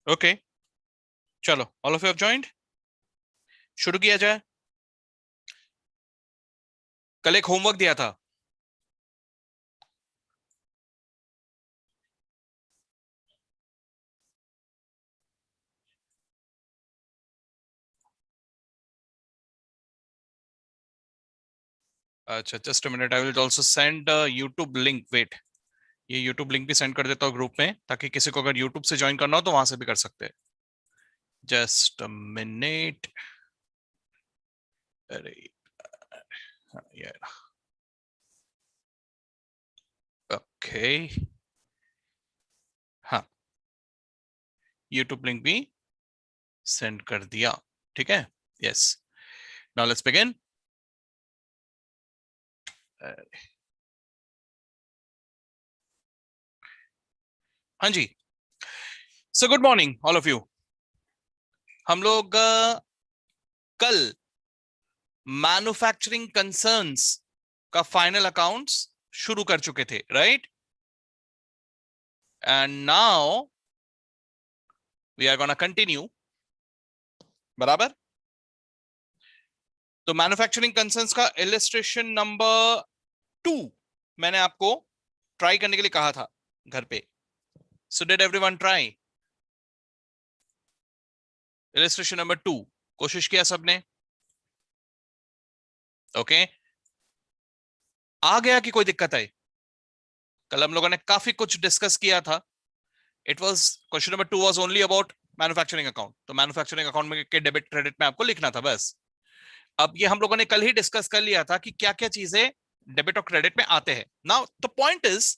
Okay, चलो, all of you have joined. शुरू किया जाए। कल एक होमवर्क दिया था। अच्छा, just a minute, I will also send YouTube link. Wait, ये यूट्यूब लिंक भी सेंड कर देता हूँ ग्रुप में, ताकि किसी को अगर यूट्यूब से ज्वाइन करना हो तो वहां से भी कर सकते हैं। Just a minute. अरे, हाँ, ये ओके। हाँ, यूट्यूब लिंक भी सेंड कर दिया। ठीक है। Yes, now let's begin. हाँ जी। So good morning all of you. हम लोग कल मैन्युफैक्चरिंग कंसर्न्स का फाइनल अकाउंट्स शुरू कर चुके थे, right? And now we are gonna continue. बराबर। तो मैन्युफैक्चरिंग कंसर्न्स का इलिस्ट्रेशन नंबर 2 मैंने आपको ट्राई करने के लिए कहा था घर पे। So did everyone try illustration number 2? कोशिश किया सबने? ओके। आ गया कि कोई दिक्कत आई? कल हम लोगों ने काफी कुछ डिस्कस किया था। It was question number 2 was only about manufacturing account. तो मैन्युफैक्चरिंग अकाउंट में के डेबिट क्रेडिट में आपको लिखना था बस। अब ये हम लोगों ने कल ही डिस्कस कर लिया था कि क्या क्या चीजें डेबिट और क्रेडिट में आते हैं। Now the point is,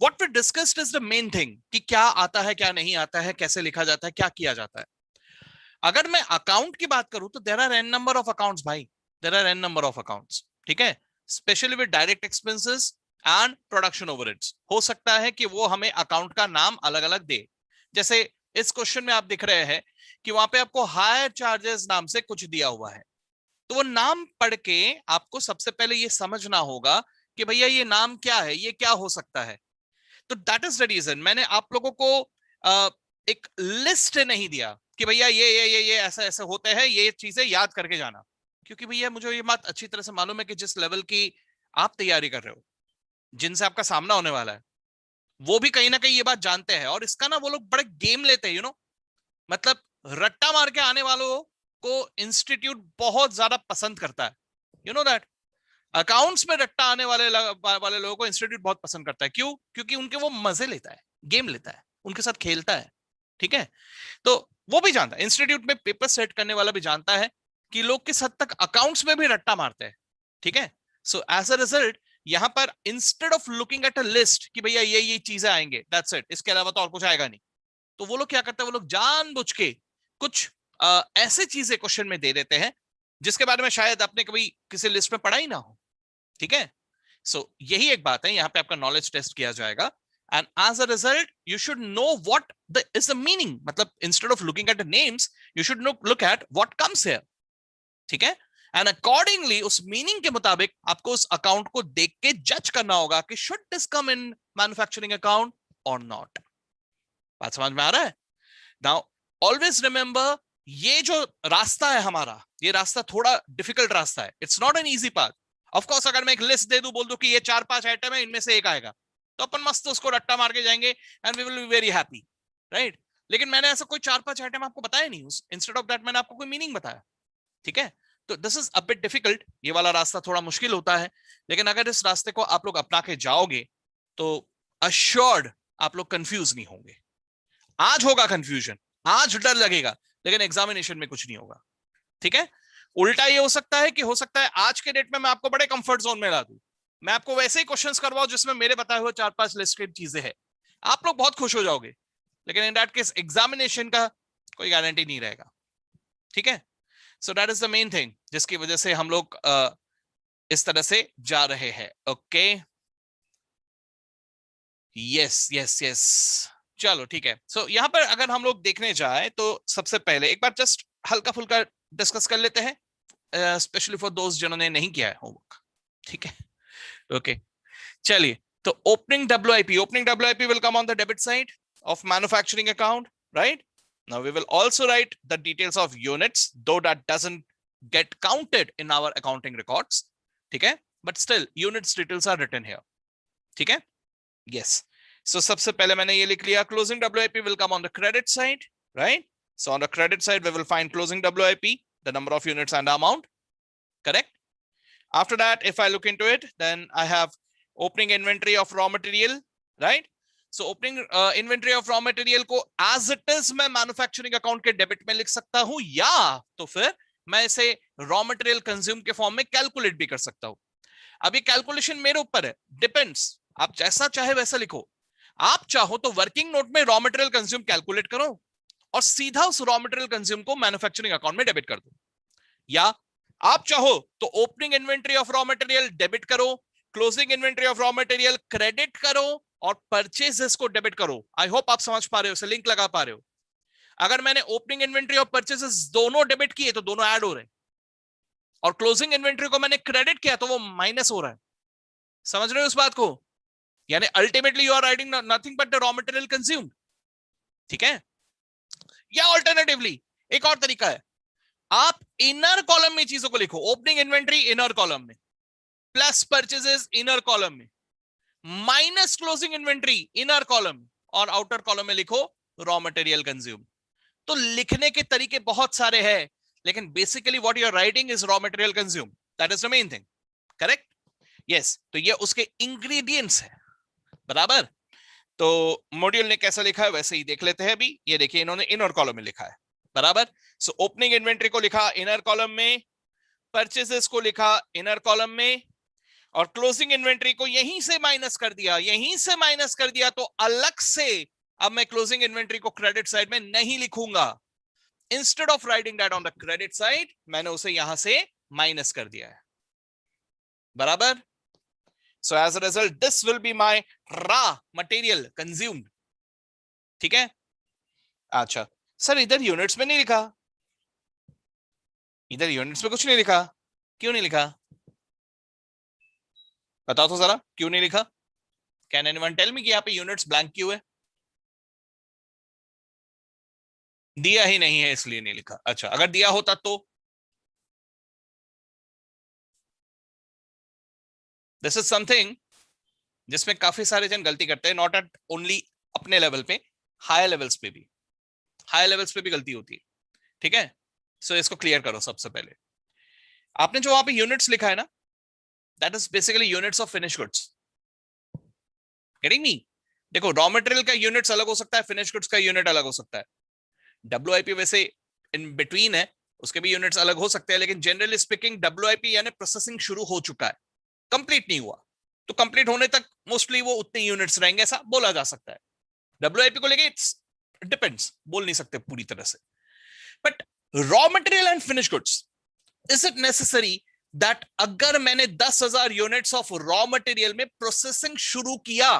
what we discussed is the main thing, कि क्या आता है, क्या नहीं आता है, कैसे लिखा जाता है, क्या किया जाता है। अगर मैं अकाउंट की बात करूं तो there are an number of accounts भाई। There are an number of accounts. ठीक है। Specially with direct expenses and production overheads, हो सकता है कि वो हमें अकाउंट का नाम अलग अलग दे। जैसे इस क्वेश्चन में आप दिख रहे हैं कि वहां पे आपको हायर चार्जेस नाम से कुछ दिया हुआ है। तो वो नाम पढ़ के आपको सबसे पहले ये समझना होगा कि भैया ये नाम क्या है, ये क्या हो सकता है। तो दैट इज द रीजन मैंने आप लोगों को एक लिस्ट नहीं दिया कि भैया ये ऐसा ऐसा होते हैं, ये चीजें याद करके जाना। क्योंकि भैया मुझे ये बात अच्छी तरह से मालूम है कि जिस लेवल की आप तैयारी कर रहे हो, जिनसे आपका सामना होने वाला है, वो भी कहीं ना कहीं ये बात जानते हैं। और इसका ना वो लोग बड़े गेम लेते हैं, मतलब रट्टा मार के आने वालों को इंस्टीट्यूट बहुत ज्यादा पसंद करता है। यू नो दैट अकाउंट्स में रट्टा आने वाले लोगों को इंस्टीट्यूट बहुत पसंद करता है। क्यों? क्योंकि उनके वो मजे लेता है, गेम लेता है, उनके साथ खेलता है। ठीक है। तो वो भी जानता है, इंस्टीट्यूट में पेपर सेट करने वाला भी जानता है कि लोग किस हद तक अकाउंट्स में भी रट्टा मारते हैं। ठीक है। सो एज अ रिजल्ट, यहां पर instead of looking at a list कि भैया ये चीजें आएंगे, दैट्स इट, इसके अलावा तो और कुछ आएगा नहीं, तो वो लोग क्या करते हैं, वो लोग जानबूझ के कुछ ऐसे चीजें क्वेश्चन में दे देते हैं जिसके बारे में शायद आपने कभी किसी लिस्ट में पढ़ा ही ना हो। ठीक है। यही एक बात है, यहाँ पे आपका नॉलेज टेस्ट किया जाएगा। And as a result you should know what the is the meaning, मतलब instead of looking at the names you should know look at what comes here. ठीक है। एंड अकॉर्डिंगली उस मीनिंग के मुताबिक आपको उस अकाउंट को देख के जज करना होगा कि should this come in manufacturing account और नॉट। बात समझ में आ रहा है? नाउ ऑलवेज रिमेंबर, ये जो रास्ता है हमारा, ये रास्ता थोड़ा डिफिकल्ट रास्ता है। It's not an easy path. Of course अगर मैं एक लिस्ट दे दूं, बोल दूं कि ये 4-5 आइटम है, इनमें से एक आएगा, तो अपन मस्त उसको रट्टा मार के जाएंगे and we will be very happy, right? लेकिन मैंने ऐसा कोई 4-5 आइटम आपको बताया नहीं, इंस्टेड ऑफ दैट मैंने आपको कोई मीनिंग बताया। ठीक है। तो this is a bit difficult, ये वाला रास्ता थोड़ा मुश्किल होता है। लेकिन अगर इस रास्ते को आप लोग अपना के जाओगे तो अश्योर्ड आप लोग कंफ्यूज नहीं होंगे। आज होगा कंफ्यूजन, आज डर लगेगा, लेकिन एग्जामिनेशन में कुछ नहीं होगा। ठीक है। उल्टा ये हो सकता है कि हो सकता है आज के डेट में मैं आपको बड़े कंफर्ट जोन में ला दूं, मैं आपको वैसे ही क्वेश्चंस करवाऊं जिसमें मेरे बताए हुए 4-5 लिस्टेड चीजें हैं, आप लोग बहुत खुश हो जाओगे। लेकिन इन दैट केस एग्जामिनेशन का कोई गारंटी नहीं रहेगा। ठीक है। सो that is the main thing जिसकी वजह से हम लोग इस तरह से जा रहे हैं। Okay, yes yes yes. चलो ठीक है। यहां पर अगर हम लोग देखने जाए तो सबसे पहले एक बार जस्ट हल्का फुल्का डिस्कस कर लेते हैं, स्पेशली फॉर दोस्त जिन्होंने नहीं किया है होमवर्क। ठीक है। ओके, चलिए। तो opening W I P will come on the debit side of manufacturing account, right? Now we will also write the details of units, though that doesn't get counted in our accounting records. ठीक है? But still units details are written here. ठीक है? Yes. So सबसे पहले मैंने ये लिख लिया, closing WIP will come on the credit side, right? So on the credit side we will find closing WIP, the number of units and the amount. Correct? After that, if I look into it, then I have opening inventory of raw material, right? So opening inventory of raw material को as it is मैं manufacturing account के debit में लिख सकता हूं, या तो फिर मैं इसे raw material consume के फॉर्म में कैलकुलेट भी कर सकता हूं. अब ये कैलकुलेशन मेरे ऊपर है, डिपेंड्स, आप जैसा चाहे वैसा लिखो. आप चाहो तो वर्किंग नोट में रॉ मटेरियल कंज्यूम कैलकुलेट करो और सीधा उस रॉ मटेरियल कंज्यूम को मैन्युफैक्चरिंग अकाउंट में डेबिट कर दो, या आप चाहो तो opening inventory of raw material debit करो, closing inventory of raw material credit करो और परचेजेस को डेबिट करो. आई होप आप समझ पा रहे हो, लिंक लगा पा रहे हो. अगर मैंने ओपनिंग इन्वेंटरी और परचेजेस दोनों डेबिट किए तो दोनों ऐड हो रहे हैं, और क्लोजिंग इन्वेंटरी को मैंने क्रेडिट किया तो वो माइनस हो रहा है. समझ रहे हो उस बात को? यानी ultimately you are writing nothing but the raw material consumed. ठीक है? या ऑल्टरनेटिवली एक और तरीका है, आप इनर कॉलम में चीजों को लिखो, ओपनिंग इन्वेंटरी इनर कॉलम में, प्लस परचेजेस इनर कॉलम में, minus closing inventory inner column, और आउटर कॉलम में लिखो रॉ मटेरियल कंज्यूम. तो लिखने के तरीके बहुत सारे हैं, लेकिन basically what you are writing is raw material consume. That is the main thing. Correct? Yes. तो ये उसके इंग्रेडिएंट्स है. बराबर? तो मॉड्यूल ने कैसा लिखा है वैसे ही देख लेते हैं अभी. ये देखिए इन्होंने इनर कॉलम में लिखा है. बराबर? सो ओपनिंग इन्वेंटरी को लिखा इनर कॉलम में, परचेजेस को लिखा इनर कॉलम में, और क्लोजिंग इन्वेंटरी को यहीं से माइनस कर दिया, यहीं से माइनस कर दिया. तो अलग से अब मैं क्लोजिंग इन्वेंटरी को क्रेडिट साइड में नहीं लिखूंगा. Instead of writing that on the credit side, मैंने उसे यहां से माइनस कर दिया है. बराबर? So as a result, this will be my raw material consumed. ठीक है? अच्छा सर, इधर यूनिट्स में नहीं लिखा, इधर यूनिट्स में कुछ नहीं लिखा, क्यों नहीं लिखा? बताओ तो जरा, क्यों नहीं लिखा? कैन एनीवन टेल मी कि यहाँ पे यूनिट्स ब्लैंक क्यों है? दिया ही नहीं है इसलिए नहीं लिखा. अच्छा, अगर दिया होता तो? दिस इज समथिंग जिसमें काफी सारे जन गलती करते हैं, नॉट एट ओनली अपने लेवल पे, हायर लेवल्स पे भी, हायर लेवल्स पे भी गलती होती है. ठीक है? सो इसको क्लियर करो. सबसे पहले आपने जो वहां पे यूनिट्स लिखा है ना, that is basically units of finish goods. Getting me? देखो, रॉ मटेरियल का यूनिट्स अलग हो सकता है, फिनिश गुड्स का यूनिट अलग हो सकता है. WIP वैसे इन बिटवीन है, उसके भी यूनिट्स अलग हो सकते हैं, लेकिन जनरली स्पीकिंग WIP यानी प्रोसेसिंग शुरू हो चुका है, कंप्लीट नहीं हुआ, तो कंप्लीट होने तक मोस्टली वो उतने यूनिट्स रहेंगे, ऐसा बोला जा सकता है. WIP को लेके इट्स डिपेंड्स, बोल नहीं सकते पूरी तरह से. But raw material and finish goods, is it necessary that अगर मैंने 10,000 यूनिट्स ऑफ रॉ मटेरियल में प्रोसेसिंग शुरू किया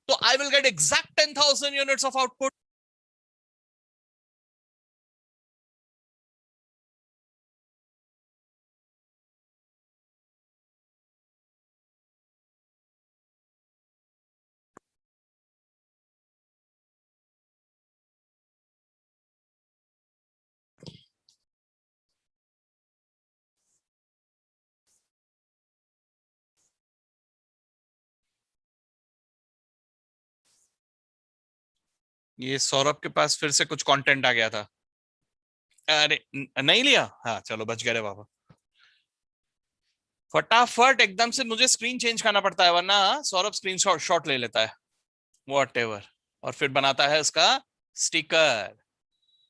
तो I will get exact 10,000 units of output? ये सौरभ के पास फिर से कुछ कंटेंट आ गया था. अरे नहीं लिया? हाँ चलो, बच गए रे बाबा. फटाफट एकदम से मुझे स्क्रीन चेंज करना पड़ता है, वरना सौरभ स्क्रीन शॉट ले लेता है, व्हाटएवर, और फिर बनाता है उसका स्टिकर.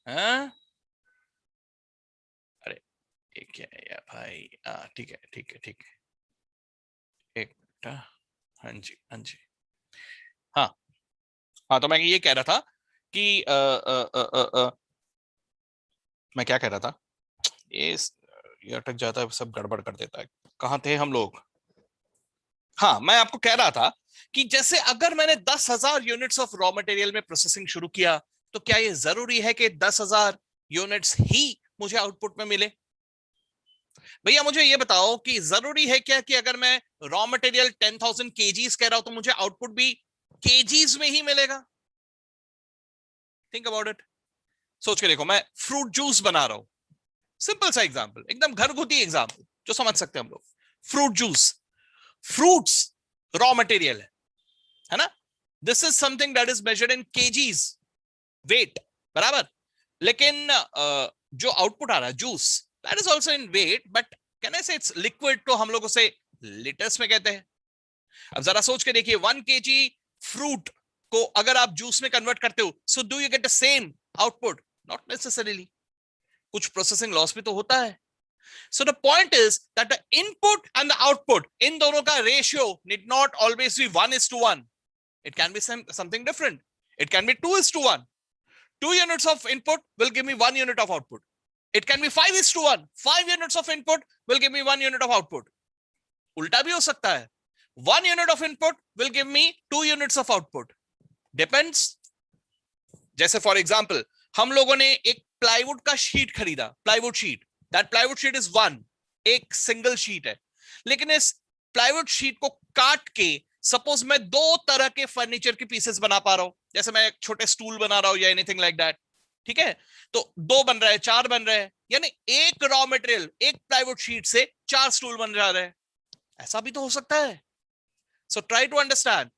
हाँ? अरे ठीक है यार भाई, ठीक है ठीक है ठीक है, एक मिनट. हाँ जी हाँ जी. हाँ हाँ, तो मैं ये कह रहा था कि मैं क्या कह रहा था, ये अटक जाता है, सब गड़बड़ कर देता है. कहाँ थे हम लोग? हाँ, मैं आपको कह रहा था कि जैसे अगर मैंने 10,000 यूनिट्स ऑफ रॉ मटेरियल में प्रोसेसिंग शुरू किया, तो क्या ये जरूरी है कि 10,000 यूनिट्स ही मुझे आउटपुट में मिले? भैया मुझे ये बताओ कि जरूरी है क्या कि अगर मैं रॉ मटेरियल 10,000 केजीज कह रहा हूं तो मुझे आउटपुट भी केजीज में ही मिलेगा? Think about it. सोच के देखो, मैं फ्रूट जूस बना रहा हूं, सिंपल सा एग्जाम्पल, एकदम घरगुती एग्जाम्पल जो समझ सकते हैं हम लोग। Fruit juice, fruits raw material है ना, this is something that is measured in KGs, weight, बराबर। लेकिन जो आउटपुट आ रहा है juice, that is also in weight, but can I say it's liquid, तो हम लोग उसे लीटर्स में कहते हैं। अब जरा सोच के देखिए, 1 kg फ्रूट को अगर आप जूस में कन्वर्ट करते हो, so do you get the same output? Not necessarily, कुछ प्रोसेसिंग लॉस भी तो होता है। So the point is that the input and the output in दोनों का ratio need not always be 1:1. It can be something different. It can be 2:1. 2 units of input will give me 1 unit of output. It can be 5:1. 5 units of input will give me 1 unit of output. उल्टा भी हो सकता है, 1 unit of input will give me 2 units of output. Depends. जैसे for example, हम लोगों ने एक प्लाईवुड का शीट खरीदा, plywood sheet, that plywood sheet is 1, एक सिंगल शीट है। लेकिन इस प्लाईवुड शीट को काट के सपोज मैं 2 तरह के फर्नीचर के पीसेस बना पा रहा हूं, जैसे मैं एक छोटे स्टूल बना रहा हूं या एनीथिंग लाइक दैट, ठीक है, तो 2 बन रहे हैं, 4 बन रहे हैं, यानी एक रॉ मटेरियल, एक प्लाईवुड शीट से 4 स्टूल बन जा रहे हैं। ऐसा भी तो हो सकता है। So try to understand,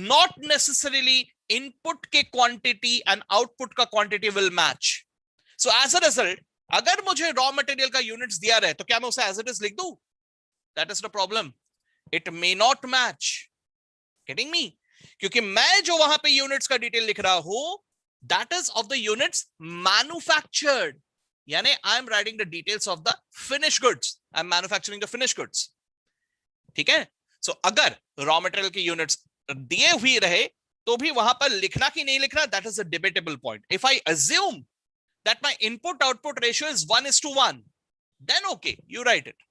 not necessarily input के क्वांटिटी एंड आउटपुट का quantity will match. So as a result, अगर मुझे रॉ मटेरियल का यूनिट्स दिया रहे तो क्या मैं उसे एज इट इज लिख दूं? That is the problem, it may not match. Getting me? क्योंकि मैं जो वहां पे यूनिट्स का डिटेल लिख रहा हूं, that is of the units manufactured, यानी I am writing the details of the finish goods, I am manufacturing the finish goods. ठीक है, सो अगर रॉ मटेरियल की यूनिट्स दिए हुए रहे तो भी वहां पर लिखना कि नहीं लिखना, that is a debatable point. If I assume that my input output ratio is 1:1, then okay, you write it,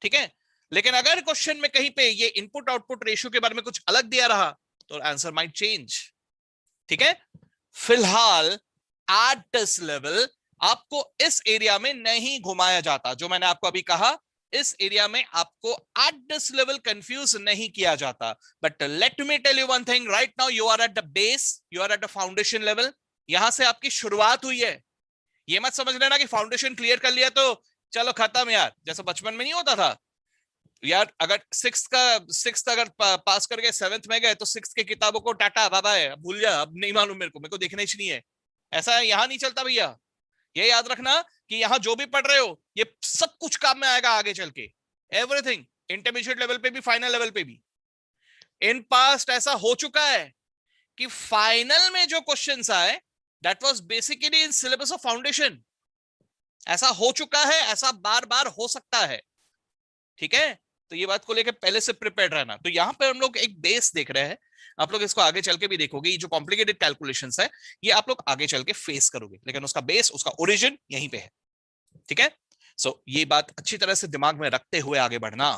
ठीक है। लेकिन अगर क्वेश्चन में कहीं पे ये इनपुट आउटपुट रेशियो के बारे में कुछ अलग दिया रहा तो आंसर माइट चेंज, ठीक है। फिलहाल एट दिस लेवल आपको इस एरिया में नहीं घुमाया जाता, जो मैंने आपको अभी कहा, इस एरिया में आपको एट दिस लेवल कंफ्यूज नहीं किया जाता। But let me tell you one thing, right now you are at the base, you are at the foundation level, यहां से आपकी शुरुआत हुई है। ये मत समझ लेना कि फाउंडेशन क्लियर कर लिया तो चलो खत्म यार, जैसा बचपन में नहीं होता था यार, अगर सिक्स अगर पास कर गए 7th में गए तो 6th की किताबों को टाटा बाबा है, भूल जा, अब नहीं मालूम, मेरे को देखना ही नहीं है। ऐसा यहां नहीं चलता भैया, ये याद रखना कि यहां जो भी पढ़ रहे हो ये सब कुछ काम में आएगा आगे चल के, एवरीथिंग, इंटरमीडिएट लेवल पे भी, फाइनल लेवल पे भी। इन पास्ट ऐसा हो चुका है कि फाइनल में जो क्वेश्चंस आए that was basically in syllabus of foundation. ऐसा हो चुका है, ऐसा बार बार हो सकता है, ठीक है। तो ये बात को लेकर पहले से प्रिपेयर्ड रहना। तो यहां पे हम लोग एक बेस देख रहे हैं, आप लोग इसको आगे चल के भी देखोगे, ये जो कॉम्प्लिकेटेड कैलकुलेशंस है ये आप लोग आगे चल के फेस करोगे, लेकिन उसका बेस, उसका ओरिजिन यहीं पे है, ठीक है। सो ये बात अच्छी तरह से दिमाग में रखते हुए आगे बढ़ना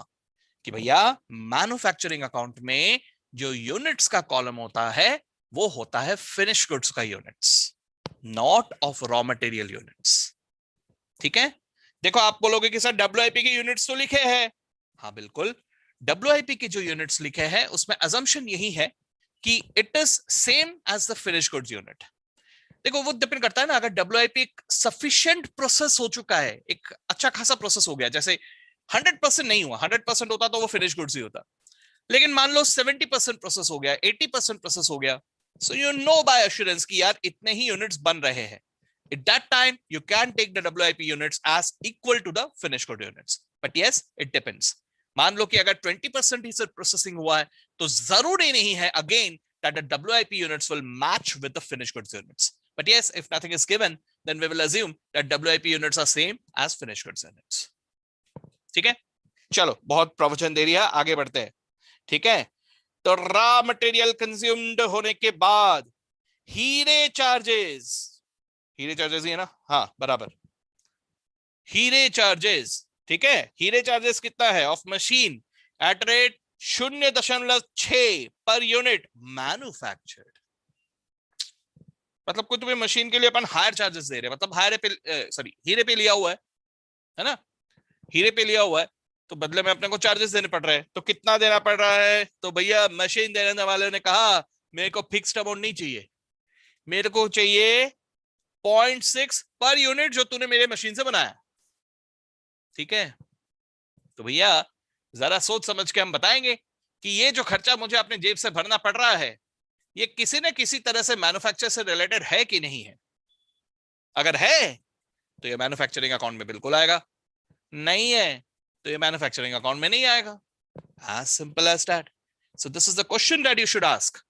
कि भैया मैन्युफैक्चरिंग अकाउंट में जो यूनिट्स का कॉलम होता है वो होता है फिनिश गुड्स का units, not of raw material units, ठीक है। देखो आप बोलोगे कि सर डब्ल्यूआईपी के यूनिट्स तो लिखे हैं, हाँ बिल्कुल, डब्ल्यूआईपी के जो यूनिट्स लिखे हैं उसमें अजम्पशन यही है कि it is same as the finish goods unit. देखो वो डिपेंड करता है ना, अगर डब्ल्यूआईपी एक सफिशिएंट प्रोसेस हो चुका है, एक अच्छा खासा प्रोसेस हो गया, जैसे 100% नहीं हुआ, 100% होता तो वो फिनिश गुड्स ही होता, लेकिन मान लो 70% प्रोसेस हो गया, 80% प्रोसेस हो गया, so you know by assurance कि यार इतने ही यूनिट्स बन रहे हैं। At that time, you can take the WIP units as equal to the finished good units. But yes, it depends. मान लो कि अगर 20% ही सिर्फ प्रोसेसिंग हुआ है तो जरूरी नहीं है again that the WIP units will match with the finished goods units. But yes, if nothing is given, then we will assume that WIP units are same as finished goods units. ठीक है, चलो बहुत प्रवचन दे दिया, आगे बढ़ते हैं, ठीक है। तो रॉ मटेरियल कंज्यूम्ड होने के बाद हीरे चार्जेस, हीरे चार्जेस ही है ना, हाँ बराबर, हीरे चार्जेस, ठीक है। हीरे चार्जेस कितना है of machine at rate 0.6 per unit manufactured. मतलब कोई तुम्हें मशीन के लिए अपन हायर चार्जेस दे रहे हैं, मतलब हायर पे, सॉरी हीरे पे लिया हुआ है ना, हीरे पे लिया हुआ है तो बदले में अपने को चार्जेस देने पड़ रहे हैं। तो कितना देना पड़ रहा है? तो भैया मशीन देने वाले ने कहा मेरे को फिक्स्ड अमाउंट नहीं चाहिए, मेरे को चाहिए 0.6 पर यूनिट जो तूने मेरे मशीन से बनाया। ठीक है, तो भैया जरा सोच समझ के हम बताएंगे कि ये जो खर्चा मुझे अपने जेब से भरना पड़ रहा है ये किसी न किसी तरह से मैन्युफैक्चर से रिलेटेड है कि नहीं है। अगर है तो ये मैन्युफैक्चरिंग अकाउंट में बिल्कुल आएगा, नहीं है तो ये मैन्युफैक्चरिंग अकाउंट में नहीं आएगा। As simple as that. So this is the question that you should ask,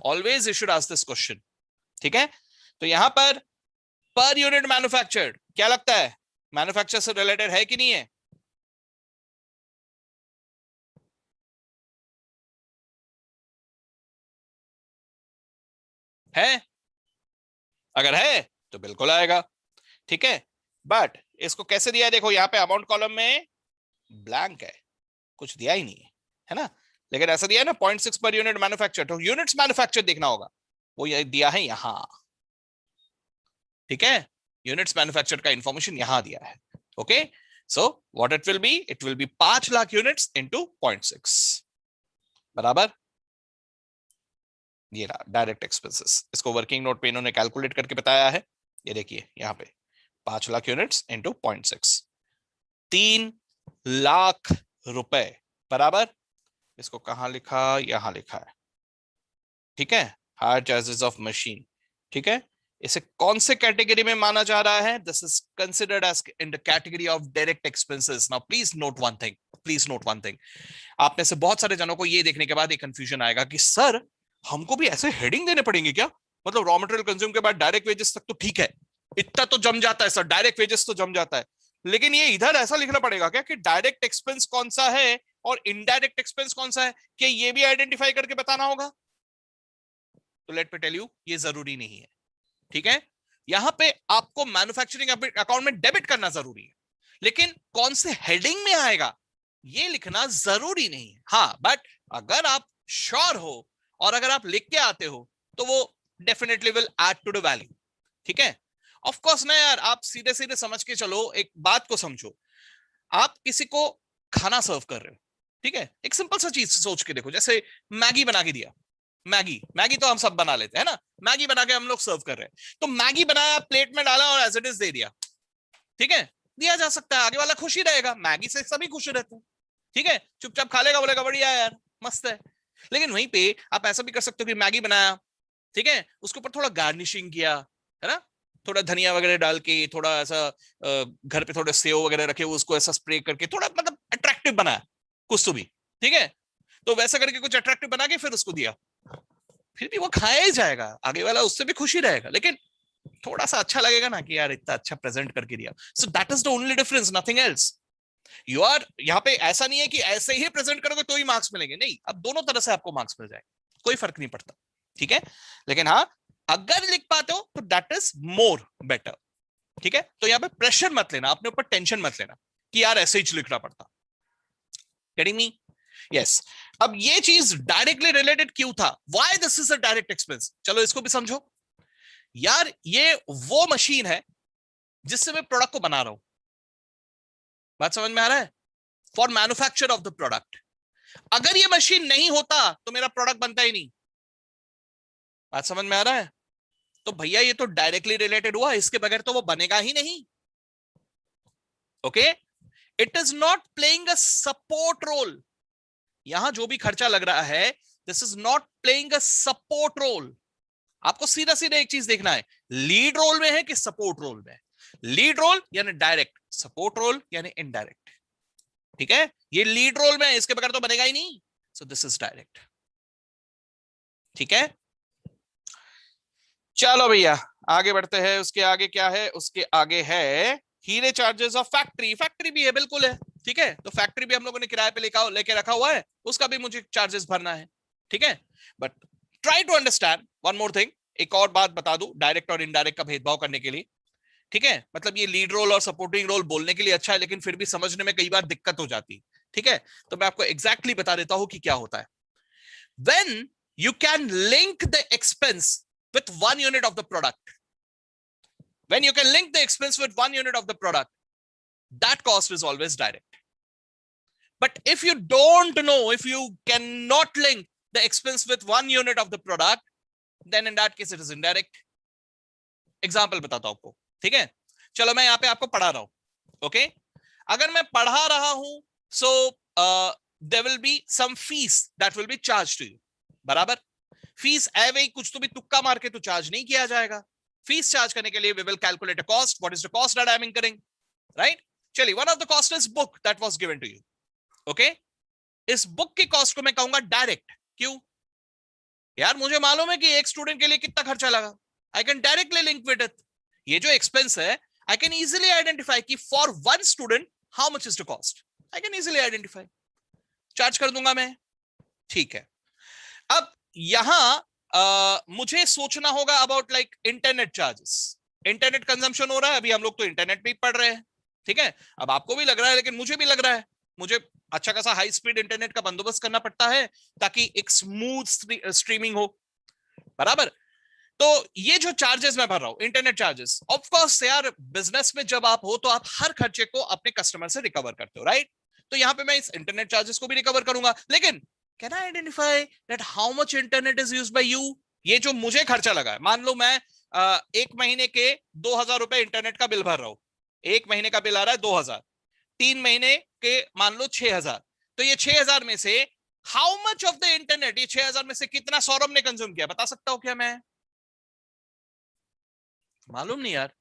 always you should ask this question. ठीक है, तो यहां पर यूनिट मैन्युफैक्चर्ड क्या लगता है, मैन्युफैक्चर से रिलेटेड है कि नहीं है? है? अगर है तो बिल्कुल आएगा। ठीक है, बट इसको कैसे दिया है, देखो यहाँ पे अमाउंट कॉलम में ब्लैंक है, कुछ दिया ही नहीं है, है ना। लेकिन ऐसा दिया है ना 0.6 पर यूनिट मैन्युफैक्चर, तो यूनिट्स मैन्युफैक्चर देखना होगा, वो ये दिया है यहां। ठीक है, यूनिट्स मैन्युफैक्चर का इंफॉर्मेशन यहां दिया है। Okay, so what it will be 5 lakh units into 0.6 बराबर ये रहा डायरेक्ट एक्सपेंसेस। इसको वर्किंग नोट पे इन्होंने कैलकुलेट करके बताया है, ये देखिए यहाँ पे 5 लाख यूनिट्स इंटू 0.6, 3 लाख रुपए बराबर। इसको कहां लिखा, यहां लिखा है। ठीक है, हायर चार्जेस ऑफ मशीन। ठीक है, इसे कौन से कैटेगरी में माना जा रहा है, this is considered as in the category of direct expenses. Now please note one thing, please note one thing. आप में से बहुत सारे जनों को ये देखने के बाद एक कंफ्यूजन आएगा कि सर हमको भी ऐसे हेडिंग देने पड़ेंगे क्या, मतलब रॉ मटेरियल कंज्यूम के बाद डायरेक्ट वेजेस तक तो ठीक है, इतना तो जम जाता है सर, डायरेक्ट वेजेस तो जम जाता है, लेकिन ये इधर ऐसा लिखना पड़ेगा क्या कि डायरेक्ट एक्सपेंस कौन सा है और इनडायरेक्ट एक्सपेंस कौन सा है, क्या ये भी आइडेंटिफाई करके बताना होगा? तो लेट मी टेल यू, ये जरूरी नहीं है। ठीक है, यहां पे आपको मैन्युफैक्चरिंग अकाउंट में डेबिट करना जरूरी है, लेकिन कौन से हेडिंग में आएगा ये लिखना जरूरी नहीं है। हाँ, बट अगर आप श्योर हो और अगर आप लिख के आते हो तो वो definitely will add to the value. ठीक है, ऑफ कोर्स ना यार, आप सीधे सीधे समझ के चलो, एक बात को समझो, आप किसी को खाना सर्व कर रहे हो, ठीक है, एक सिंपल सा चीज सोच के देखो, जैसे मैगी बना के दिया, मैगी मैगी तो हम सब बना लेते हैं ना, मैगी बना के हम लोग सर्व कर रहे हैं, तो मैगी बनाया, प्लेट में डाला और एज इट इज दे दिया। ठीक है, दिया जा सकता है, आगे वाला खुश ही रहेगा, मैगी से सभी खुश रहते हैं। ठीक है, चुपचाप खा लेगा, बोलेगा बढ़िया यार मस्त है। लेकिन वहीं पे आप ऐसा भी कर सकते हो कि मैगी बनाया, ठीक है, उसके ऊपर थोड़ा गार्निशिंग किया, है ना, थोड़ा धनिया वगैरह डाल के, थोड़ा ऐसा घर पे थोड़े सेव वगैरह रखे हुए उसको ऐसा स्प्रे करके थोड़ा मतलब अट्रैक्टिव बनाया कुछ तो भी। ठीक है, तो वैसा करके कुछ अट्रैक्टिव बना के फिर उसको दिया, फिर भी वो खाया ही जाएगा, आगे वाला उससे भी खुश ही रहेगा, लेकिन थोड़ा सा अच्छा लगेगा ना कि यार इतना अच्छा प्रेजेंट करके दिया। So that is the only difference, nothing else. You are यहाँ पे ऐसा नहीं है कि ऐसे ही प्रेजेंट करोगे तो ही मार्क्स मिलेंगे, नहीं, अब दोनों तरह से आपको मार्क्स मिल जाए, कोई फर्क नहीं पड़ता। ठीक है, लेकिन हाँ अगर लिख पाते हो तो दैट इज मोर बेटर। ठीक है, तो यहाँ पे प्रेशर मत लेना, अपने ऊपर टेंशन मत लेना कि यार ऐसे ही लिखना पड़ता। Getting me? यस। अब ये चीज डायरेक्टली रिलेटेड क्यों था, why this is a direct expense, चलो इसको भी समझो। यार ये वो मशीन है जिससे मैं प्रोडक्ट को बना रहा हूं, बात समझ में आ रहा है, for manufacture of the product. अगर ये मशीन नहीं होता तो मेरा प्रोडक्ट बनता ही नहीं, बात समझ में आ रहा है, तो भैया ये तो डायरेक्टली रिलेटेड हुआ, इसके बगैर तो वो बनेगा ही नहीं। Okay, it is not playing a support role, यहां जो भी खर्चा लग रहा है this is not playing a support role. आपको सीधा सीधा एक चीज देखना है, लीड रोल में है कि सपोर्ट रोल में है। लीड रोल यानी डायरेक्ट, सपोर्ट रोल यानी इनडायरेक्ट। ठीक है, ये लीड रोल में है, इसके बगैर तो बनेगा ही नहीं, सो दिस इज डायरेक्ट। ठीक है, चलो भैया आगे बढ़ते हैं। उसके आगे क्या है, उसके आगे है हीरे चार्जेस ऑफ फैक्ट्री। फैक्ट्री भी है, बिल्कुल है। ठीक है, तो फैक्ट्री भी हम लोगों ने किराए पे लेके रखा हुआ है, उसका भी मुझे चार्जेस भरना है। ठीक है, but try to understand one more thing, एक और बात बता दूं डायरेक्ट और इनडायरेक्ट का भेदभाव करने के लिए। ठीक है, मतलब ये लीड रोल और सपोर्टिंग रोल बोलने के लिए अच्छा है, लेकिन फिर भी समझने में कई बार दिक्कत हो जाती है। ठीक है, तो मैं आपको एग्जैक्टली बता देता हूं कि क्या होता है। When you can link the expense with 1 unit of the product, when you can link the expense with 1 unit of the product, that cost is always direct. But if you don't know, if you cannot link the expense with 1 unit of the product, then in that case it is indirect. Example बताता हूं आपको, ठीक है? चलो मैं यहाँ पे आपको पढ़ा रहा हूं, ओके? अगर मैं पढ़ा रहा हूं, so there will be some fees that will be charge to you, बराबर? फीस एवे कुछ तो भी तुक्का मार के तो चार्ज नहीं किया जाएगा। फीस चार्ज करने के लिए we will calculate a cost, what is the cost that I am incurring, right? चलिए, one of the cost is book that was given to you, okay? इस बुक की कॉस्ट को मैं कहूंगा डायरेक्ट। क्यों? यार मुझे मालूम है कि एक स्टूडेंट के लिए कितना खर्चा लगा, I can directly link with it. ये जो एक्सपेंस है, आई कैन इजीली आइडेंटिफाई कि for one student how much is the cost, I can easily identify, charge कर दूंगा मैं, ठीक है? अब यहां मुझे सोचना होगा about like internet charges. Internet consumption हो रहा है, अभी हम लोग तो इंटरनेट पे ही पढ़ रहे हैं, ठीक है? अब आपको भी लग रहा है, लेकिन मुझे भी लग रहा है, मुझे अच्छा खासा हाई स्पीड इंटरनेट का बंदोबस्त करना पड़ता है ताकि एक स्मूथ स्ट्रीमिंग हो, बराबर? तो ये जो चार्जेस मैं भर रहा हूं, इंटरनेट चार्जेस, ऑफ कोर्स यार बिजनेस में जब आप हो तो आप हर खर्चे को अपने कस्टमर से रिकवर करते हो, राइट? तो यहां पे मैं इस इंटरनेट चार्जेस को भी रिकवर करूंगा, लेकिन can I identify that how much internet is used by you? ये जो मुझे खर्चा लगा है, मान लो मैं एक महीने के 2,000 रुपए इंटरनेट का बिल भर रहा हूं, एक महीने का बिल आ रहा है 2,000, 3 महीने के मान लो 6,000, तो ये 6,000 में से how much of the internet, ये 6,000 में से कितना सौरभ ने कंज्यूम किया, बता सकता हूं क्या मैं? मालूम नहीं यार,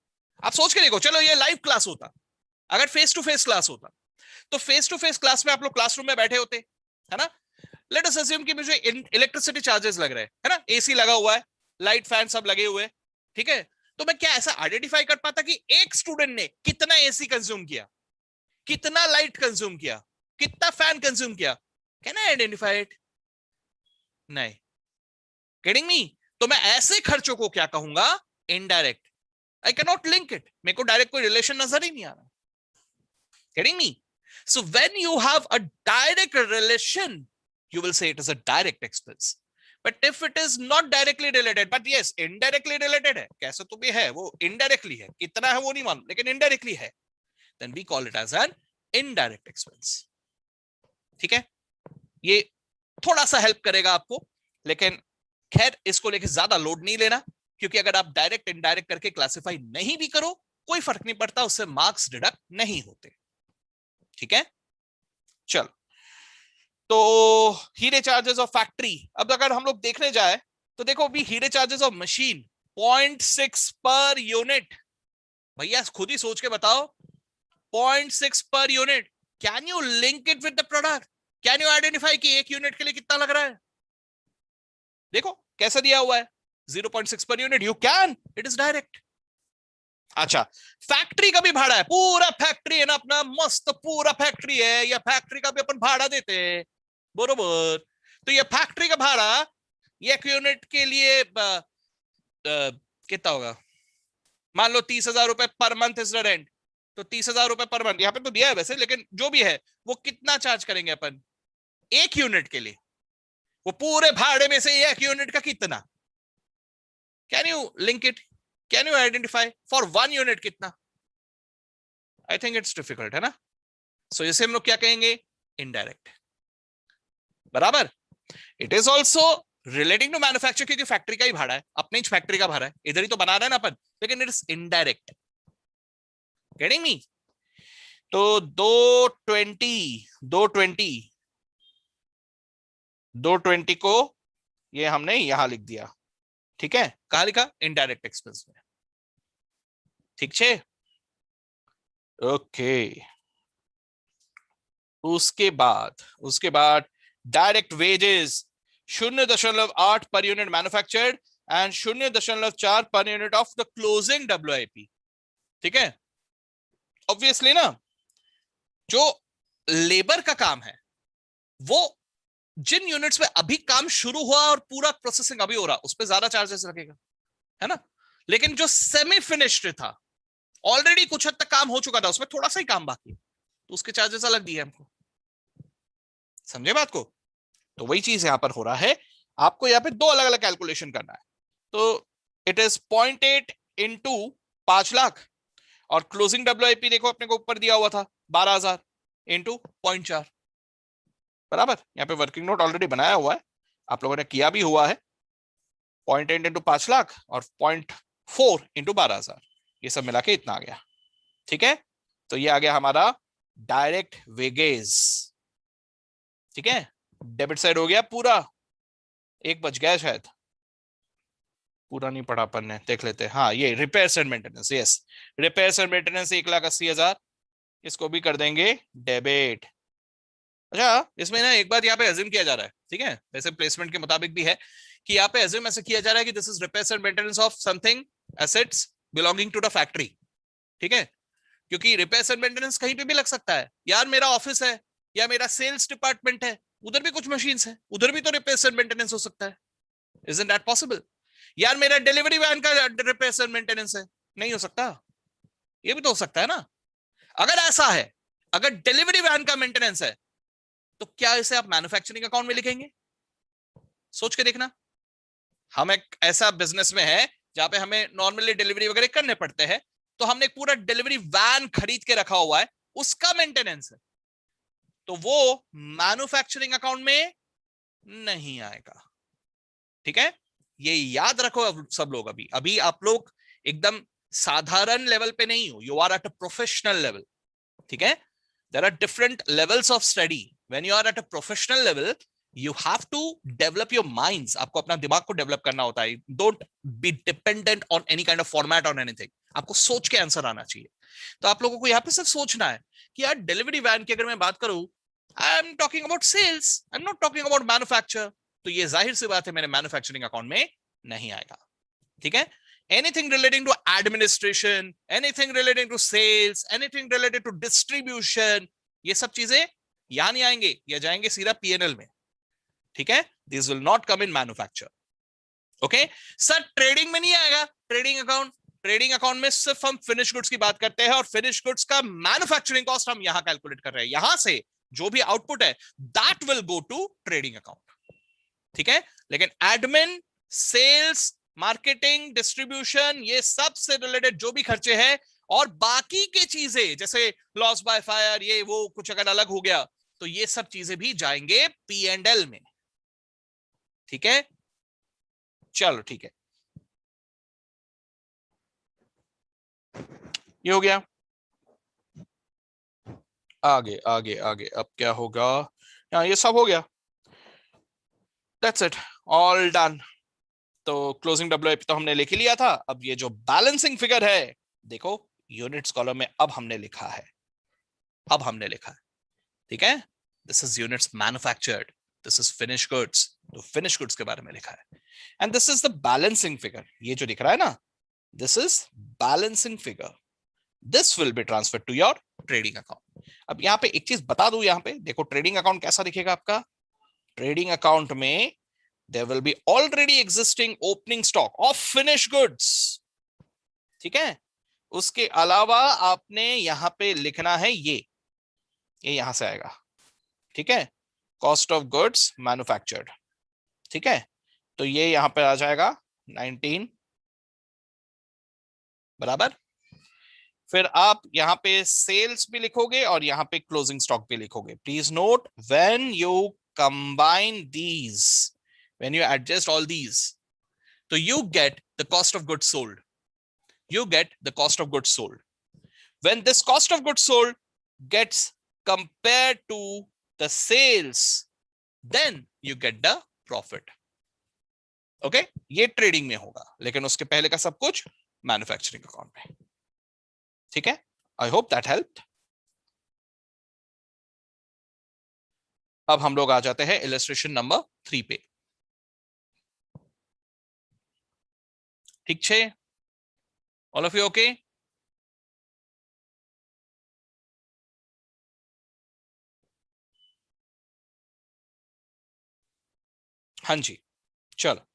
आप सोच के देखो। चलो ये लाइव क्लास होता, अगर फेस टू फेस क्लास होता, तो फेस टू फेस क्लास में आप लोग क्लासरूम में बैठे होते, है ना? लेट अस अज्यूम कि मुझे इलेक्ट्रिसिटी चार्जेस लग रहे हैं, है ना? एसी लगा हुआ है, लाइट फैन सब लगे हुए, ठीक है? तो मैं क्या ऐसा आइडेंटिफाई कर पाता कि एक स्टूडेंट ने कितना एसी कंज्यूम किया, कितना लाइट कंज्यूम किया, कितना फैन कंज्यूम किया? Can I identify it? नहीं। Getting me? तो मैं ऐसे खर्चों को क्या कहूंगा? Indirect. I can not link it, मेरे को डायरेक्ट कोई रिलेशन नजर ही नहीं आ रहा। Getting me? So when you have a direct relation, you will say it is a direct expense. But if it is not directly related, but yes, indirectly related है, कैसे तो भी है, वो indirectly है, कितना है वो नहीं मालूम, लेकिन indirectly है, then we call it as an indirect expense. ठीक है? ये थोड़ा सा हेल्प करेगा आपको, लेकिन खैर इसको लेके ज्यादा लोड नहीं लेना, क्योंकि अगर आप डायरेक्ट इनडायरेक्ट करके क्लासिफाई नहीं भी करो, कोई फर्क नहीं पड़ता, उससे मार्क्स डिडक्ट नहीं होते, ठीक है? चलो, तो हीरे चार्जेस ऑफ फैक्ट्री, अब अगर हम लोग देखने जाए तो देखो अभी हीरे charges of machine 0.6 per unit. भैया खुद ही सोच के बताओ, 0.6 per unit, can you link it with the product? Can you identify कि एक यूनिट के लिए कितना लग रहा है? देखो कैसे दिया हुआ है, 0.6 per unit, you can, it is direct. अच्छा, फैक्ट्री का भी भाड़ा है, पूरा फैक्ट्री है ना अपना, मस्त पूरा फैक्ट्री है, या फैक्ट्री का भी अपन भाड़ा देते हैं, बरोबर? तो ये फैक्ट्री का भाड़ा एक यूनिट के लिए कितना होगा? मान लो 30,000 रुपए per month is the rent, तो 30,000 रुपए पर मंथ यहाँ पे तो दिया है वैसे, लेकिन जो भी है वो कितना चार्ज करेंगे अपन एक यूनिट के लिए? वो पूरे भाड़े में से एक यूनिट का कितना? Can you link it? Can you identify for one unit कितना? आई थिंक इट्स डिफिकल्ट, है ना? सो इसे हम लोग क्या कहेंगे? इनडायरेक्ट, बराबर? It is also relating to manufacture, क्योंकि फैक्ट्री का ही भाड़ा है, अपने ही फैक्ट्री का भाड़ा है, इधर ही तो बना रहे हैं ना अपन, लेकिन it is indirect. Getting me? तो 220 को ये हमने यहां लिख दिया, ठीक है? कहां लिखा? इनडायरेक्ट एक्सपेंस में, ठीक छे? ओके। उसके बाद direct wages 0.8 per unit manufactured and 0.4 per unit of the closing WIP, ठीक है? ऑब्वियसली ना, जो लेबर का काम है वो जिन यूनिट्स में अभी काम शुरू हुआ और पूरा प्रोसेसिंग अभी हो रहा, उस पर ज्यादा चार्जेस लगेगा, है ना? लेकिन जो सेमी फिनिश्ड था, ऑलरेडी कुछ हद तक काम हो चुका था, उसमें थोड़ा सा ही काम बाकी है, तो उसके चार्जेस अलग दिए हमको। समझे बात को? तो वही चीज यहां पर हो रहा है, आपको यहाँ पे दो अलग अलग कैलकुलेशन करना है। तो इट इज 0.8 इंटू 5 लाख, और क्लोजिंग WIP देखो अपने को ऊपर दिया हुआ था 12,000 इंटू 0.4, बराबर? यहाँ पे वर्किंग नोट ऑलरेडी बनाया हुआ है, आप लोगों ने किया भी हुआ है। 0.8 इंटू 5 लाख और 4 इंटू 12,000, ये सब मिला के इतना आ गया। ठीक है, तो ये आ गया हमारा डायरेक्ट वेगेज। ठीक है, डेबिट साइड हो गया पूरा। एक बच गया शायद, पूरा नहीं पढ़ा अपन ने, देख लेते हैं। हाँ, ये repairs and maintenance, yes, repairs and maintenance 1,80,000, इसको भी कर देंगे डेबिट। अच्छा, इसमें ना एक बात यहाँ पे एज्यूम किया जा रहा है, ठीक है, वैसे प्लेसमेंट के मुताबिक भी है कि यहाँ पे एज्यूम ऐसे किया जा रहा है कि this is repairs and maintenance of something assets belonging to the factory. ठीक है, क्योंकि रिपेयर्स एंड मेंटेनेंस कहीं पे भी लग सकता है यार, मेरा ऑफिस है या मेरा सेल्स डिपार्टमेंट है, उधर भी कुछ मशीन्स है, उधर भी तो रिपेयर्स एंड मेंटेनेंस हो सकता है। Isn't that possible? यार मेरा डिलीवरी वैन का रिपेयर्स एंड मेंटेनेंस है, नहीं हो सकता? ये भी तो हो सकता है ना। अगर ऐसा है, अगर डिलीवरी वैन का मेंटेनेंस है, तो क्या इसे आप मैन्युफैक्चरिंग अकाउंट में लिखेंगे? सोच के देखना। हम एक ऐसा बिजनेस में है जहां पे हमें नॉर्मली डिलीवरी वगैरह करने पड़ते हैं, तो हमने एक पूरा डिलीवरी वैन खरीद के रखा हुआ है, उसका मेंटेनेंस है, तो वो मैन्युफैक्चरिंग अकाउंट में नहीं आएगा। ठीक है, ये याद रखो सब लोग। अभी अभी आप लोग एकदम साधारण लेवल पे नहीं हो, you are at a professional level. ठीक है, there are different levels of study. When you are at a professional level, you have to develop your minds, आपको अपना दिमाग को डेवलप करना होता है। Don't be dependent on any kind of format on anything, आपको सोच के आंसर आना चाहिए। तो आप लोगों को यहाँ पे सिर्फ सोचना है कि यार डिलीवरी वैन की अगर मैं बात करूं, I am talking about sales, I am not talking about manufacture, तो ये जाहिर सी बात है मेरे मैन्युफैक्चरिंग अकाउंट में नहीं आएगा। ठीक है, anything relating to administration, anything relating to sales, anything related to distribution, ये सब चीजें यहां नहीं आएंगे, या जाएंगे सीधा पीएनएल में। ठीक है, this will not come in manufacture. Okay sir, trading में नहीं आएगा ट्रेडिंग अकाउंट? ट्रेडिंग अकाउंट में सिर्फ हम फिनिश गुड्स की बात करते हैं, और फिनिश गुड्स का मैन्युफैक्चरिंग कॉस्ट हम यहां कैलकुलेट कर रहे हैं। यहां से जो भी आउटपुट है that will go to trading account. ठीक है, लेकिन एडमिन, सेल्स, मार्केटिंग, डिस्ट्रीब्यूशन, ये सब से रिलेटेड जो भी खर्चे हैं और बाकी के चीजें जैसे लॉस बाय फायर, ये वो कुछ अगर अलग हो गया, तो ये सब चीजें भी जाएंगे पी एंड एल में। ठीक है, चलो ठीक है, ये हो गया। आगे आगे आगे अब क्या होगा? हाँ, ये सब हो गया, दैट्स इट, ऑल डन। तो क्लोजिंग डब्ल्यूआईपी तो हमने लिख ही लिया था। अब ये जो बैलेंसिंग फिगर है, देखो यूनिट्स कॉलम में अब हमने लिखा है, अब हमने लिखा है। ठीक है, this is units manufactured, this is finish goods, तो फिनिश गुड्स के बारे में लिखा है। And this is the balancing figure, ये जो दिख रहा है ना, this is balancing figure, this will be transferred to your trading account. अब यहाँ पे एक चीज बता दूं, यहाँ पे देखो ट्रेडिंग अकाउंट कैसा दिखेगा आपका। ट्रेडिंग अकाउंट में there will be already existing opening stock of finished goods। ठीक है, उसके अलावा आपने यहां पे लिखना है ये यहां से आएगा। ठीक है, कॉस्ट ऑफ गुड्स मैन्युफैक्चर्ड। ठीक है, तो ये यहां पे आ जाएगा 19 बराबर। फिर आप यहां पे सेल्स भी लिखोगे और यहां पे क्लोजिंग स्टॉक भी लिखोगे। Please note, when you combine these, when you adjust all these, so you get the cost of goods sold, you get the cost of goods sold. When this cost of goods sold gets compared to the sales, then you get the profit. Okay, ये trading में होगा, लेकिन उसके पहले का सब कुछ manufacturing account में। ठीक है, आई होप दैट हेल्प्ड। अब हम लोग आ जाते हैं इलस्ट्रेशन नंबर 3 पे। ठीक है, ऑल ऑफ यू ओके? हाँ जी, चलो।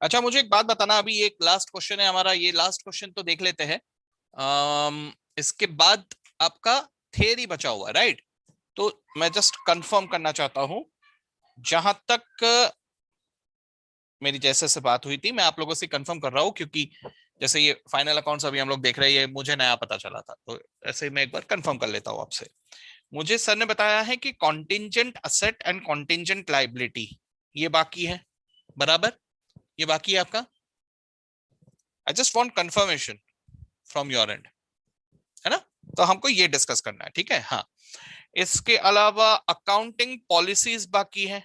अच्छा, मुझे एक बात बताना, अभी एक लास्ट क्वेश्चन है हमारा, ये लास्ट क्वेश्चन तो देख लेते हैं। इसके बाद आपका थियरी बचा हुआ है, राइट? तो मैं जस्ट कंफर्म करना चाहता हूं, जहां तक मेरी जैसे से बात हुई थी, मैं आप लोगों से कंफर्म कर रहा हूं, क्योंकि जैसे ये फाइनल अकाउंट्स अभी हम लोग देख रहे हैं, मुझे नया पता चला था, तो ऐसे ही मैं एक बार कंफर्म कर लेता हूं आपसे। मुझे सर ने बताया है कि contingent asset and contingent liability ये बाकी है, बराबर? ये बाकी है आपका। I just want confirmation from your and, है ना? तो हमको ये डिस्कस करना है, ठीक है? हाँ, इसके अलावा अकाउंटिंग पॉलिसीज बाकी है।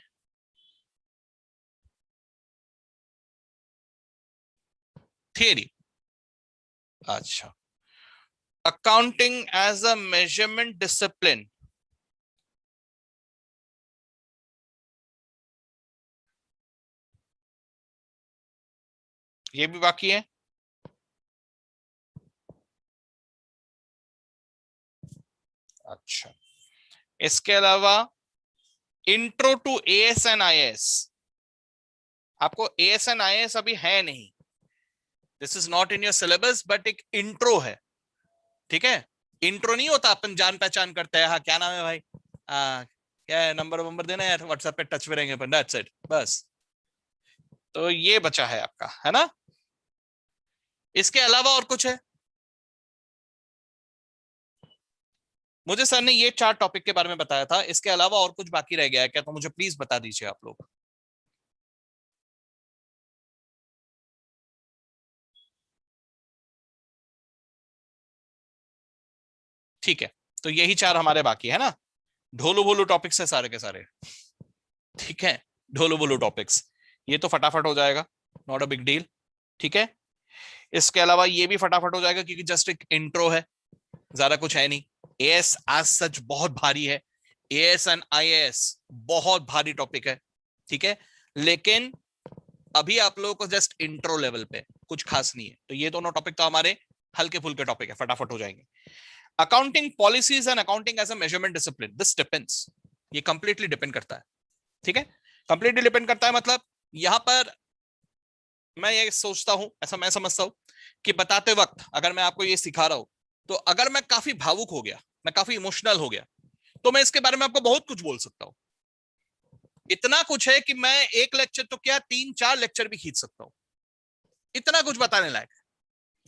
थियरी, अच्छा, accounting as a measurement discipline, ये भी बाकी है। अच्छा, इसके अलावा intro to AS and IAS, आपको एएस एंड आईएएस अभी है नहीं, this is not in your syllabus, but एक इंट्रो है, ठीक है? इंट्रो नहीं होता, अपन जान पहचान करते हैं, हाँ क्या नाम है भाई, क्या है, नंबर वंबर देना है, व्हाट्सएप पे टच में रहेंगे अपन, दैट्स इट बस। तो ये बचा है आपका, है ना? इसके अलावा और कुछ है? मुझे सर ने ये 4 टॉपिक के बारे में बताया था, इसके अलावा और कुछ बाकी रह गया है क्या? तो मुझे प्लीज बता दीजिए आप लोग। ठीक है, तो यही 4 हमारे बाकी है ना? ढोलू बोलू टॉपिक्स है सारे के सारे, ठीक है? ढोलू बोलू टॉपिक्स, ये तो फटाफट हो जाएगा, नॉट अ बिग डील, ठीक है? इसके अलावा ये भी फटाफट हो जाएगा क्योंकि जस्ट एक इंट्रो है, ज्यादा कुछ है नहीं। एएस आज सच बहुत भारी है, एएस एंड आईएएस बहुत भारी टॉपिक है, ठीक है? लेकिन अभी आप लोगों को जस्ट इंट्रो लेवल पे, कुछ खास नहीं है, तो ये दोनों टॉपिक तो हमारे हल्के फुल्के टॉपिक है, फटाफट हो जाएंगे। Accounting policies and accounting as a measurement discipline, this depends, ये कंप्लीटली डिपेंड करता है, ठीक है? कंप्लीटली डिपेंड करता है मतलब, यहां पर मैं ये सोचता हूं, ऐसा मैं समझता हूं कि बताते वक्त अगर मैं आपको ये सिखा रहा हूं, तो अगर मैं काफी भावुक हो गया, मैं काफी इमोशनल हो गया, तो मैं इसके बारे में आपको बहुत कुछ बोल सकता हूं। इतना कुछ है कि मैं एक लेक्चर तो क्या 3-4 लेक्चर भी खींच सकता हूं, इतना कुछ बताने लायक है,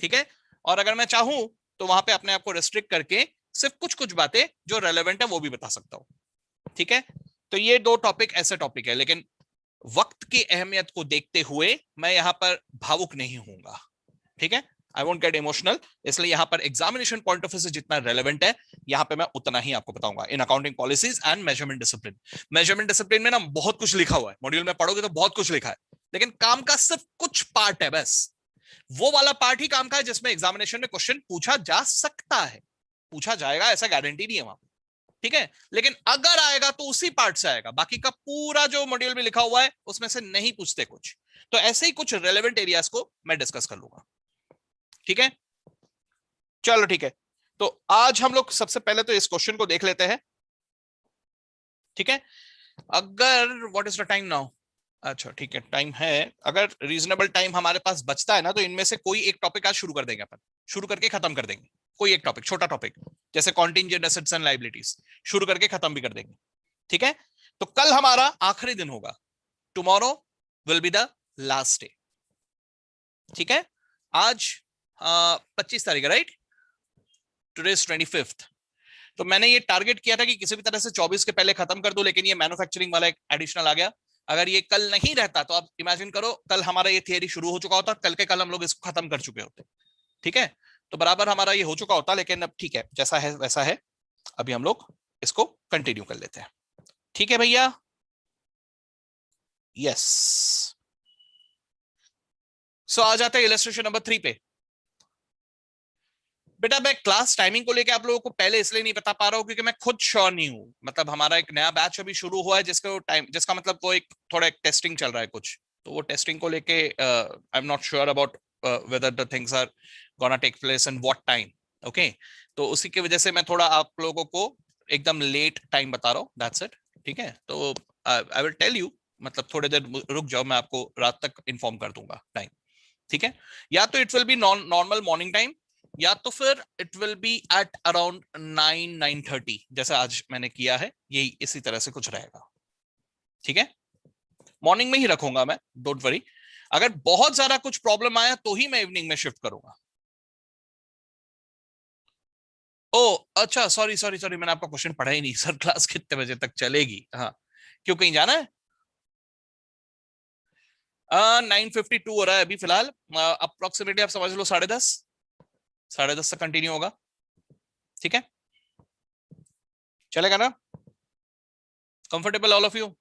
ठीक है? और अगर मैं चाहूं तो वहां पे अपने आप को रेस्ट्रिक्ट करके सिर्फ कुछ कुछ बातें जो रेलेवेंट है वो भी बता सकता हूं, ठीक है? तो ये 2 टॉपिक ऐसे टॉपिक है, लेकिन वक्त की अहमियत को देखते हुए मैं यहां पर भावुक नहीं होऊंगा, ठीक है? आई वोंट गेट इमोशनल, इसलिए यहां पर एग्जामिनेशन पॉइंट ऑफ व्यू से जितना रेलेवेंट है, यहां पे मैं उतना ही आपको बताऊंगा in accounting policies and measurement discipline. Measurement discipline में ना बहुत कुछ लिखा हुआ है, मॉड्यूल में पढ़ोगे तो बहुत कुछ लिखा है, लेकिन काम का सिर्फ कुछ पार्ट है बस, वो वाला पार्ट ही काम का है जिसमें एग्जामिनेशन में क्वेश्चन पूछा जा सकता है, पूछा जाएगा ऐसा गारंटी नहीं है वहां, ठीक है? लेकिन अगर आएगा तो उसी पार्ट से आएगा, बाकी का पूरा जो मॉड्यूल में लिखा हुआ है उसमें से नहीं पूछते कुछ। तो ऐसे ही कुछ रेलेवेंट एरियाज को मैं डिस्कस कर लूंगा, ठीक है? चलो ठीक है, तो आज हम लोग सबसे पहले तो इस क्वेश्चन को देख लेते हैं, ठीक है? अगर what is the time now, अच्छा ठीक है टाइम है, अगर रीजनेबल टाइम हमारे पास बचता है ना, तो इनमें से कोई एक टॉपिक आज शुरू कर देंगे अपन, शुरू करके खत्म कर देंगे, कोई एक टॉपिक, छोटा टॉपिक, जैसे कॉन्टिंजेंट एसेट्स एंड लायबिलिटीज, शुरू करके खत्म भी कर देंगे, ठीक है? तो कल हमारा आखिरी दिन होगा, tomorrow will be the last day, ठीक है? आज 25 तारीख है, राइट? Today is 25th। तो मैंने ये टारगेट किया था कि किसी भी तरह से 24 के पहले खत्म कर दूं, लेकिन ये मैन्युफैक्चरिंग वाला एक एडिशनल आ गया। अगर ये कल नहीं रहता तो आप इमेजिन करो, कल हमारा ये थियरी शुरू हो चुका होता, कल के कल हम लोग इसको खत्म कर चुके होते, ठीक है? तो बराबर हमारा ये हो चुका होता, लेकिन अब ठीक है, जैसा है वैसा है, अभी हम लोग इसको कंटिन्यू कर लेते हैं, ठीक है भैया? यस। सो आ जाते हैं इलस्ट्रेशन नंबर 3 पे। बेटा मैं क्लास टाइमिंग को लेके आप लोगों को पहले इसलिए नहीं बता पा रहा हूँ क्योंकि मैं खुद श्योर नहीं हूँ, मतलब हमारा एक नया बैच अभी शुरू हुआ है जिसका टाइम, जिसका मतलब वो एक थोड़ा एक टेस्टिंग चल रहा है कुछ, तो वो टेस्टिंग को लेके I am not sure about whether the things are gonna take place in what time, okay? तो उसी की वजह से मैं थोड़ा आप लोगों को एकदम लेट टाइम बता रहा हूँ, दैट्स इट, ठीक है? तो आई विल टेल यू, मतलब थोड़ी देर रुक जाओ, मैं आपको रात तक इन्फॉर्म कर दूंगा टाइम, ठीक है? या तो it will be normal morning time, या तो फिर it will be at around 9-9:30 जैसा आज मैंने किया है, यही इसी तरह से कुछ रहेगा, ठीक है? मॉर्निंग में ही रखूंगा मैं, डोंट वरी। अगर बहुत ज्यादा कुछ प्रॉब्लम आया तो ही मैं इवनिंग में शिफ्ट करूंगा। ओ अच्छा, सॉरी सॉरी सॉरी, मैंने आपका क्वेश्चन पढ़ा ही नहीं सर, क्लास कितने बजे तक चलेगी? हाँ, क्यों कहीं जाना है? 9:52 हो रहा है अभी फिलहाल, अप्रोक्सीमेटली आप समझ लो 10:30, 10:30 तक कंटिन्यू होगा। ठीक है, चलेगा ना? Comfortable all of you?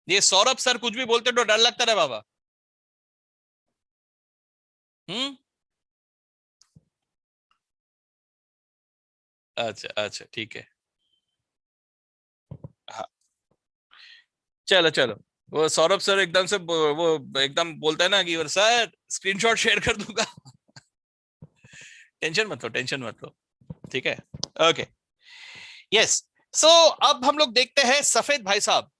ये सौरभ सर कुछ भी बोलते तो डर लगता है बाबा। हम्म। अच्छा अच्छा ठीक है। हाँ चलो चलो, वो सौरभ सर एकदम से वो एकदम बोलता है ना कि सर स्क्रीनशॉट शेयर कर दूंगा। टेंशन मत लो, टेंशन मत लो। ठीक है, ओके, यस। सो अब हम लोग देखते हैं सफेद भाई साहब,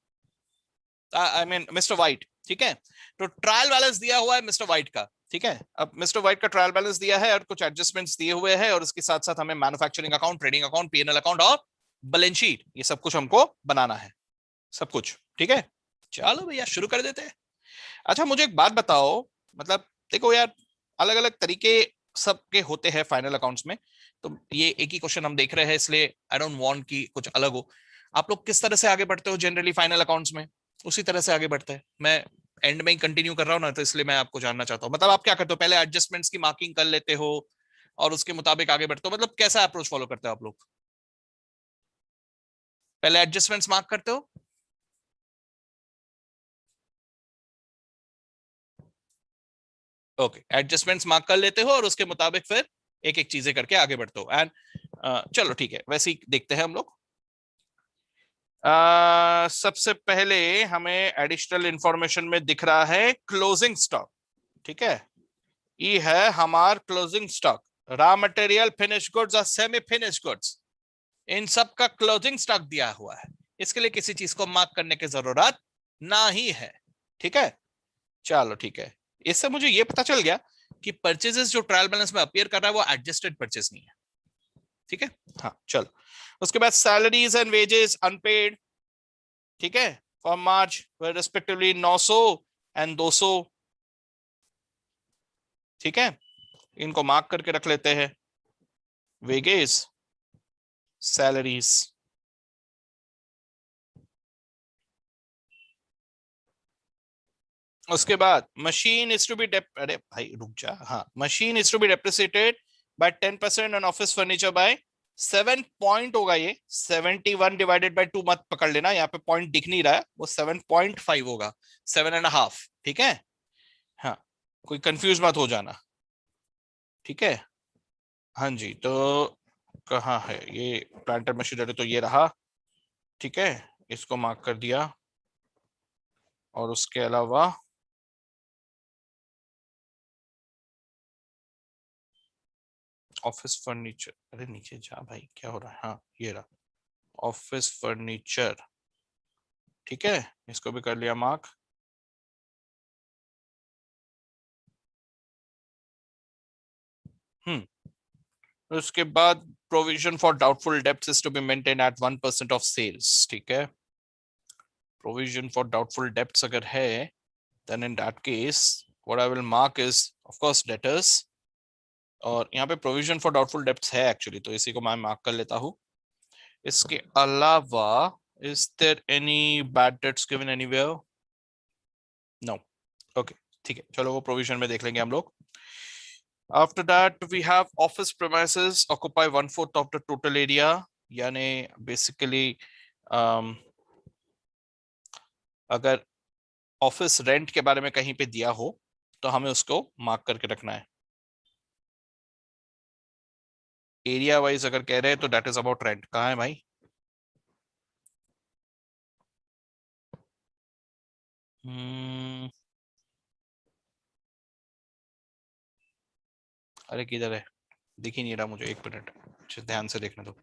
आई मीन मिस्टर वाइट। ठीक है, तो ट्रायल बैलेंस दिया हुआ है मिस्टर वाइट का। ठीक है, अब मिस्टर वाइट का ट्रायल बैलेंस दिया है और कुछ एडजस्टमेंट्स दिए हुए हैं, और उसके साथ साथ हमें manufacturing account, trading account, PNL account और बैलेंस शीट, ये सब कुछ हमको बनाना है, सब कुछ। ठीक है, चलो भैया शुरू कर देते हैं। अच्छा मुझे एक बात बताओ, मतलब देखो यार, अलग अलग तरीके सबके होते हैं फाइनल अकाउंट्स में, तो ये एक ही क्वेश्चन हम देख रहे हैं, इसलिए आई डोंट वांट कि कुछ अलग हो। आप लोग किस तरह से आगे बढ़ते हो जनरली फाइनल अकाउंट्स में, उसी तरह से आगे बढ़ते हैं। मैं एंड में ही कंटिन्यू कर रहा हूँ ना, तो इसलिए मैं आपको जानना चाहता हूँ, मतलब आप क्या करते हो, पहले एडजस्टमेंट्स की मार्किंग कर लेते हो और उसके मुताबिक आगे बढ़ते हो, मतलब कैसा अप्रोच फॉलो करते हो आप लोग? पहले एडजस्टमेंट्स मार्क करते हो? ओके, एडजस्टमेंट्स मार्क कर लेते हो और उसके मुताबिक फिर एक एक चीजें करके आगे बढ़ते हो। एंड चलो ठीक है, वैसे ही देखते हैं हम लोग। सबसे पहले हमें एडिशनल इंफॉर्मेशन में दिख रहा है क्लोजिंग स्टॉक। ठीक है, ये है हमार closing stock, raw material, finish goods और सेमी फिनिश गुड्स, इन सब का क्लोजिंग स्टॉक दिया हुआ है। इसके लिए किसी चीज को मार्क करने की जरूरत ना ही है। ठीक है, चलो ठीक है, इससे मुझे ये पता चल गया कि परचेजेस जो ट्रायल बैलेंस में अपीयर कर रहा है वो एडजस्टेड परचेज नहीं है। ठीक है, हाँ चलो, उसके बाद सैलरीज एंड वेजेस अनपेड। ठीक है, फॉर मार्च रेस्पेक्टिवली 900 एंड 200। ठीक है, इनको मार्क करके रख लेते हैं, वेजेस, सैलरीज। उसके बाद मशीन इज टू बी अरे भाई रुक जा, हाँ, machine is to be depreciated by 10% on office furniture by 7 होगा ये, 71 डिवाइडेड बाय 2 मत पकड़ लेना, यहाँ पे पॉइंट दिख नहीं रहा है, वो 7.5 होगा, 7.5। ठीक है, हाँ, कोई कंफ्यूज मत हो जाना। ठीक है, हाँ जी, तो कहाँ है ये प्लांटर मशीनरी, तो ये रहा। ठीक है, इसको मार्क कर दिया, और उसके अलावा ऑफिस फर्नीचर, अरे नीचे जा भाई, क्या हो रहा है, हाँ ये रहा ऑफिस फर्नीचर। ठीक है, इसको भी कर लिया मार्क। उसके बाद provision for doubtful debts is to be maintain at 1% of sales. ठीक है, प्रोविजन फॉर डाउटफुल डेब्ट्स अगर है, then in that case what I will mark is of course debtors, और यहाँ पे प्रोविजन फॉर डाउटफुल डेब्ट्स है actually, तो इसी को मैं मार्क कर लेता हूँ। इसके अलावा is there any bad debts given anywhere? No. Okay, ठीक है, चलो वो प्रोविजन में देख लेंगे हम लोग। After that, we have office premises occupy 1/4 of the total area. यानी बेसिकली अगर ऑफिस रेंट के बारे में कहीं पे दिया हो तो हमें उसको मार्क करके रखना है। एरिया वाइज अगर कह रहे हैं तो दैट इज अबाउट रेंट, कहाँ है भाई? हम्म, अरे किधर है, दिख ही नहीं रहा मुझे, एक मिनट, अच्छा ध्यान से देखने दो।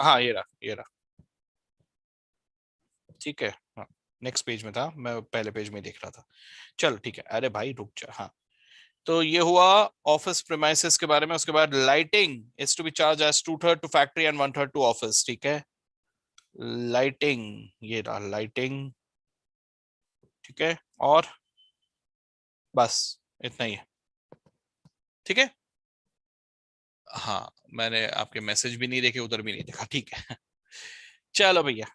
हाँ ये रहा, ये रहा। ठीक है, हाँ, नेक्स्ट पेज में था, मैं पहले पेज में देख रहा था। चल ठीक है, अरे भाई रुक जा, हाँ, तो ये हुआ ऑफिस प्रीमाइसेस के बारे में। उसके बाद lighting is to be charge as 2/3 to factory and 1/3 to office. ठीक है, लाइटिंग, ये रहा लाइटिंग। ठीक है, और बस इतना ही है। ठीक है, हाँ मैंने आपके मैसेज भी नहीं देखे, उधर भी नहीं देखा, ठीक है। चलो भैया,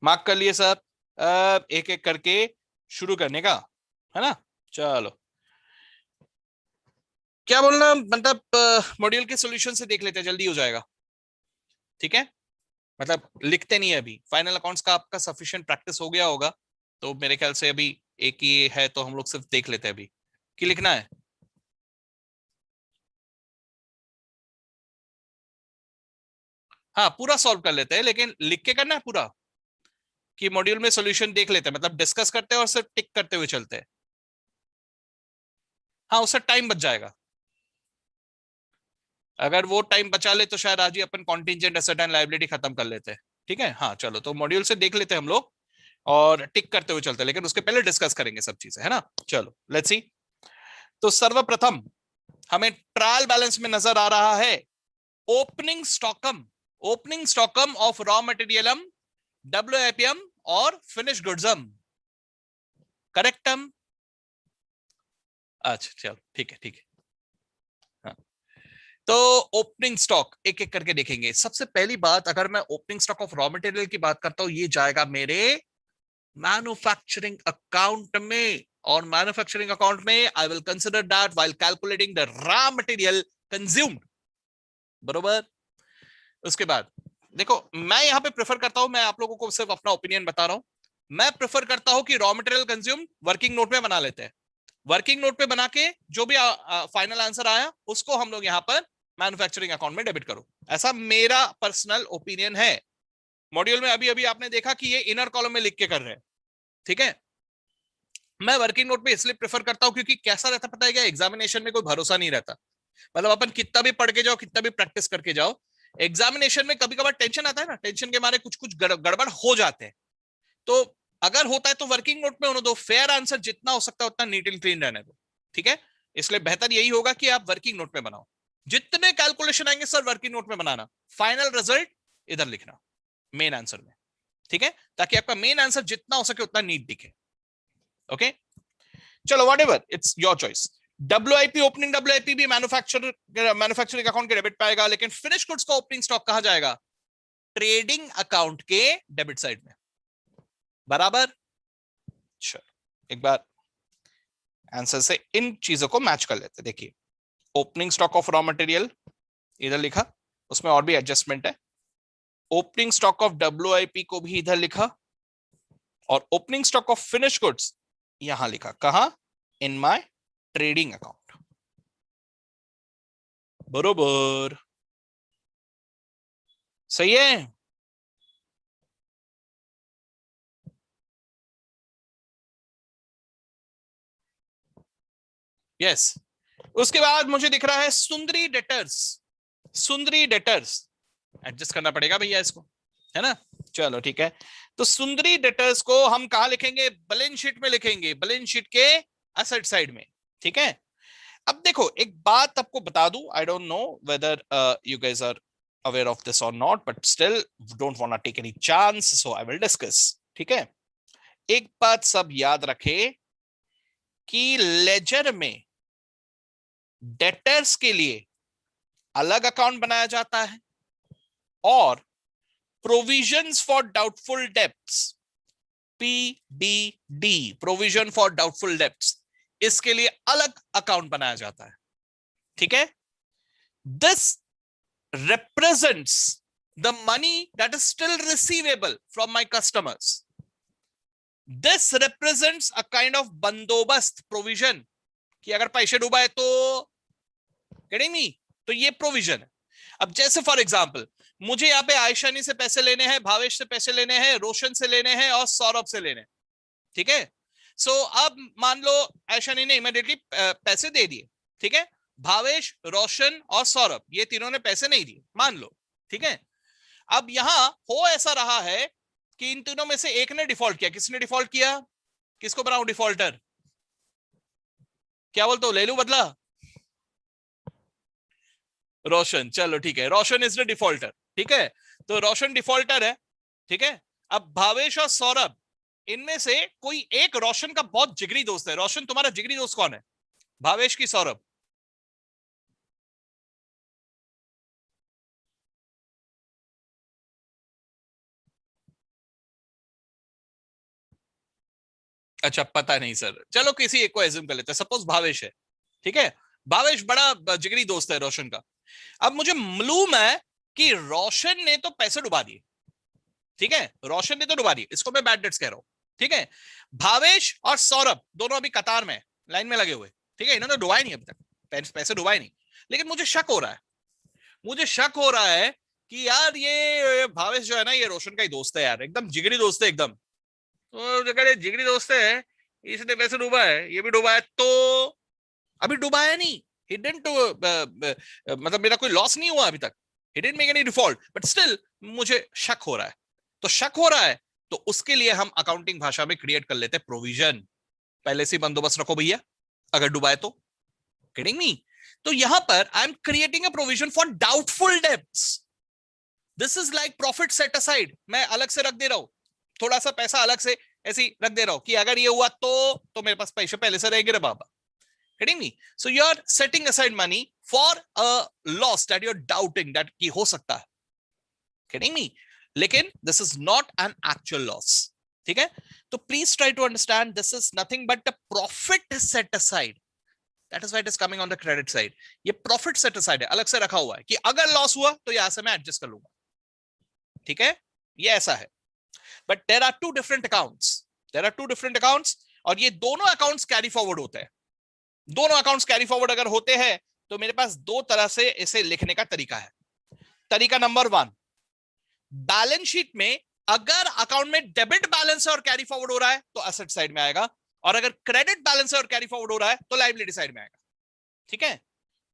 मार्क कर लिए सर। अब एक एक करके शुरू करने का है ना। चलो, क्या बोलना, मतलब मॉड्यूल के सॉल्यूशन से देख लेते हैं, जल्दी हो जाएगा। ठीक है, मतलब लिखते नहीं है अभी, फाइनल अकाउंट्स का आपका सफिशिएंट प्रैक्टिस हो गया होगा, तो मेरे ख्याल से अभी एक ही है, तो हम लोग सिर्फ देख लेते हैं अभी कि लिखना है। हाँ पूरा सॉल्व कर लेते हैं, लेकिन लिख के करना है पूरा, कि मॉड्यूल में सॉल्यूशन देख लेते हैं, मतलब डिस्कस करते हैं और सिर्फ टिक करते हुए चलते हैं। हाँ उससे टाइम बच जाएगा, अगर वो टाइम बचा ले तो शायद आज ही अपन कॉन्टिजेंट एसेट एंड लायबिलिटी खत्म कर लेते हैं। ठीक है, हाँ चलो, तो मॉड्यूल से देख लेते हैं हम लोग और टिक करते हुए चलते हैं, लेकिन उसके पहले डिस्कस करेंगे सब चीजें, है ना। चलो लेट्स सी। तो सर्वप्रथम हमें ट्रायल बैलेंस में नजर आ रहा है ओपनिंग स्टॉकम, ओपनिंग स्टॉकम ऑफ रॉ मटेरियलम, डब्ल्यूआईपीएम और फिनिश गुड्सम, करेक्टम। अच्छा चलो ठीक है, ठीक है। हाँ। तो ओपनिंग स्टॉक एक एक करके देखेंगे। सबसे पहली बात, अगर मैं opening stock of raw material की बात करता हूं, ये जाएगा मेरे मैन्युफैक्चरिंग अकाउंट में, और मैन्युफैक्चरिंग अकाउंट में I will consider that while calculating the raw material consumed, बरोबर। उसके बाद देखो, मैं यहां पे प्रेफर करता हूं, मैं आप लोगों को सिर्फ अपना ओपिनियन बता रहा हूं, मैं प्रेफर करता हूं कि raw material consume working note में बना लेते हैं। वर्किंग नोट पे बना के जो भी फाइनल आंसर आया उसको हम लोग यहां पर मैन्युफैक्चरिंग अकाउंट में डेबिट करो, ऐसा मेरा पर्सनल ओपिनियन है। मॉड्यूल में अभी अभी आपने देखा कि ये इनर कॉलम में लिख के कर रहे हैं, ठीक है। मैं वर्किंग नोट पे इसलिए प्रेफर करता हूं क्योंकि कैसा रहता पता है क्या, एग्जामिनेशन में कोई भरोसा नहीं रहता, मतलब अपन कितना भी पढ़ के जाओ, कितना भी प्रैक्टिस करके जाओ, एग्जामिनेशन में कभी कभार टेंशन आता है ना, टेंशन के मारे कुछ कुछ गड़बड़ हो जाते हैं। तो अगर होता है तो वर्किंग नोट में होने दो, फेयर आंसर जितना हो सकता है उतना नीट एंड क्लीन रहने दो, ठीक है। इसलिए बेहतर यही होगा कि आप वर्किंग नोट में बनाओ, जितने कैलकुलेशन आएंगे सर वर्किंग नोट में बनाना, फाइनल रिजल्ट इधर लिखना मेन आंसर में, ठीक है, ताकि आपका मेन आंसर जितना हो सके उतना नीट दिखे। ओके, चलो what ever, it's your choice. WIP opening, WIP भी मैन्युफैक्चरिंग अकाउंट के डेबिट पाएगा, लेकिन फिनिश गुड्स का ओपनिंग स्टॉक कहा जाएगा, ट्रेडिंग अकाउंट के डेबिट साइड में, बराबर। चलो एक बार आंसर से इन चीजों को मैच कर लेते, देखिए opening stock of raw material इधर लिखा, उसमें और भी एडजस्टमेंट है, ओपनिंग स्टॉक ऑफ डब्ल्यूआईपी को भी इधर लिखा, और opening stock of finish goods यहां लिखा, कहा, इन माय ट्रेडिंग अकाउंट, बरोबर, सही है। यस, उसके बाद मुझे दिख रहा है सुंदरी डेटर्स, सुंदरी डेटर्स, एडजस्ट करना पड़ेगा भैया इसको, है ना। चलो ठीक है, तो सुंदरी डेटर्स को हम कहा लिखेंगे, बैलेंस शीट में लिखेंगे, बैलेंस शीट के एसेट साइड में, ठीक है। अब देखो एक बात आपको बता दूं, I don't know whether you guys are aware of this और not, but still don't want to take any chance, so I will discuss, ठीक है। एक बात सब याद रखे कि लेजर में डेटर्स के लिए अलग अकाउंट बनाया जाता है, और provisions for doubtful debts, PDD, provision for doubtful debts, इसके लिए अलग अकाउंट बनाया जाता है, ठीक है। This represents the money that is still receivable from my customers. This represents a kind of बंदोबस्त provision, कि अगर पैसे डूबा है तो getting me, तो ये प्रोविजन है। अब जैसे फॉर एग्जांपल मुझे यहाँ पे आयशानी से पैसे लेने हैं, भावेश से पैसे लेने हैं, रोशन से लेने हैं और सौरभ से लेने हैं, ठीक है। सो अब मान लो आयशानी ने इमीडिएटली पैसे दे दिए, ठीक है, भावेश, रोशन और सौरभ ये तीनों ने पैसे नहीं दिए, मान लो, ठीक है। अब यहां हो ऐसा रहा है कि इन तीनों में से एक ने डिफॉल्ट किया, किसने डिफॉल्ट किया, किसको बनाऊं डिफॉल्टर, क्या बोलते हो, ले लूं बदला, रोशन, चलो ठीक है, रोशन इज द डिफॉल्टर, ठीक है, तो रोशन डिफॉल्टर है, ठीक है। अब भावेश और सौरभ, इनमें से कोई एक रोशन का बहुत जिगरी दोस्त है, रोशन तुम्हारा जिगरी दोस्त कौन है, भावेश की सौरभ, अच्छा पता नहीं सर, चलो किसी एक को एज्यूम कर लेते हैं, सपोज भावेश है, ठीक है। भावेश बड़ा जिगरी दोस्त है रोशन का। अब मुझे मालूम है कि रोशन ने तो पैसे डुबा दिए, ठीक है, रोशन ने तो डुबा दिए, इसको मैं बैड डेट्स कह रहा हूं, ठीक है। भावेश और सौरभ दोनों अभी कतार में लाइन में लगे हुए, ठीक है, इन्होंने डुबाए नहीं अभी तक, पैसे डुबाए नहीं। लेकिन मुझे शक हो रहा है, मुझे शक हो रहा है कि यार ये भावेश जो है ना, ये रोशन का ही दोस्त है यार, एकदम जिगरी दोस्त है एकदम। तो अगर ये जिगरी दोस्त है, इसने पैसे डूबा है, ये भी डूबा है, तो अभी डुबाया नहीं, ही डिडंट मतलब मेरा कोई लॉस नहीं हुआ अभी तक, he didn't make any default, but still मुझे शक हो रहा है। तो शक हो रहा है, तो उसके लिए हम अकाउंटिंग भाषा में क्रिएट कर लेते हैं प्रोविजन। पहले से बंदोबस्त रखो भैया, अगर डुबाए तो। Kidding me? तो यहां पर I am creating a provision for doubtful debts. This is like profit set aside, मैं अलग से रख दे रहा हूं, थोड़ा सा पैसा अलग से ऐसे ही रख दे रहा हूं कि अगर ये हुआ तो मेरे पास पैसे पहले से रहेंगे रे बाबा। Getting me? So you're setting aside money for a loss that you're doubting that कि हो सकता है। Getting me? लेकिन this is not an actual loss, ठीक है। तो please try to understand this is nothing but a profit set aside. That is why it is coming on the credit side. ये profit set aside है, अलग से रखा हुआ है कि अगर लॉस हुआ तो यहां से मैं एडजस्ट कर लूंगा, ठीक है। ये ऐसा है। But there are two different accounts. There are two different accounts और ये दोनों अकाउंट्स कैरी फॉरवर्ड होते हैं। दोनों अकाउंट्स कैरी फॉरवर्ड अगर होते हैं तो मेरे पास दो तरह से इसे लिखने का तरीका है। तरीका नंबर 1, बैलेंस शीट में अगर अकाउंट में डेबिट बैलेंस है और कैरी फॉरवर्ड हो रहा है तो एसेट साइड में आएगा, और अगर क्रेडिट बैलेंस है और कैरी फॉरवर्ड हो रहा है तो लायबिलिटी साइड में आएगा, ठीक है।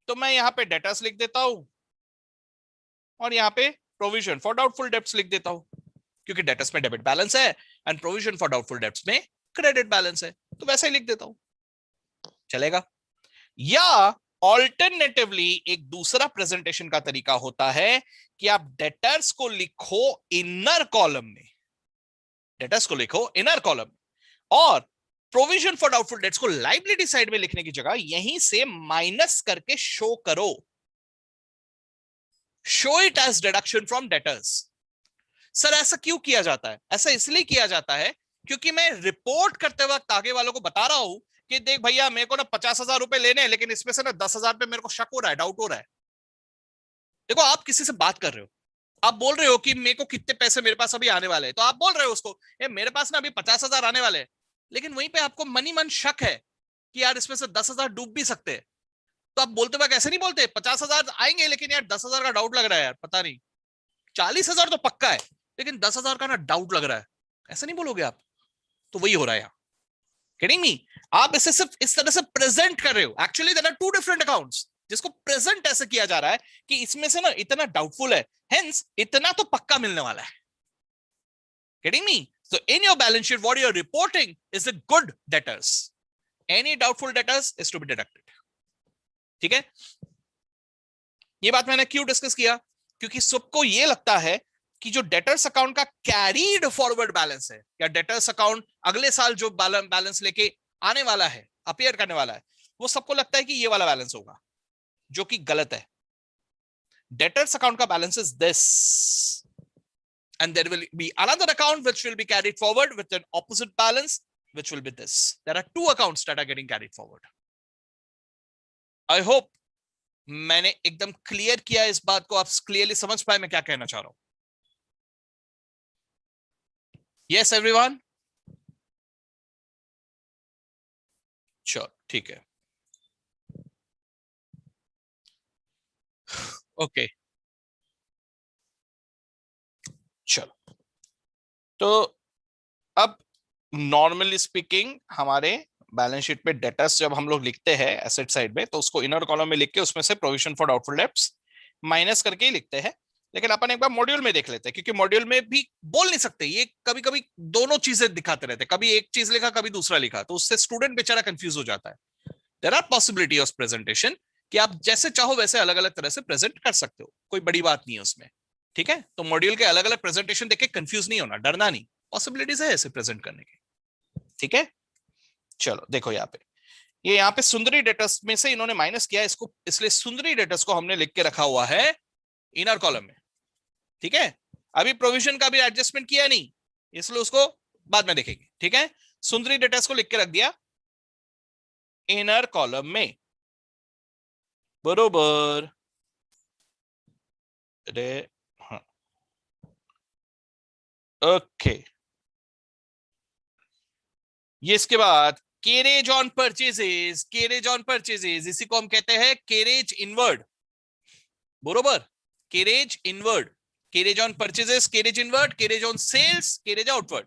तो मैं यहां पे डेटर्स लिख देता हूं और यहां पे प्रोविजन फॉर डाउटफुल डेब्ट्स लिख देता हूं, क्योंकि डेटर्स में डेबिट बैलेंस है and provision for doubtful debts में क्रेडिट बैलेंस है, तो वैसे ही लिख देता हूं, चलेगा। या ऑल्टरनेटिवली एक दूसरा प्रेजेंटेशन का तरीका होता है कि आप डेटर्स को लिखो इनर कॉलम में, डेटर्स को लिखो इनर कॉलम में, और प्रोविजन फॉर डाउटफुल डेट्स को लायबिलिटी साइड में लिखने की जगह यहीं से माइनस करके शो करो, show it as deduction from debtors. Sir ऐसा क्यों किया जाता है? ऐसा इसलिए किया जाता है क्योंकि मैं रिपोर्ट करते वक्त आगे वालों को बता रहा हूं कि देख भैया मेरे को ना 50,000 रुपए लेने हैं, लेकिन इसमें से ना 10,000 पे मेरे को शक हो रहा है, डाउट हो रहा है। देखो आप किसी से बात कर रहे हो, आप बोल रहे हो कि मेरे को कितने पैसे मेरे पास अभी आने वाले हैं, तो आप बोल रहे हो उसको ये मेरे पास ना अभी 50,000 आने वाले हैं, लेकिन वहीं पे आपको मनी मन शक है कि यार इसमें से 10,000 डूब भी सकते हैं। तो आप बोलते वक्त ऐसे नहीं बोलते 50,000 आएंगे लेकिन यार 10,000 का डाउट लग रहा है यार, पता नहीं 40,000 तो पक्का है लेकिन 10,000 का ना डाउट लग रहा है, ऐसा नहीं बोलोगे आप। तो वही हो रहा है यहाँ। Getting me? आप इसे सिर्फ इस तरह से प्रेजेंट कर रहे हो, actually there are two different accounts जिसको प्रेजेंट ऐसे किया जा रहा है कि इसमें से ना इतना डाउटफुल है, हेंस इतना तो पक्का मिलने वाला है। Getting me? So in your balance sheet what you are reporting is the good debtors, any doubtful debtors is to be deducted, ठीक है। ये बात मैंने क्यों डिस्कस किया? क्योंकि सबको ये लगता है कि जो डेटर्स अकाउंट का कैरीड फॉरवर्ड बैलेंस है या डेटर्स अकाउंट अगले साल जो बैलेंस लेके आने वाला है, अपीयर करने वाला है, वो सबको लगता है कि ये वाला बैलेंस होगा, जो कि गलत है। डेटर्स अकाउंट का balance is this and there will be another account which will be carried forward with an opposite balance which will be this. There are two accounts that are getting carried forward. I hope मैंने एकदम clear किया इस बात को, आप clearly समझ पाए मैं क्या कहना चाह रहा हूं। Yes everyone? Sure, ठीक है। ओके चलो, तो अब नॉर्मली स्पीकिंग हमारे बैलेंस शीट पे डेटर्स जब हम लोग लिखते हैं एसेट साइड में तो उसको इनर कॉलम में लिख के उसमें से provision for doubtful debts minus करके ही लिखते हैं। लेकिन अपन एक बार मॉड्यूल में देख लेते हैं, क्योंकि मॉड्यूल में भी बोल नहीं सकते, ये कभी कभी दोनों चीजें दिखाते रहते हैं, कभी एक चीज लिखा कभी दूसरा लिखा, तो उससे स्टूडेंट बेचारा कंफ्यूज हो जाता है। There are possibility of presentation कि आप जैसे चाहो वैसे अलग अलग तरह से प्रेजेंट कर सकते हो, कोई बड़ी बात नहीं है उसमें, ठीक है। तो मॉड्यूल के अलग अलग प्रेजेंटेशन देख के कंफ्यूज नहीं होना, डरना नहीं, पॉसिबिलिटीज है ऐसे प्रेजेंट करने की, ठीक है। चलो देखो यहाँ पे, ये यहाँ पे सुंदरी डेटर्स में से इन्होंने माइनस किया इसको, इसलिए सुंदरी डेटर्स को हमने लिख के रखा हुआ है इनर कॉलम में, ठीक है। अभी प्रोविजन का भी एडजस्टमेंट किया नहीं, इसलिए उसको बाद में देखेंगे, ठीक है। सुंदरी डेटर्स को लिख के रख दिया इनर कॉलम में, बरोबर। हाँ, ओके। ये इसके बाद carriage on purchases, carriage on purchases, इसी को हम कहते हैं केरेज इनवर्ड, बरोबर। Carriage inward, carriage on purchases, carriage inward, carriage on sales, carriage outward.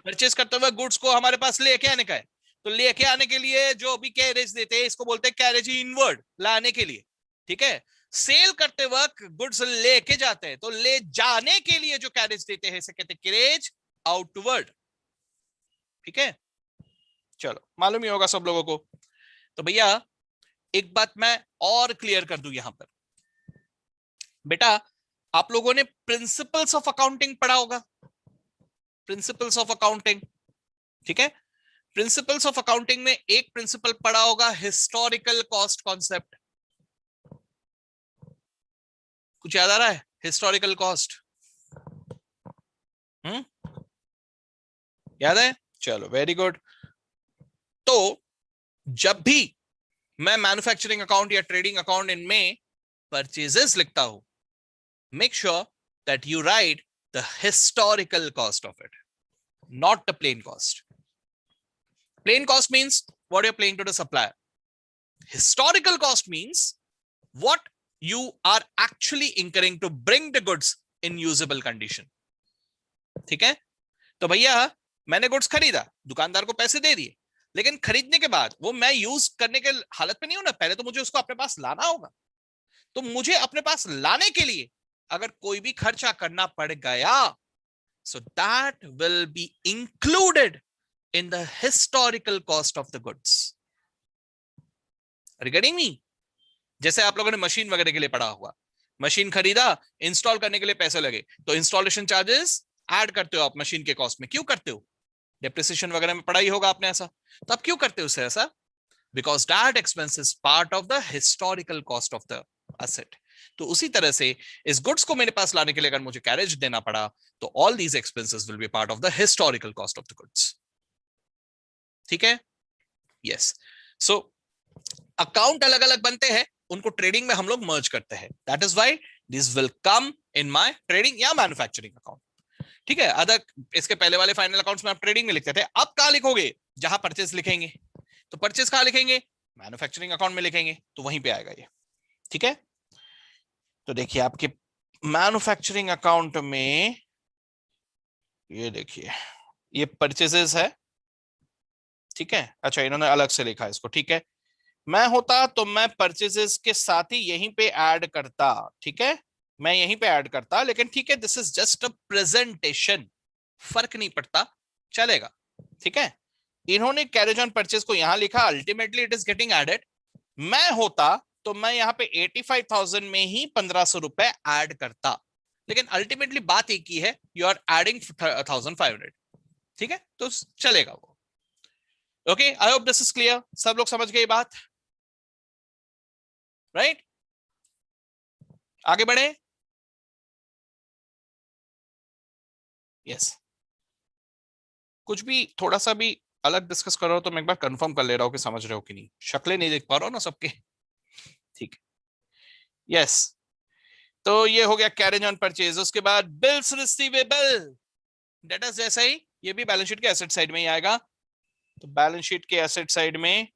Purchase करते हुए गुड्स को हमारे पास लेके आने का है, तो लेके आने के लिए जो भी कैरेज देते हैं इसको बोलते हैं कैरेज इनवर्ड, लाने के लिए, ठीक है। सेल करते वक्त गुड्स लेके जाते हैं, तो ले जाने के लिए जो कैरेज देते हैं इसे कहते हैं कैरेज आउटवर्ड, ठीक है। चलो, मालूम ही होगा सब लोगों को। तो भैया एक बात मैं और क्लियर कर दूं यहां पर, बेटा आप लोगों ने प्रिंसिपल्स ऑफ अकाउंटिंग पढ़ा होगा, प्रिंसिपल्स ऑफ अकाउंटिंग, ठीक है। प्रिंसिपल्स ऑफ अकाउंटिंग में एक प्रिंसिपल पढ़ा होगा हिस्टोरिकल कॉस्ट कॉन्सेप्ट, कुछ याद आ रहा है? हिस्टोरिकल कॉस्ट, याद है? चलो वेरी गुड। तो जब भी मैं मैन्युफैक्चरिंग अकाउंट या ट्रेडिंग अकाउंट इनमें परचेजेस लिखता हूं, make sure that you write the historical cost of it, not the plain cost. Plain cost means what you're paying to the supplier. Historical cost means what you are actually incurring to bring the goods in usable condition. ठीक है? तो भैया मैंने goods खरीदा, दुकानदार को पैसे दे दिए, लेकिन खरीदने के बाद वो मैं यूज करने के हालत में नहीं हूं ना, पहले तो मुझे उसको अपने पास लाना होगा। तो मुझे अपने पास लाने के लिए अगर कोई भी खर्चा करना पड़ गया, so that will be included in the historical cost of the goods. Regarding me, जैसे आप लोगों ने मशीन वगैरह के लिए पढ़ा हुआ, मशीन खरीदा, इंस्टॉल करने के लिए पैसे लगे, तो इंस्टॉलेशन चार्जेस ऐड करते हो आप मशीन के कॉस्ट में, क्यों करते हो? डेप्रिसिएशन वगैरह में पढ़ा ही होगा आपने ऐसा, तो आप क्यों करते हो ऐसा? Because that expense is part of the historical cost of the asset. तो उसी तरह से इस गुड्स को मेरे पास लाने के लिए अगर मुझे कैरेज देना पड़ा, तो all these expenses will be part of the historical cost of the goods, ठीक है। यस, सो अकाउंट अलग अलग बनते हैं, उनको ट्रेडिंग में हम लोग मर्ज करते हैं, that is why this will come in my trading या मैन्युफैक्चरिंग अकाउंट, ठीक है। अदर इसके पहले वाले फाइनल अकाउंट्स में आप ट्रेडिंग में लिखते थे, अब कहां लिखोगे? जहां परचेज लिखेंगे, तो परचेज कहां लिखेंगे? मैन्युफैक्चरिंग अकाउंट में लिखेंगे, तो वहीं पे आएगा ये, ठीक है। तो देखिए आपके मैन्युफैक्चरिंग अकाउंट में ये देखिए ये परचेजेस है, ठीक है। अच्छा इन्होंने अलग से लिखा है इसको, ठीक है। मैं होता तो मैं परचेजेस के साथ ही यहीं पे ऐड करता, ठीक है, मैं यहीं पे ऐड करता, लेकिन ठीक है this is just a presentation, फर्क नहीं पड़ता, चलेगा, ठीक है। इन्होंने कैरेज ऑन परचेज को यहां लिखा, ultimately it is getting added. मैं होता तो मैं यहाँ पे 85,000 में ही 1,500 रुपए ऐड करता, लेकिन अल्टीमेटली बात एक ही है, यू आर एडिंग 1,500, ठीक है, तो चलेगा वो। Okay, I hope this is clear, सब लोग समझ गए बात, राइट? आगे बढ़े। यस, कुछ भी थोड़ा सा भी अलग डिस्कस कर रहा हो तो मैं एक बार कंफर्म कर ले रहा हूं कि समझ रहे हो कि नहीं, शक्लें नहीं देख पा रहा हूं ना सबके, ठीक है। यस, तो ये हो गया कैरेज ऑन परचेज। उसके बाद बिल्स रिसीवेबल, डेटा जैसा ही ये भी बैलेंस शीट के एसेट साइड में ही आएगा, तो बैलेंस शीट के एसेट साइड में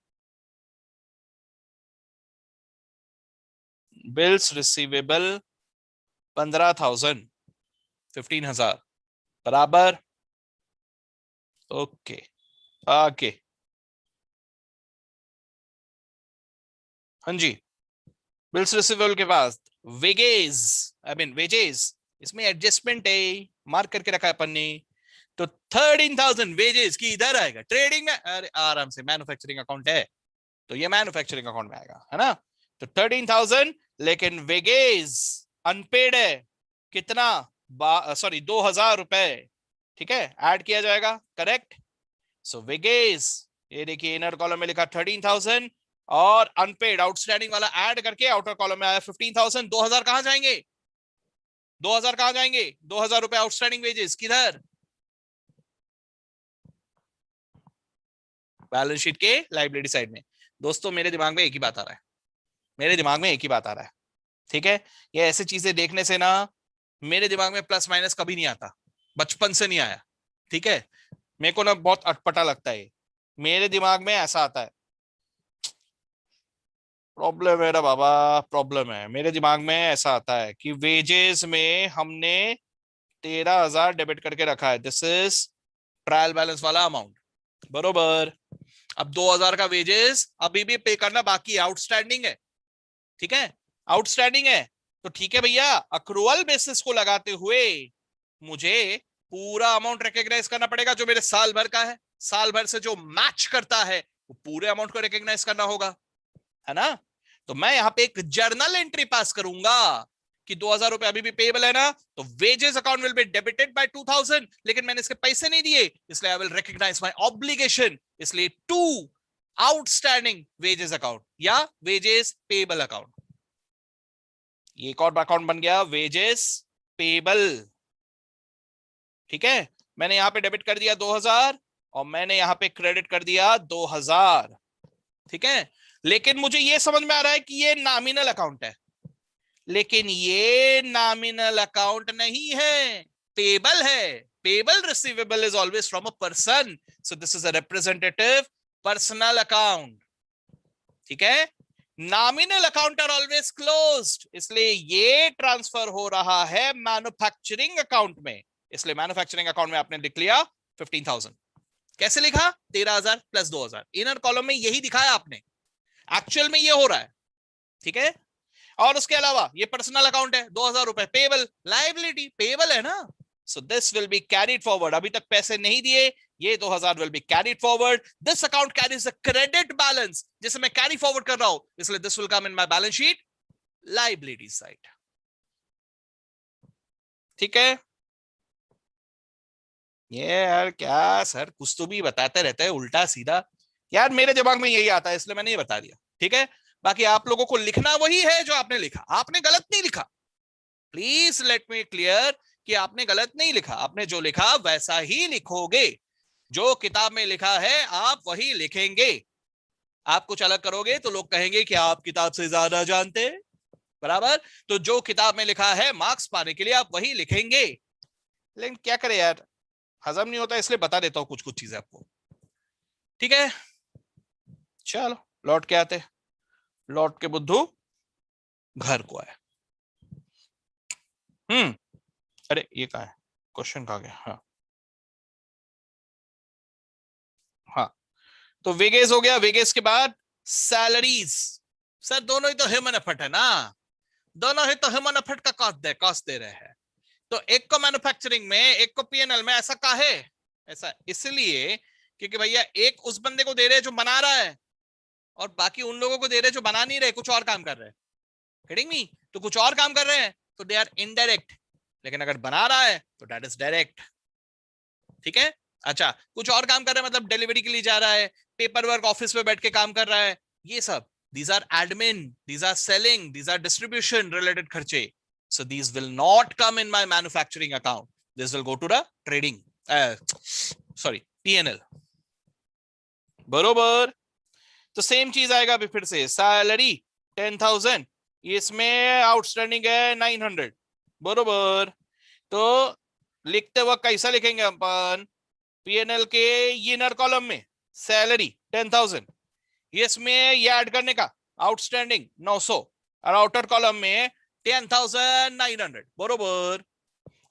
बिल्स रिसीवेबल 15,000, 15,000 बराबर, ओके। आगे, हाँ जी, बिल्स रिसीवेबल के पास वेगेज, आई मीन वेजेस, इसमें एडजस्टमेंट है, मार्क करके रखा है अपन ने, तो 13,000 वेजेस की इधर आएगा ट्रेडिंग में, अरे आराम से मैन्युफैक्चरिंग अकाउंट है तो ये मैन्युफैक्चरिंग अकाउंट में आएगा, है ना। तो 13,000, लेकिन वेगेज अनपेड है, कितना? सॉरी 2,000 रुपए, ठीक है, ऐड किया जाएगा, करेक्ट। सो वेगेज, ये देखिए इनर कॉलम में लिखा 13,000 और अनपेड आउटस्टैंडिंग वाला ऐड करके आउटर कॉलम में आया 15,000। 2,000 कहां जाएंगे? 2,000 कहां जाएंगे? 2,000 रुपए आउटस्टैंडिंग वेजेस किधर? बैलेंस शीट के लाइबिलिटी साइड में। दोस्तों मेरे दिमाग में एक ही बात आ रहा है, मेरे दिमाग में एक ही बात आ रहा है, ठीक है। ये ऐसी चीजें देखने से ना मेरे दिमाग में प्लस माइनस कभी नहीं आता, बचपन से नहीं आया, ठीक है। मेरे को ना बहुत अटपटा लगता है, मेरे दिमाग में ऐसा आता है। प्रॉब्लम है ना बाबा, प्रॉब्लम है। मेरे दिमाग में ऐसा आता है कि वेजेस में हमने 13,000 डेबिट करके रखा है, दिस इज ट्रायल बैलेंस वाला अमाउंट, बरोबर। अब 2,000 का वेजेस अभी भी पे करना बाकी है, आउटस्टैंडिंग है, ठीक है, आउटस्टैंडिंग है। तो ठीक है भैया, अक्रूअल बेसिस को लगाते हुए मुझे पूरा अमाउंट रिकॉग्नाइज करना पड़ेगा जो मेरे साल भर का है, साल भर से जो मैच करता है वो पूरे अमाउंट को रिकॉग्नाइज करना होगा, है ना। तो मैं यहां पे एक जर्नल एंट्री पास करूंगा कि 2,000 रुपए अभी भी पेबल है ना, तो wages account will be debited by 2,000, लेकिन मैंने इसके पैसे नहीं दिए, इसलिए I will recognise my obligation, इसलिए टू आउटस्टैंडिंग वेजेस अकाउंट या वेजेस पेबल अकाउंट। ये एक और अकाउंट बन गया वेजेस पेबल, ठीक है। मैंने यहां पे डेबिट कर दिया 2,000 और मैंने यहां पे क्रेडिट कर दिया 2,000, ठीक है। लेकिन मुझे यह समझ में आ रहा है कि ये नॉमिनल अकाउंट है, लेकिन ये नॉमिनल अकाउंट नहीं है, पेबल है। Payable receivable is always from a person, so this is a representative personal account, ठीक है। Nominal account are always closed, इसलिए ये ट्रांसफर हो रहा है मैन्युफैक्चरिंग अकाउंट में, इसलिए मैन्युफैक्चरिंग अकाउंट में आपने लिख लिया 15,000। कैसे लिखा? 13,000 प्लस 2,000, इनर कॉलम में यही दिखाया आपने, एक्चुअल में ये हो रहा है, ठीक है। और उसके अलावा ये पर्सनल अकाउंट है, 2,000 रुपए पेबल, लाइबिलिटी पेबल है ना, सो this will be carried forward. अभी तक पैसे नहीं दिए, ये 2,000 will be carried forward. This account carries the credit balance जिसे मैं कैरी फॉरवर्ड कर रहा हूं, इसलिए this will come in my balance sheet liability side, ठीक है। ये यार क्या सर, कुछ तो भी बताते रहते हैं उल्टा सीधा, यार मेरे दिमाग में यही आता है इसलिए मैंने ये बता दिया, ठीक है। बाकी आप लोगों को लिखना वही है जो आपने लिखा, आपने गलत नहीं लिखा, प्लीज लेट मी क्लियर कि आपने गलत नहीं लिखा, आपने जो लिखा वैसा ही लिखोगे, जो किताब में लिखा है आप वही लिखेंगे। आप कुछ अलग करोगे तो लोग कहेंगे कि आप किताब से ज्यादा जानते हैं, बराबर। तो जो किताब में लिखा है मार्क्स पाने के लिए आप वही लिखेंगे, लेकिन क्या करें यार, हजम नहीं होता, इसलिए बता देता हूं कुछ कुछ चीजें आपको, ठीक है। चलो लौट के आते, लौट के बुद्धू घर को आए। अरे ये कहा है, क्वेश्चन कहा गया, हाँ हाँ। तो वेगेस हो गया, वेगेस के बाद सैलरीज। सर दोनों ही तो ह्यूमन एफर्ट है ना, दोनों ही तो ह्यूमन एफर्ट का कॉस्ट दे रहे हैं। तो एक को मैन्युफैक्चरिंग में, एक को पीएनएल में, ऐसा काहे? ऐसा इसलिए क्योंकि भैया एक उस बंदे को दे रहे हैं जो बना रहा है, और बाकी उन लोगों को दे रहे हैं जो बना नहीं रहे, कुछ और काम कर रहे हैं, किडिंग मी? तो कुछ और काम कर रहे हैं तो दे आर इनडायरेक्ट, लेकिन अगर बना रहा है तो दैट इज डायरेक्ट, ठीक है। अच्छा, कुछ और काम कर रहा है मतलब डिलीवरी के लिए जा रहा है, पेपर वर्क ऑफिस में बैठ के काम कर रहा है, ये सब these are admin, these are selling, these are distribution related खर्चे, so these will not come in my manufacturing account, this will go to the trading, sorry P&L, बरोबर। तो सेम चीज आएगा अभी फिर से, सैलरी 10,000, इसमें आउटस्टैंडिंग है 900, बरोबर। तो लिखते वक्त कैसा लिखेंगे अपन? पीएनएल के ये इनर कॉलम में सैलरी 10,000, इसमें ये ऐड करने का आउटस्टैंडिंग 900, और आउटर कॉलम में 10,900, बरोबर।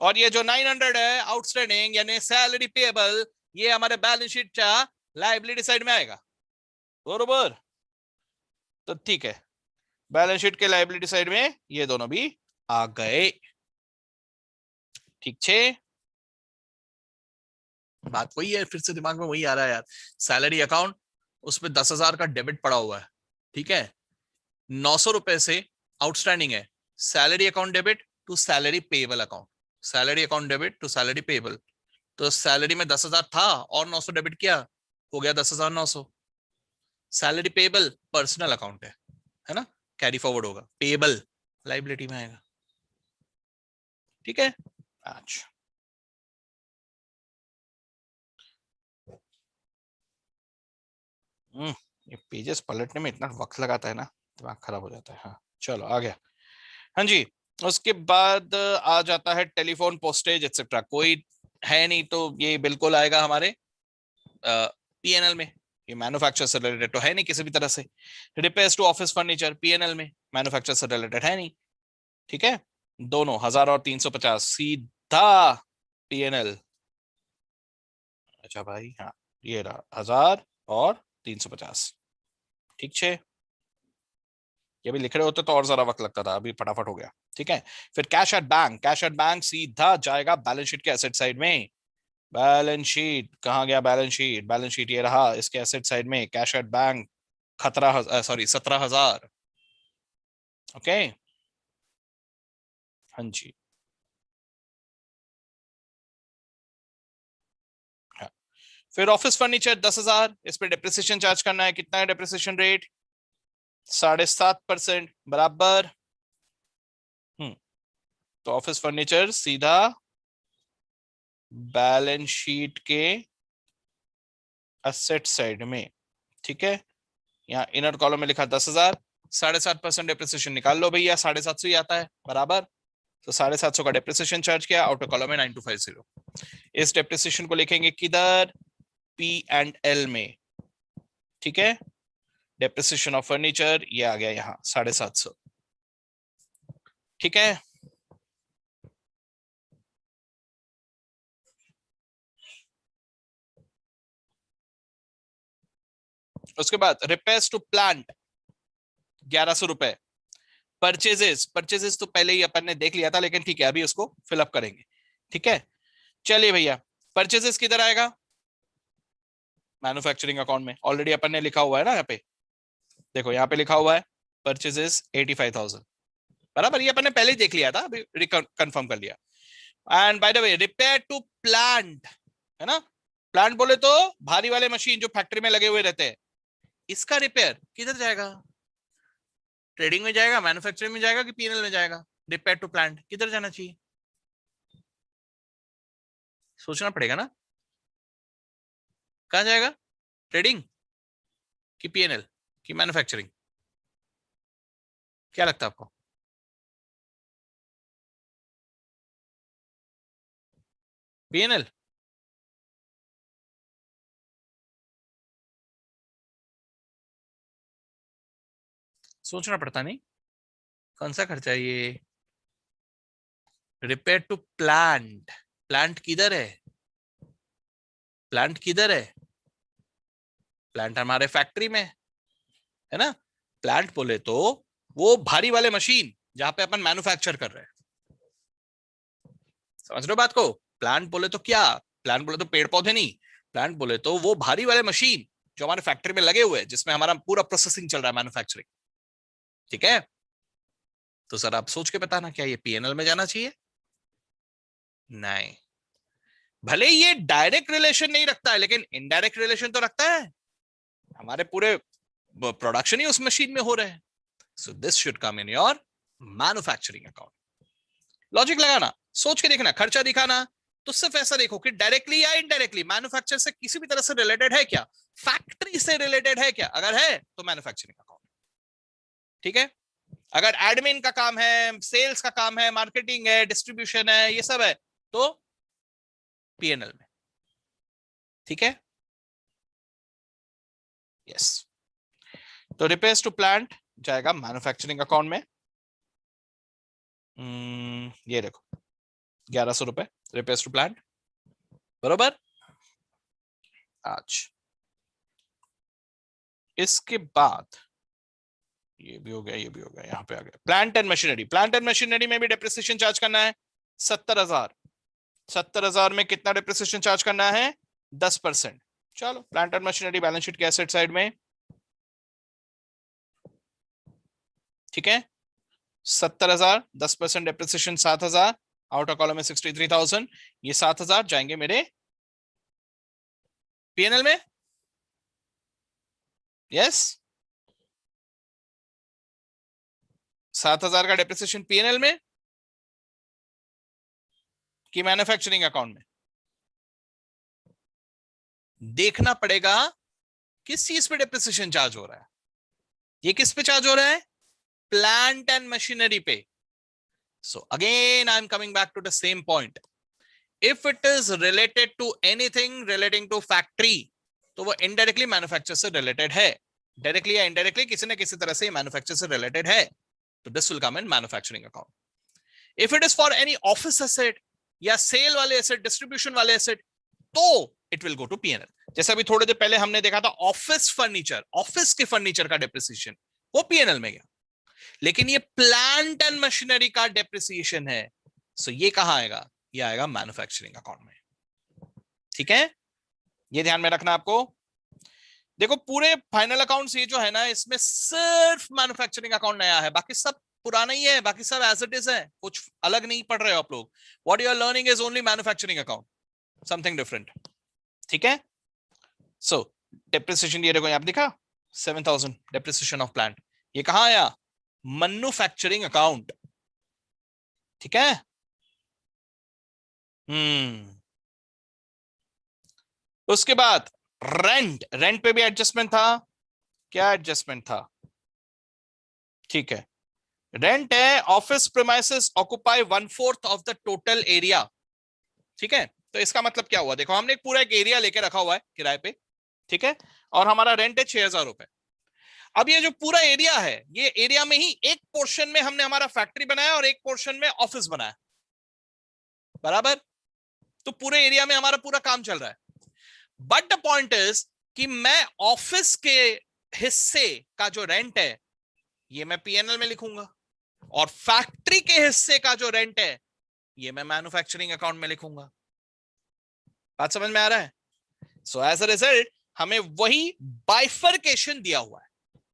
और ये जो 900 है आउटस्टैंडिंग यानी सैलरी पेएबल, ये हमारे बैलेंस शीट का लायबिलिटी साइड में आएगा, बरोबर। तो ठीक है, बैलेंस शीट के लायबिलिटी साइड में ये दोनों भी आ गए, ठीक छे। बात वही है, फिर से दिमाग में वही आ रहा है यार, सैलरी अकाउंट, उसमें 10,000 का डेबिट पड़ा हुआ है, ठीक है, 900 रुपए से आउटस्टैंडिंग है, salary account debit to salary payable account, salary account debit to salary payable. तो सैलरी में 10,000 था और 900 डेबिट किया, हो गया 10,900। सैलरी पेएबल पर्सनल अकाउंट है ना, कैरी फॉरवर्ड होगा, पेएबल लाइबिलिटी में आएगा, ठीक है। अच्छा ये पेजेस पलटने में इतना वक्त लगाता है ना, दिमाग खराब हो जाता है। हाँ चलो आ गया। हाँ जी। उसके बाद आ जाता है टेलीफोन, पोस्टेज एक्सेट्रा। कोई है नहीं तो ये बिल्कुल आएगा हमारे पीएनएल में। ये मैन्युफैक्चर से रिलेटेड तो है नहीं किसी भी तरह से। Repairs to office furniture PNL में, मैन्युफैक्चर से रिलेटेड है नहीं। ठीक है, दोनों 1000 और 350 सीधा पीएनएल। अच्छा भाई हाँ, ये रहा 1000 और 350। ठीक छे, ये भी लिख रहे होते तो और जरा वक्त लगता था, अभी फटाफट हो गया। ठीक है, फिर cash at bank. Cash at bank सीधा जाएगा बैलेंस शीट के एसेट साइड में। बैलेंस शीट कहाँ गया? बैलेंस शीट, बैलेंस शीट ये रहा, इसके एसेट साइड में कैश एट बैंक 17,000। ओके हाँ जी। हाँ। फिर ऑफिस फर्नीचर 10,000, इस पे डिप्रिसिएशन चार्ज करना है। कितना है डिप्रिसिएशन रेट? 7.5% बराबर। हम्म, तो ऑफिस फर्नीचर सीधा बैलेंस शीट के एसेट साइड में। ठीक है, यहाँ इनर कॉलम में लिखा 10,000, 7.5% डिप्रिसिएशन निकाल लो भैया, 750 ही आता है बराबर। तो 750 का डिप्रिसिएशन चार्ज किया, आउटर कॉलम में 9250। इस डिप्रिसिएशन को लिखेंगे किधर? पी एंड एल में। ठीक है, डेप्रिसिएशन ऑफ फर्नीचर ये आ गया यहाँ 750। ठीक है, उसके बाद रिपेयर्स टू प्लांट 1100 रुपए। परचेजेस, परचेजेस तो पहले ही अपन ने देख लिया था, लेकिन ठीक है अभी उसको फिलअप करेंगे। ठीक है, चलिए भैया, परचेजेस किधर आएगा? मैन्युफैक्चरिंग अकाउंट में ऑलरेडी अपन ने लिखा हुआ है ना, यहाँ पे देखो, यहाँ पे लिखा हुआ है परचेजेस 85,000 बराबर। ये अपन ने पहले ही देख लिया था, अभी कंफर्म कर लिया। And by the way repair to plant है ना, प्लांट बोले तो भारी वाले मशीन जो फैक्ट्री में लगे हुए रहते हैं, इसका रिपेयर किधर जाएगा? ट्रेडिंग में जाएगा, मैन्युफैक्चरिंग में जाएगा कि पीएनएल में जाएगा? रिपेयर टू प्लांट किधर जाना चाहिए? सोचना पड़ेगा ना, कहां जाएगा? ट्रेडिंग कि पीएनएल कि मैन्युफैक्चरिंग? क्या लगता है आपको? पीएनएल। सोचना पड़ता नहीं, कौन सा खर्चा है ये? रिपेयर टू प्लांट, प्लांट किधर है? प्लांट किधर है? प्लांट हमारे फैक्ट्री में है ना। प्लांट बोले तो वो भारी वाले मशीन जहां पे अपन मैन्युफैक्चर कर रहे हैं। समझ रहे हो बात को? प्लांट बोले तो क्या? प्लांट बोले तो पेड़ पौधे नहीं, प्लांट बोले तो वो भारी वाले मशीन जो हमारे फैक्ट्री में लगे हुए हैं, जिसमें हमारा पूरा प्रोसेसिंग चल रहा है, मैन्युफैक्चरिंग। ठीक है, तो सर आप सोच के बताना, क्या ये पीएनएल में जाना चाहिए? नहीं, भले ये डायरेक्ट रिलेशन नहीं रखता है, लेकिन इनडायरेक्ट रिलेशन तो रखता है। हमारे पूरे प्रोडक्शन ही उस मशीन में हो रहे हैं। So this should come in your manufacturing account. Logic लगाना, सोच के देखना, खर्चा दिखाना, तो सिर्फ ऐसा देखो कि डायरेक्टली या इनडायरेक्टली मैन्युफैक्चर से किसी भी तरह से रिलेटेड है क्या, फैक्ट्री से रिलेटेड है क्या। अगर है तो मैन्युफैक्चरिंग अकाउंट। ठीक है, अगर एडमिन का काम है, सेल्स का काम है, मार्केटिंग है, डिस्ट्रीब्यूशन है, ये सब है, तो पीएनएल में। ठीक है, यस। तो रिपेयर्स टू प्लांट जाएगा मैन्युफैक्चरिंग अकाउंट में। ये देखो 1100 रुपए रिपेयर्स टू प्लांट बरोबर। आज इसके बाद ये भी हो गया, ये भी हो गया, यहाँ पे आ गया plant and machinery. Plant and machinery में भी डिप्रिसिएशन चार्ज करना है 70,000। 70,000 में कितना डिप्रिसिएशन चार्ज करना है? 10%। चलो, plant and machinery balance sheet के एसेट साइड में। ठीक है, 70,000, 10% डिप्रिसिएशन 7,000, आउटर कॉलम में 63,000। ये 7,000 जाएंगे मेरे पीएनएल में। यस, 7,000 का डिप्रिसिएशन पीएनएल में कि मैन्युफैक्चरिंग अकाउंट में? देखना पड़ेगा किस चीज पे डेप्रिसिएशन चार्ज हो रहा है? ये किस पे चार्ज हो रहा है? प्लांट एंड मशीनरी पे. So again I am coming back to the same point. If it is related to anything relating to factory, तो वो इनडायरेक्टली मैन्युफैक्चर से रिलेटेड है. डायरेक्टली या इनडायरेक्टली किसी न किसी तरह से मैन्युफैक्चर से रिलेटेड है. तो this will come in manufacturing account. If it is for any office asset या सेल वाले एसेट, डिस्ट्रीब्यूशन वाले एसेट, तो it will go to PNL. जैसे अभी थोड़े देर पहले हमने देखा था ऑफिस फर्नीचर, ऑफिस के फर्नीचर का डेप्रिसिएशन वो पीएनएल में गया. लेकिन ये प्लांट एंड मशीनरी का डेप्रिसिएशन है, सो ये कहां आएगा? ये आएगा मैन्युफैक्चरिंग अकाउंट में. ठीक है, ये ध्यान में रखना आपको. देखो पूरे फाइनल अकाउंट्स ये जो है ना, इसमें सिर्फ मैन्युफैक्चरिंग अकाउंट नया है, बाकी सब पुराना ही है, बाकी सब एज इट इज है, कुछ अलग नहीं पढ़ रहे हो आप लोग. What you are learning is only manufacturing account, something different. ठीक है. सो डेप्रिसिएशन ये देखो यहां दिखा 7,000 डेप्रिसिएशन ऑफ प्लांट. ये कहां आया? Manufacturing account. ठीक है. उसके बाद रेंट, रेंट पे भी एडजस्टमेंट था. क्या एडजस्टमेंट था? ठीक है, रेंट है office premises occupy 1/4 of the total area. ठीक है, तो इसका मतलब क्या हुआ? देखो हमने एक पूरा एक एरिया लेके रखा हुआ है किराए पे. ठीक है, और हमारा रेंट है 6,000 रुपए. अब ये जो पूरा एरिया है, ये एरिया में ही एक पोर्शन में हमने हमारा फैक्ट्री बनाया और एक पोर्शन में ऑफिस बनाया, बराबर. तो पूरे एरिया में हमारा पूरा काम चल रहा है. बट द पॉइंट इज कि मैं ऑफिस के हिस्से का जो रेंट है ये मैं पीएनएल में लिखूंगा, और फैक्ट्री के हिस्से का जो रेंट है ये मैं मैन्युफैक्चरिंग अकाउंट में लिखूंगा. बात समझ में आ रहा है? सो एज अ रिजल्ट हमें वही बाइफर्केशन दिया हुआ है.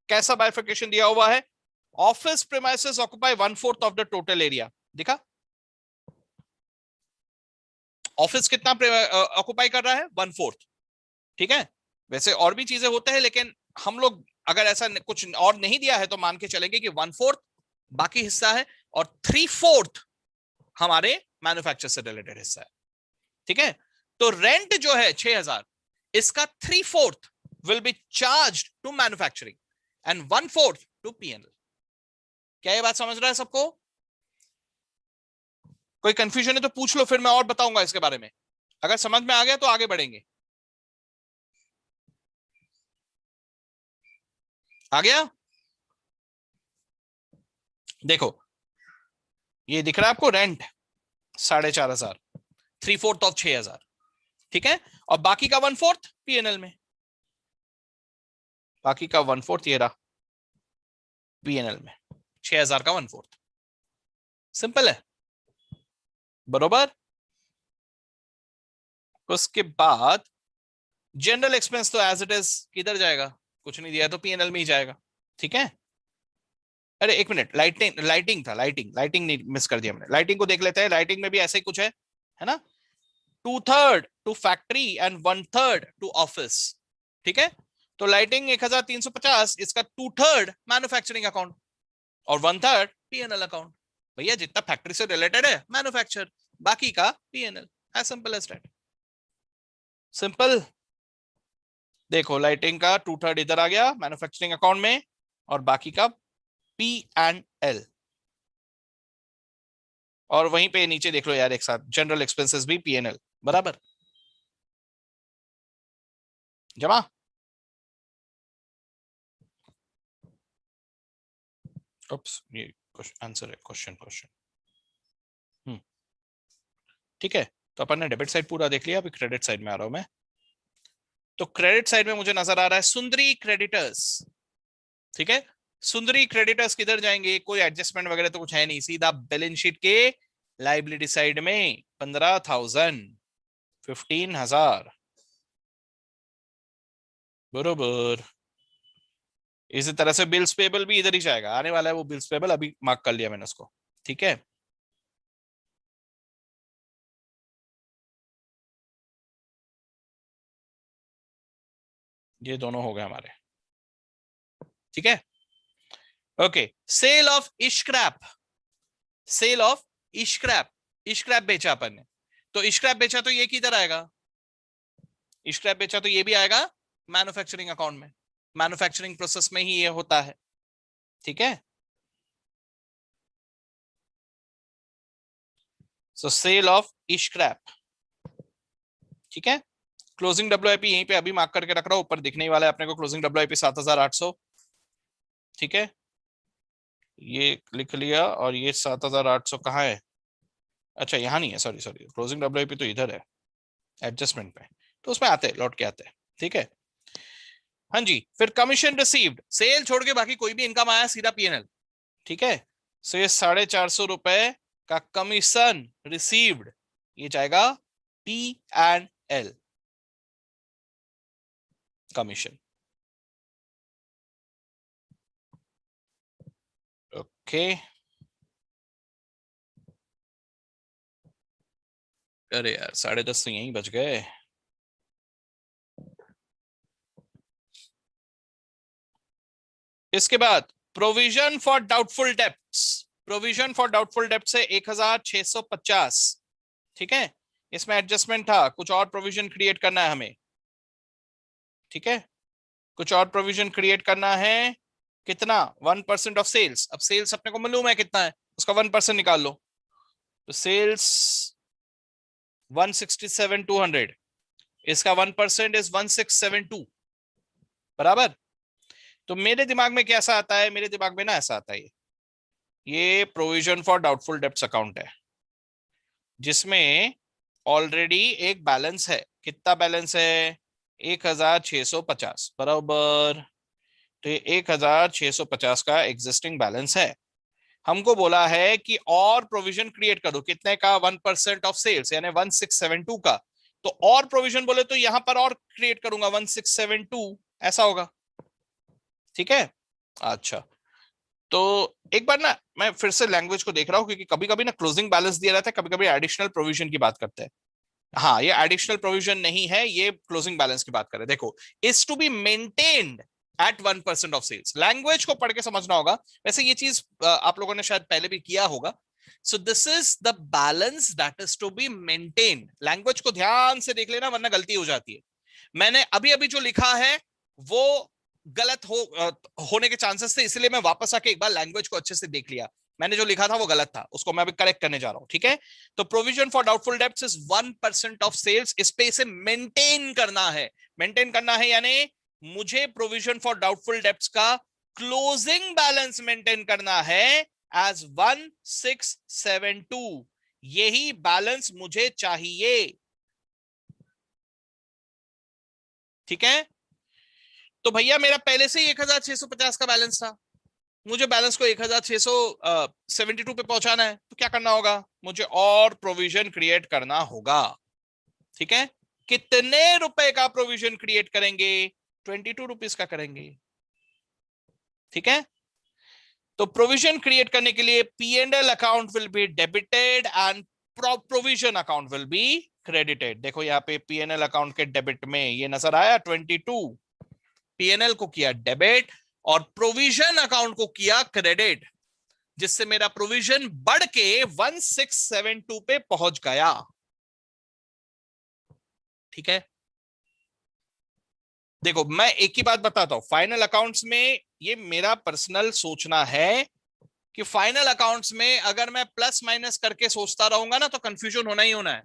कैसा बाइफर्केशन दिया हुआ है? Office premises occupy 1/4 of the total area. दिखा ऑफिस कितना ऑक्युपाई कर रहा है? 1/4. ठीक है, वैसे और भी चीजें होते हैं, लेकिन हम लोग अगर ऐसा कुछ और नहीं दिया है तो मान के चलेंगे कि 1/4 बाकी हिस्सा है और 3/4 हमारे मैन्युफैक्चर से रिलेटेड हिस्सा है. ठीक है, तो रेंट जो है 6,000, इसका 3/4 will be charge to manufacturing and 1/4 to PNL. क्या ये बात समझ रहा है सबको? कोई कंफ्यूजन है तो पूछ लो, फिर मैं और बताऊंगा इसके बारे में. अगर समझ में आ गया तो आगे बढ़ेंगे. आ गया? देखो ये दिख रहा है आपको, रेंट 4,500, 3/4 ऑफ 6,000. ठीक है, और बाकी का 1/4 पीएनएल में. बाकी का 1/4 ये रहा पीएनएल में. 6,000 का 1/4. सिंपल है, बरोबर. उसके बाद जनरल एक्सपेंस तो एज इट इज किधर जाएगा? कुछ नहीं दिया तो पीएनएल में ही जाएगा. ठीक है. अरे एक मिनट, लाइटिंग, लाइटिंग था, लाइटिंग नहीं, मिस कर दिया मैंने. लाइटिंग को देख लेते हैं. लाइटिंग में भी ऐसे ही कुछ है ना. 2/3 to factory and 1/3 to office. ठीक है, तो लाइटिंग 1,350, इसका 2/3 मैन्युफैक्चरिंग अकाउंट और 1/3 पीएनएल अकाउंट. भैया जितना फैक्ट्री से रिलेटेड है मैन्युफैक्चर, बाकी का PNL. As simple as that. Simple. देखो लाइटिंग का 2/3 इधर आ गया मैन्युफैक्चरिंग अकाउंट में, और बाकी का पी एंड एल. और वहीं पे नीचे देख लो यार एक साथ, जनरल एक्सपेंसेस भी पीएनएल, बराबर. जमा. उप्स, ये आंसर है क्वेश्चन. ठीक है, तो अपन ने डेबिट साइड पूरा देख लिया. अभी क्रेडिट साइड में आ रहा हूं मैं. तो क्रेडिट साइड में मुझे नजर आ रहा है सुंदरी क्रेडिटर्स. ठीक है, सुंदरी क्रेडिटर्स किधर जाएंगे? कोई एडजस्टमेंट वगैरह तो कुछ है नहीं, सीधा बैलेंस शीट के लाइबिलिटी साइड में 15,000, 15,000, बरोबर. इसी तरह से बिल्स पेबल भी इधर ही जाएगा, आने वाला है वो बिल्स पेबल, अभी मार्क कर लिया मैंने उसको. ठीक है, ये दोनों हो गए हमारे. ठीक है, okay. Sale of scrap, sale of scrap. Scrap बेचा अपन ने, तो स्क्रैप बेचा तो ये किधर आएगा? स्क्रैप बेचा तो ये भी आएगा मैन्युफैक्चरिंग अकाउंट में, मैन्युफैक्चरिंग प्रोसेस में ही ये होता है, ठीक है। सो सेल ऑफ स्क्रैप, ठीक है। क्लोजिंग डब्ल्यूआईपी यहीं पे अभी मार्क करके रख रहा हूं, ऊपर दिखने ही वाला है अपने को क्लोजिंग डब्ल्यूआईपी 7,800, ठीक है। ये लिख लिया, और ये 7,800 कहाँ है? अच्छा यहाँ नहीं है, सॉरी सॉरी, क्लोजिंग डब्ल्यूआईपी तो इधर है एडजस्टमेंट पे, तो उसमें आते हैं, लौट के आते हैं, ठीक है। हाँ जी, फिर कमीशन रिसीव्ड, सेल छोड़ के बाकी कोई भी इनकम आया सीधा पीएनएल, ठीक है। सो ये 450 रुपए का कमीशन रिसीव्ड, ये जाएगा P and L commission, okay. अरे यार 10:30 तो यहीं बज गए। इसके बाद provision for doubtful debts, provision for doubtful डेप्ट से 1,650, ठीक है। इसमें एडजस्टमेंट था, कुछ और प्रोविजन क्रिएट करना है हमें, ठीक है। कुछ और प्रोविजन क्रिएट करना है, कितना? 1% ऑफ सेल्स। अब सेल्स अपने को मालूम है कितना है, उसका 1% निकाल लो। तो सेल्स 167,200, इसका 1% इज 1,672, बराबर। तो मेरे दिमाग में कैसा आता है, मेरे दिमाग में ना ऐसा आता है, ये provision for doubtful debts account है, जिसमें ऑलरेडी एक बैलेंस है। कितना बैलेंस है? 1,650, बराबर। तो ये 1,650 का एग्जिस्टिंग बैलेंस है। हमको बोला है कि और प्रोविजन क्रिएट करो, कितने का? 1% ऑफ सेल्स, यानी 1,672 का। तो और प्रोविजन बोले तो यहां पर और क्रिएट करूंगा, 1,672 ऐसा होगा, ठीक है। अच्छा, तो एक बार ना मैं फिर से लैंग्वेज को देख रहा हूं, क्योंकि कभी कभी ना क्लोजिंग बैलेंस दिया रहता है, कभी कभी एडिशनल प्रोविजन की बात करते हैं। हाँ, ये एडिशनल प्रोविजन नहीं है, ये क्लोजिंग बैलेंस की बात करें। देखो, is to be maintained at 1% of sales, language को पढ़ के समझना होगा। वैसे ये चीज आप लोगों ने शायद पहले भी किया होगा। So this is the balance that is to be maintained. Language को ध्यान से देख लेना, वरना गलती हो जाती है। मैंने अभी अभी जो लिखा है वो गलत होने के चांसेस थे, इसलिए मैं वापस आके एक बार लैंग्वेज को अच्छे से देख लिया। मैंने जो लिखा था वो गलत था, उसको मैं अभी करेक्ट करने जा रहा हूं, ठीक है। तो provision for doubtful debts is 1% of sales, इस पे इसे मेंटेन करना है। मेंटेन करना है यानी मुझे प्रोविजन फॉर डाउटफुल डेब्ट्स का क्लोजिंग बैलेंस मेंटेन करना है एज 1,672, यही बैलेंस मुझे चाहिए, ठीक है। तो भैया मेरा पहले से ही 1,650 का बैलेंस था, मुझे बैलेंस को 1,672 पे पहुंचाना है, तो क्या करना होगा? मुझे और प्रोविजन क्रिएट करना होगा, ठीक है। कितने रुपए का प्रोविजन क्रिएट करेंगे? 22 रुपीज का करेंगे, ठीक है। तो प्रोविजन क्रिएट करने के लिए P&L account will be debited and provision account will be credited. देखो यहाँ पे P&L अकाउंट के डेबिट में ये नजर आया 22, P&L को किया डेबिट और प्रोविजन अकाउंट को किया क्रेडिट, जिससे मेरा प्रोविजन बढ़ के 1,672 पे पहुंच गया, ठीक है। देखो मैं एक ही बात बताता हूं, फाइनल अकाउंट्स में ये मेरा पर्सनल सोचना है कि फाइनल अकाउंट्स में अगर मैं प्लस माइनस करके सोचता रहूंगा ना, तो कंफ्यूजन होना ही होना है,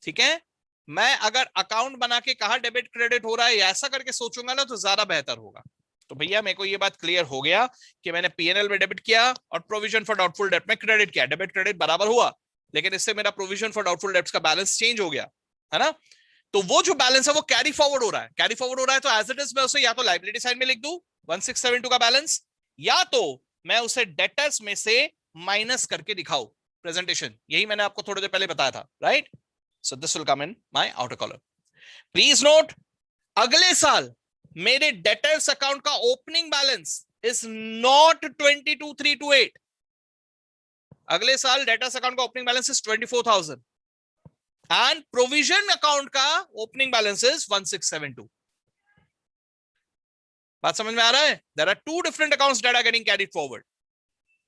ठीक है। मैं अगर अकाउंट बना के कहा डेबिट क्रेडिट हो रहा है, ऐसा करके सोचूंगा ना, तो ज्यादा बेहतर होगा। तो भैया मेरे को ये बात क्लियर हो गया कि मैंने P&L में डेबिट किया और प्रोविजन फॉर डाउटफुल डेब्ट में क्रेडिट किया, डेबिट क्रेडिट बराबर हुआ, लेकिन इससे मेरा प्रोविजन फॉर डाउटफुल डेब्ट्स का बैलेंस चेंज हो गया, है ना। तो वो जो बैलेंस है वो कैरी फॉरवर्ड हो रहा है, कैरी फॉरवर्ड हो रहा है, तो एज इट इज मैं उसे या तो लाइबिलिटी साइड में लिख दूं 1,672 का बैलेंस, या तो मैं उसे डेटर्स में से माइनस करके दिखाऊं प्रेजेंटेशन। यही मैंने आपको थोड़ी देर पहले बताया था, right. So this will come in my outer column. Please note, अगले साल मेरे डेटर्स अकाउंट का ओपनिंग बैलेंस इज नॉट 22,328। अगले साल डेटर्स अकाउंट का opening balance is 24,000 and provision account का ओपनिंग बैलेंस इज 1,672। बात समझ में आ रहा है? There are two different accounts that are getting carried forward,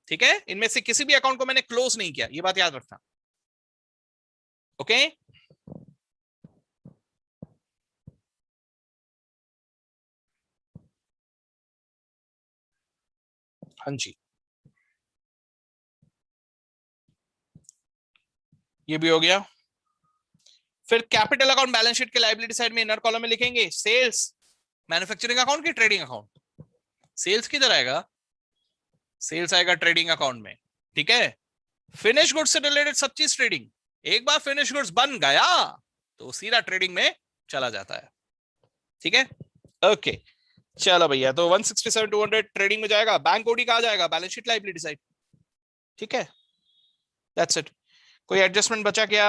ठीक है। इनमें से किसी भी अकाउंट को मैंने क्लोज नहीं किया, ये बात याद रखना, ओके। हाँ जी, ये भी हो गया। फिर कैपिटल अकाउंट बैलेंस शीट के लायबिलिटी साइड में इनर कॉलम में लिखेंगे सेल्स, मैन्युफैक्चरिंग अकाउंट की ट्रेडिंग अकाउंट। सेल्स किधर आएगा? सेल्स आएगा ट्रेडिंग अकाउंट में, ठीक है। फिनिश गुड्स से रिलेटेड सब चीज ट्रेडिंग, एक बार फिनिश गुड्स बन गया तो सीधा ट्रेडिंग में चला जाता है, ठीक है। ओके चलो भैया, तो 167 200 ट्रेडिंग में जाएगा। बैंक ओडी कहा जाएगा? बैलेंस शीट लायबिलिटी साइड, ठीक है। That's it. कोई एडजस्टमेंट बचा क्या?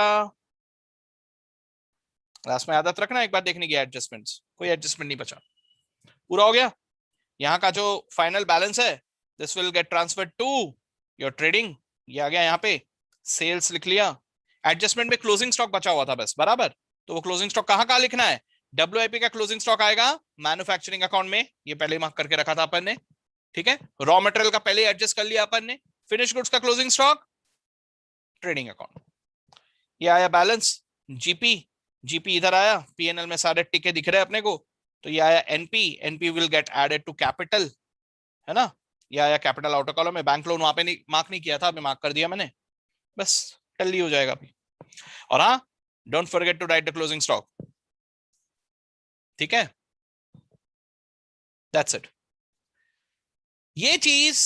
लास्ट में आदत रखना एक बार देखने की एडजस्टमेंट्स, कोई एडजस्टमेंट नहीं बचा, पूरा हो गया। यहाँ का जो फाइनल बैलेंस है this will get transfer to your trading, ये आ गया यहाँ पे, सेल्स लिख लिया। एडजस्टमेंट में क्लोजिंग स्टॉक बचा हुआ था बस, बराबर। तो वो क्लोजिंग स्टॉक कहाँ कहाँ लिखना है? डब्ल्यूआईपी का क्लोजिंग स्टॉक आएगा मैन्युफैक्चरिंग अकाउंट में, ये पहले मार्क करके रखा था अपन ने, ठीक है। रॉ मटेरियल का पहले एडजस्ट कर लिया अपन ने। फिनिश गुड्स का क्लोजिंग स्टॉक ट्रेडिंग अकाउंट, ये आया बैलेंस। जीपी, जीपी इधर आया, पीएनएल में सारे टिके दिख रहे हैं अपने को, तो ये आया NP, NP will get added to capital, है ना। ये आया कैपिटल आउटर कॉलम में। बैंक लोन वहां पे नहीं मार्क नहीं किया था, अभी मार्क कर दिया मैंने, बस टल्ली हो जाएगा अभी। और हाँ, don't forget to write the closing stock, ठीक है। That's it. ये चीज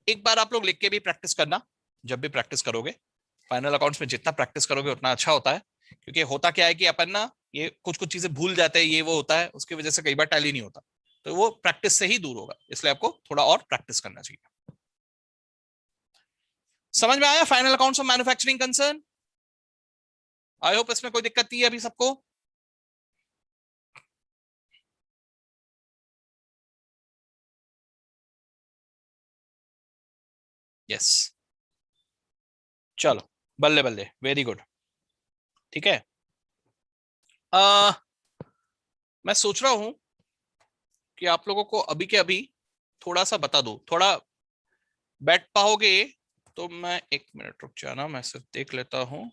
एक बार आप लोग लिख के भी प्रैक्टिस करना, जब भी प्रैक्टिस करोगे। फाइनल अकाउंट्स में जितना प्रैक्टिस करोगे उतना अच्छा होता है, क्योंकि होता क्या है कि अपन ना ये कुछ कुछ चीजें भूल जाते हैं, ये वो होता है, उसकी वजह से कई बार टैली नहीं होता, तो वो प्रैक्टिस से ही दूर होगा, इसलिए आपको थोड़ा और प्रैक्टिस करना चाहिए। समझ में आया final accounts of manufacturing concern? I hope इसमें कोई दिक्कत नहीं है अभी सबको। यस, चलो बल्ले बल्ले, वेरी गुड, ठीक है। आ, मैं सोच रहा हूं कि आप लोगों को अभी के अभी थोड़ा सा बता दूं, थोड़ा बैठ पाओगे तो मैं 1 मिनट रुक जाना, मैं सिर्फ देख लेता हूं।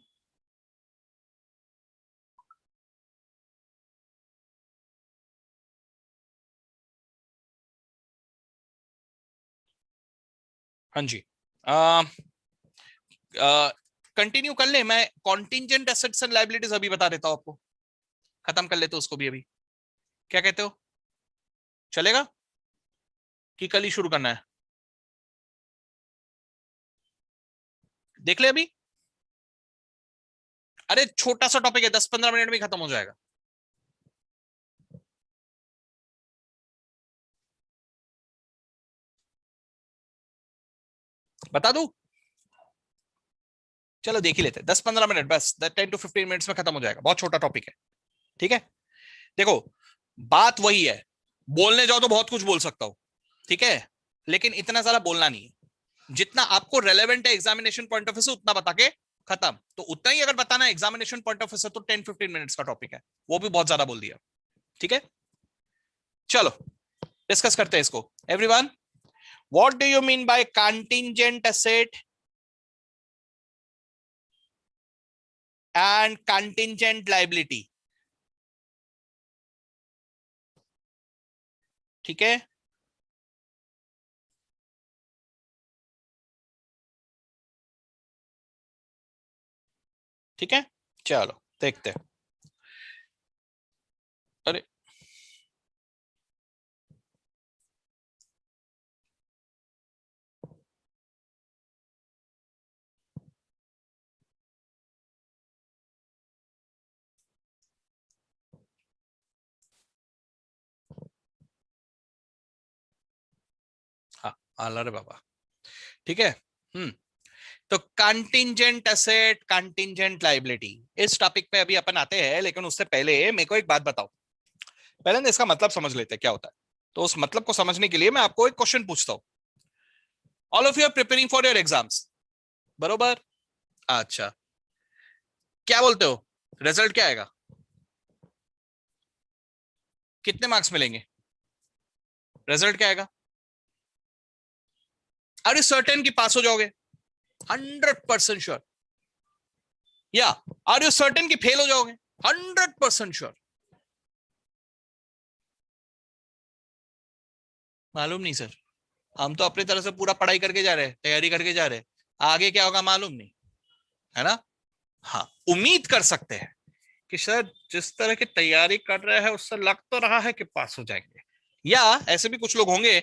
हाँ जी, कंटिन्यू कर ले, मैं कॉन्टिंजेंट एसेट्स एंड लायबिलिटीज अभी बता देता हूं आपको, खत्म कर लेते उसको भी अभी, क्या कहते हो? चलेगा कि कल ही शुरू करना है? देख ले अभी, अरे छोटा सा टॉपिक है, 10-15 मिनट में खत्म हो जाएगा। बता दू? चलो देख ही लेते हैं, 10-15 मिनट बस, 10 to 15 मिनट्स में खत्म हो जाएगा, बहुत छोटा टॉपिक है, ठीक है। देखो बात वही है, बोलने जाओ तो बहुत कुछ बोल सकता हूं, ठीक है, लेकिन इतना सारा बोलना नहीं है, जितना आपको रेलेवेंट है एग्जामिनेशन पॉइंट ऑफ व्यू से उतना बता के खत्म। तो उतना ही अगर बताना है एग्जामिनेशन पॉइंट ऑफ व्यू से तो 10-15 मिनट्स का टॉपिक है, वो भी बहुत ज्यादा बोल दिया, ठीक है। चलो डिस्कस करते हैं इसको। Everyone, what do you mean by contingent asset and contingent liability? ठीक है, ठीक है, चलो देखते हैं। अरे हाँ, आला रे बाबा, ठीक है। तो कंटिंजेंट एसेट, कंटिंजेंट लायबिलिटी, इस टॉपिक पे अभी अपन आते हैं, लेकिन उससे पहले मेरे को एक बात बताओ, पहले ना इसका मतलब समझ लेते हैं क्या होता है। तो उस मतलब को समझने के लिए मैं आपको एक क्वेश्चन पूछता हूँ। All of you are preparing for your exams, बरोबर? अच्छा, क्या बोलते हो, रिजल्ट क्या आएगा? कितने मार्क्स मिलेंगे? रिजल्ट क्या आएगा? आर यू सर्टेन कि पास हो जाओगे? 100% श्योर? या आर यू सर्टेन कि फेल हो जाओगे? 100% श्योर? मालूम नहीं सर, हम तो अपनी तरह से पूरा पढ़ाई करके जा रहे हैं, तैयारी करके जा रहे हैं, आगे क्या होगा मालूम नहीं है ना। हाँ, उम्मीद कर सकते हैं कि शायद जिस तरह की तैयारी कर रहे हैं उससे लग तो रहा है कि पास हो जाएंगे, या ऐसे भी कुछ लोग होंगे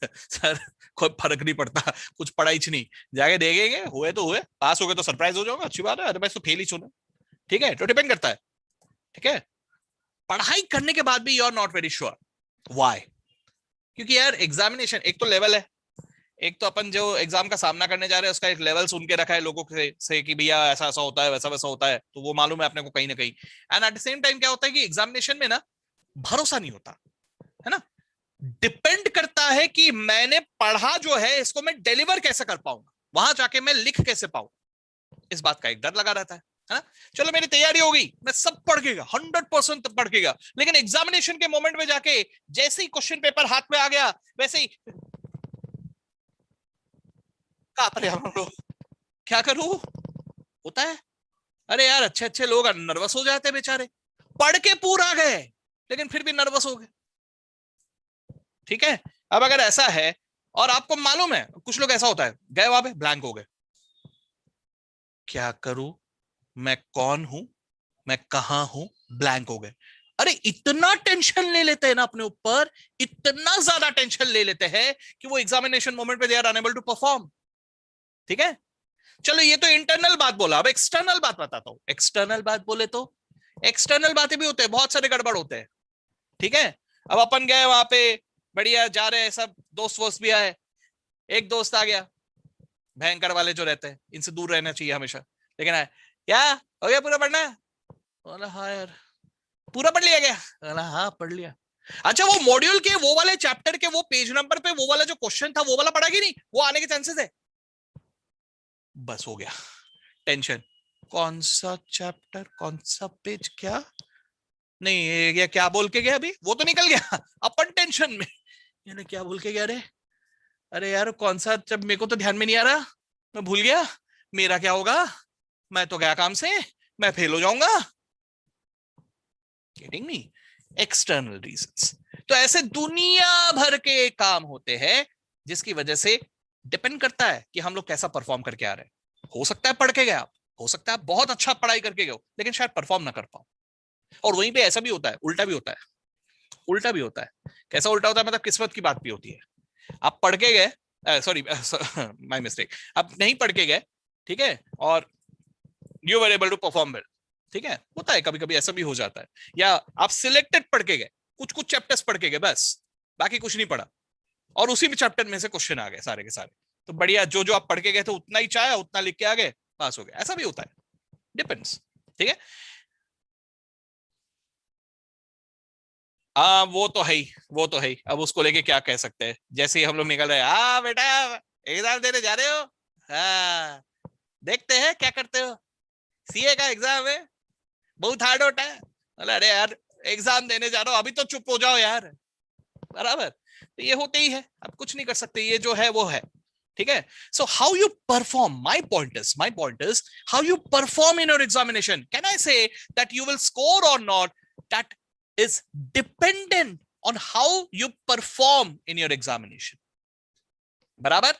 सर कोई फर्क नहीं पड़ता, कुछ पढ़ाई नहीं, जाके देखेंगे, हुए तो हुए, पास हो गए तो सरप्राइज हो जाओगे, अच्छी बात है, अदरवाइज तो फेल ही सुने। ठीक है, तो डिपेंड करता है। ठीक है, पढ़ाई करने के बाद भी you are not very sure, why? क्योंकि यार एग्जामिनेशन एक तो लेवल है, एक तो अपन जो एग्जाम का सामना करने जा रहे हैं उसका एक लेवल सुन के रखा है लोगों से कि भैया ऐसा ऐसा होता है, वैसा वैसा होता है, तो वो मालूम है अपने को कहीं ना कहीं। And at the same time क्या होता है कि एग्जामिनेशन में ना भरोसा नहीं होता है ना, डिपेंड करता है कि मैंने पढ़ा जो है इसको मैं डिलीवर कैसे कर पाऊंगा, वहां जाके मैं लिख कैसे पाऊं, इस बात का एक डर लगा रहता है ना। चलो मेरी तैयारी हो गई, मैं सब पढ़ के गया, 100% पढ़ के गया, लेकिन एग्जामिनेशन के मोमेंट में जाके जैसे ही क्वेश्चन पेपर हाथ में आ गया वैसे ही कांप रहे हम लोग, क्या करूं, होता है। अरे यार अच्छे अच्छे लोग नर्वस हो जाते हैं बेचारे, पढ़ के पूरा गए लेकिन फिर भी नर्वस हो गए। ठीक है, अब अगर ऐसा है और आपको मालूम है, कुछ लोग ऐसा होता है गए वहां पे ब्लैंक हो गए, क्या करूं, मैं कौन हूं, मैं कहां हूं, ब्लैंक हो गए। अरे इतना टेंशन ले लेते हैं ना अपने ऊपर, इतना ज्यादा टेंशन ले लेते हैं कि वो एग्जामिनेशन मोमेंट पे they are unable to perform. ठीक है, चलो ये तो इंटरनल बात बोला, अब एक्सटर्नल बात बताता हूं। एक्सटर्नल बात बोले तो एक्सटर्नल बातें भी होते हैं, बहुत सारे गड़बड़ होते हैं। ठीक है, अब अपन गए वहां पे, बढ़िया जा रहे हैं सब, दोस्त वोस्त भी आए, एक दोस्त आ गया, भयंकर वाले जो रहते हैं इनसे दूर रहना चाहिए हमेशा, लेकिन आए, क्या हो गया पूरा पढ़ना, बोला हाँ यार, पूरा पढ़ लिया क्या, बोला हाँ पढ़ लिया। अच्छा वो मॉड्यूल के वो वाले चैप्टर के वो पेज नंबर पे वो वाला जो क्वेश्चन था वो वाला पढ़ा कि नहीं, वो आने के चांसेस है। बस हो गया टेंशन, कौन सा चैप्टर कौन सा पेज क्या, नहीं ये क्या बोल के गया, अभी वो तो निकल गया अपन टेंशन में, यानी क्या बोल के गया रे, अरे यार कौन सा, जब मेरे को तो ध्यान में नहीं आ रहा, मैं भूल गया, मेरा क्या होगा, मैं तो गया काम से, मैं फेल हो जाऊंगा। Getting me, external reasons. तो ऐसे दुनिया भर के काम होते हैं जिसकी वजह से डिपेंड करता है कि हम लोग कैसा परफॉर्म करके आ रहे हैं। हो सकता है पढ़ के गए आप, हो सकता है आप बहुत अच्छा पढ़ाई करके गए हो लेकिन शायद परफॉर्म ना कर पाओ। और वहीं पे ऐसा भी होता है, उल्टा भी होता है, उल्टा भी होता है। कैसा उल्टा होता है, मतलब किस्मत की बात भी होती है। आप पढ़ के गए, सॉरी माय मिस्टेक, आप नहीं पढ़ के गए, ठीक है, और you were able to perform well. ठीक है, होता है कभी कभी ऐसा भी हो जाता है। या आप सिलेक्टेड पढ़ के गए, कुछ कुछ चैप्टर्स पढ़ के गए बस, बाकी कुछ नहीं पढ़ा, और उसी में चैप्टर में से क्वेश्चन आ गए सारे के सारे, तो बढ़िया, जो जो आप पढ़ के गए थे उतना ही चाहे उतना लिख के आ गए, पास हो गए, ऐसा भी होता है, डिपेंड्स। ठीक है, हाँ वो तो है ही, वो तो है ही, अब उसको लेके क्या कह सकते हैं, जैसे ही हम लोग निकल रहे हैं, हाँ बेटा एग्जाम देने जा रहे हो, हाँ देखते हैं क्या करते हो, सीए का एग्जाम है, बहुत हार्ड होता है, बोला अरे यार एग्जाम देने जा रहा हो, अभी तो चुप हो जाओ यार, बराबर, तो ये होते ही है, अब कुछ नहीं कर सकते, ये जो है वो है। ठीक है, so how you perform, my point is how you perform in your examination, can I say that you will score और not, that is dependent on how you perform in your examination. Barabar?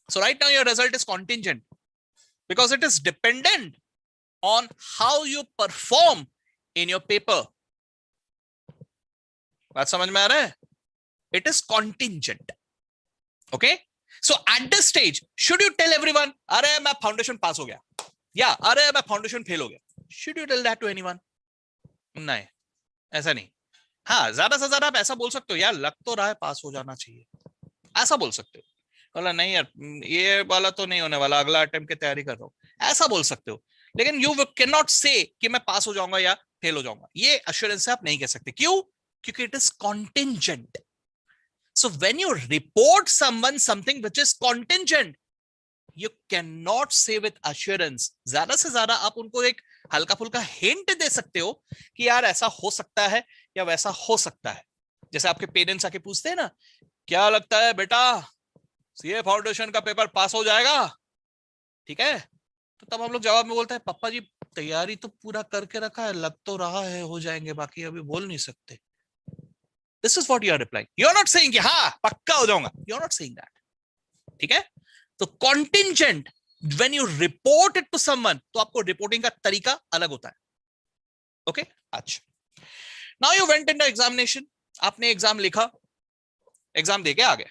So right now your result is contingent because it is dependent on how you perform in your paper. बात समझ में आ रहा है? It is contingent. Okay? So at this stage, should you tell everyone, अरे मैं foundation पास हो गया, या अरे मैं फाउंडेशन फेल हो गया? Should you tell that to anyone? नहीं, ऐसा नहीं। हाँ, ज्यादा से ज्यादा आप ऐसा बोल सकते हो, यार लग तो रहा है पास हो जाना चाहिए, ऐसा बोल सकते हो। बोला नहीं यार ये वाला तो नहीं होने वाला, अगला अटेम्प्ट की तैयारी कर रहा हूँ, ऐसा बोल सकते हो। लेकिन यू कैन नॉट से कि मैं पास हो जाऊंगा या फेल हो जाऊंगा, ये अश्योरेंस से आप नहीं कह सकते। क्यों? क्योंकि it is contingent. So when you report someone something which is contingent, you can not से विद अश्योरेंस। ज्यादा से ज्यादा आप उनको एक हल्का फुल्का हिंट दे सकते हो कि यार ऐसा हो सकता है या वैसा हो सकता है। जैसे आपके पेरेंट्स आके पूछते हैं ना, क्या लगता है बेटा सीए फाउंडेशन का पेपर पास हो जाएगा? ठीक है, तो तब हम लोग जवाब में बोलते हैं पापा जी तैयारी तो पूरा करके रखा है, लग तो रहा है हो जाएंगे, बाकी अभी बोल नहीं सकते। This is what you are replying. You are not saying कि हाँ पक्का हो जाऊंगा. You are not saying that. ठीक है. तो contingent when you report it to someone, तो आपको रिपोर्टिंग का तरीका अलग होता है. ओके. अच्छा. Now you went in the examination. आपने एग्जाम लिखा, एग्जाम देके आ गए,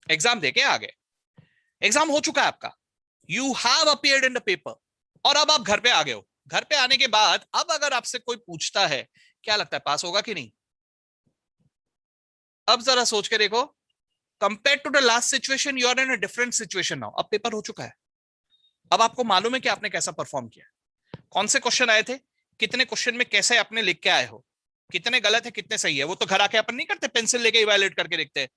एग्जाम देके आ गए, एग्जाम हो चुका है आपका. You have appeared in the paper. और अब आप घर पे आ गए हो. घर पे आने के बाद अब अगर आपसे कोई पूछता है क्या लगता है पास होगा कि नहीं, अब जरा सोच के देखो. Compare to the last situation, you are in a different situation now. अब पेपर हो चुका है. अब आपको मालूम है कि आपने कैसा परफॉर्म किया, कौन से क्वेश्चन आए थे, कितने क्वेश्चन में कैसे आपने लिख के आए हो, कितने गलत है कितने सही है. वो तो घर आके अपन नहीं करते, पेंसिल लेके इवैल्यूएट करके देखते हैं,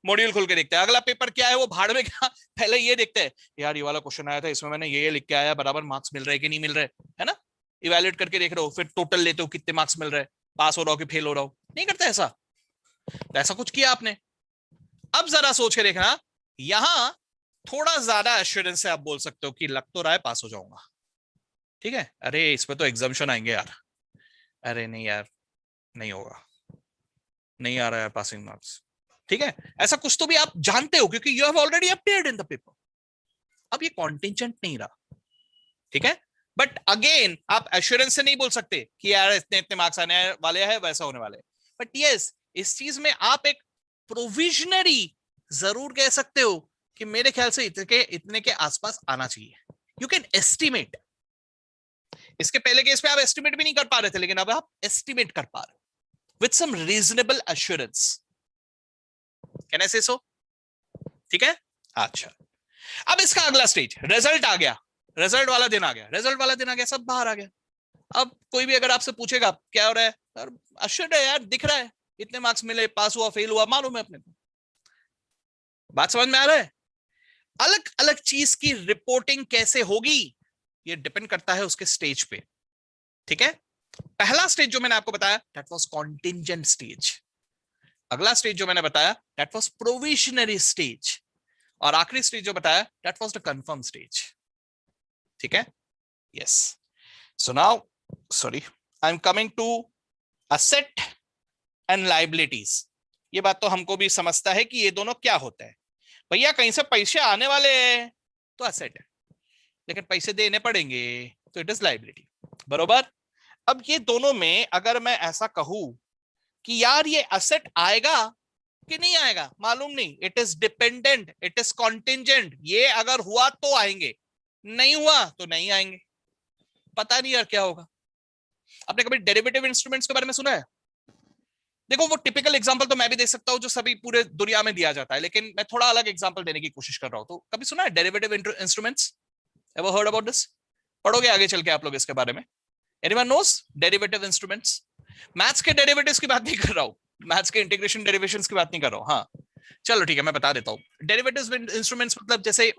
मॉड्यूल खोल के देखते हैं. अगला पेपर क्या है वो भाड़ में क्या, पहले ये देखते हैं यार ये वाला क्वेश्चन आया था, इसमें मैंने ये लिख के आया, बराबर मार्क्स मिल रहे कि नहीं मिल रहे, है ना. इवैल्यूएट करके देख रहे हो, फिर टोटल लेते हो कितने मार्क्स मिल रहे, पास हो रहा हो कि फेल हो रहा हो. नहीं करते ऐसा. तो ऐसा कुछ किया आपने. अब जरा सोच के देखना, यहां थोड़ा ज्यादा एश्योरेंस से आप बोल सकते हो कि लग तो रहा है पास हो जाऊंगा. ठीक है. अरे इसमें तो एग्जाम्शन आएंगे यार, अरे नहीं यार नहीं होगा, नहीं आ रहा है पासिंग मार्क्स. ठीक है. ऐसा कुछ तो भी आप जानते हो क्योंकि you have already appeared in the paper. अब ये कॉन्टिंजेंट नहीं रहा. ठीक है. बट अगेन आप एश्योरेंस से नहीं बोल सकते कि यार इतने इतने मार्क्स आने वाले हैं, वैसा होने वाले. बट यस, इस चीज में आप एक प्रोविजनरी जरूर कह सकते हो कि मेरे ख्याल से इतने के आसपास आना चाहिए. You can estimate. इसके पहले केस में आप एस्टिमेट भी नहीं कर पा रहे थे, लेकिन अब आप एस्टिमेट कर पा रहे हो with some reasonable assurance. Can I say so. ठीक है. अच्छा. अब इसका अगला स्टेज, रिजल्ट आ गया, रिजल्ट वाला दिन आ गया, रिजल्ट वाला दिन आ गया, सब बाहर आ गया. अब कोई भी अगर आपसे पूछेगा क्या हो रहा है, सर अश्योर्ड है यार, दिख रहा है इतने मार्क्स मिले, पास हुआ फेल हुआ मालूम है अपने को. बात समझ में आ रहा है. अलग अलग चीज की रिपोर्टिंग कैसे होगी ये डिपेंड करता है उसके स्टेज पे. ठीक है. पहला स्टेज जो मैंने आपको बताया दैट वाज कॉन्टिंजेंट स्टेज. अगला स्टेज जो मैंने बताया दैट वाज प्रोविजनरी स्टेज. और आखिरी स्टेज जो बताया that was the confirm stage. ठीक है. Yes. So now sorry I am coming to asset and liabilities. ये बात तो हमको भी समझता है कि ये दोनों क्या होता है. भैया कहीं से पैसे आने वाले हैं तो असेट है, लेकिन पैसे देने पड़ेंगे तो इट इज लायबिलिटी. बरोबर. अब ये दोनों में अगर मैं ऐसा कहूं कि यार ये असेट आएगा कि नहीं आएगा मालूम नहीं, it is dependent, it is contingent. ये अगर हुआ तो आएंगे, नहीं हुआ तो नहीं आएंगे. पता नहीं यार क्या होगा. आपने कभी डेरिवेटिव इंस्ट्रूमेंट्स के बारे में सुना है. देखो वो टिपिकल एग्जांपल तो मैं भी दे सकता हूं जो सभी पूरे दुनिया में दिया जाता है, लेकिन मैं थोड़ा अलग एग्जांपल देने की कोशिश कर रहा हूं. तो कभी सुना है derivative instruments, ever heard about this. पढ़ोगे आगे चल के आप लोग इसके बारे में. Anyone nose derivative instruments. Maths के डेरिवेटिव्स की बात नहीं कर रहा हूं, मैथ्स के इंटीग्रेशन डेरिवेशंस की बात नहीं कर रहा हूं. हाँ चलो ठीक है मैं बता देता हूं. डेरिवेटिव इंस्ट्रूमेंट्स मतलब जैसे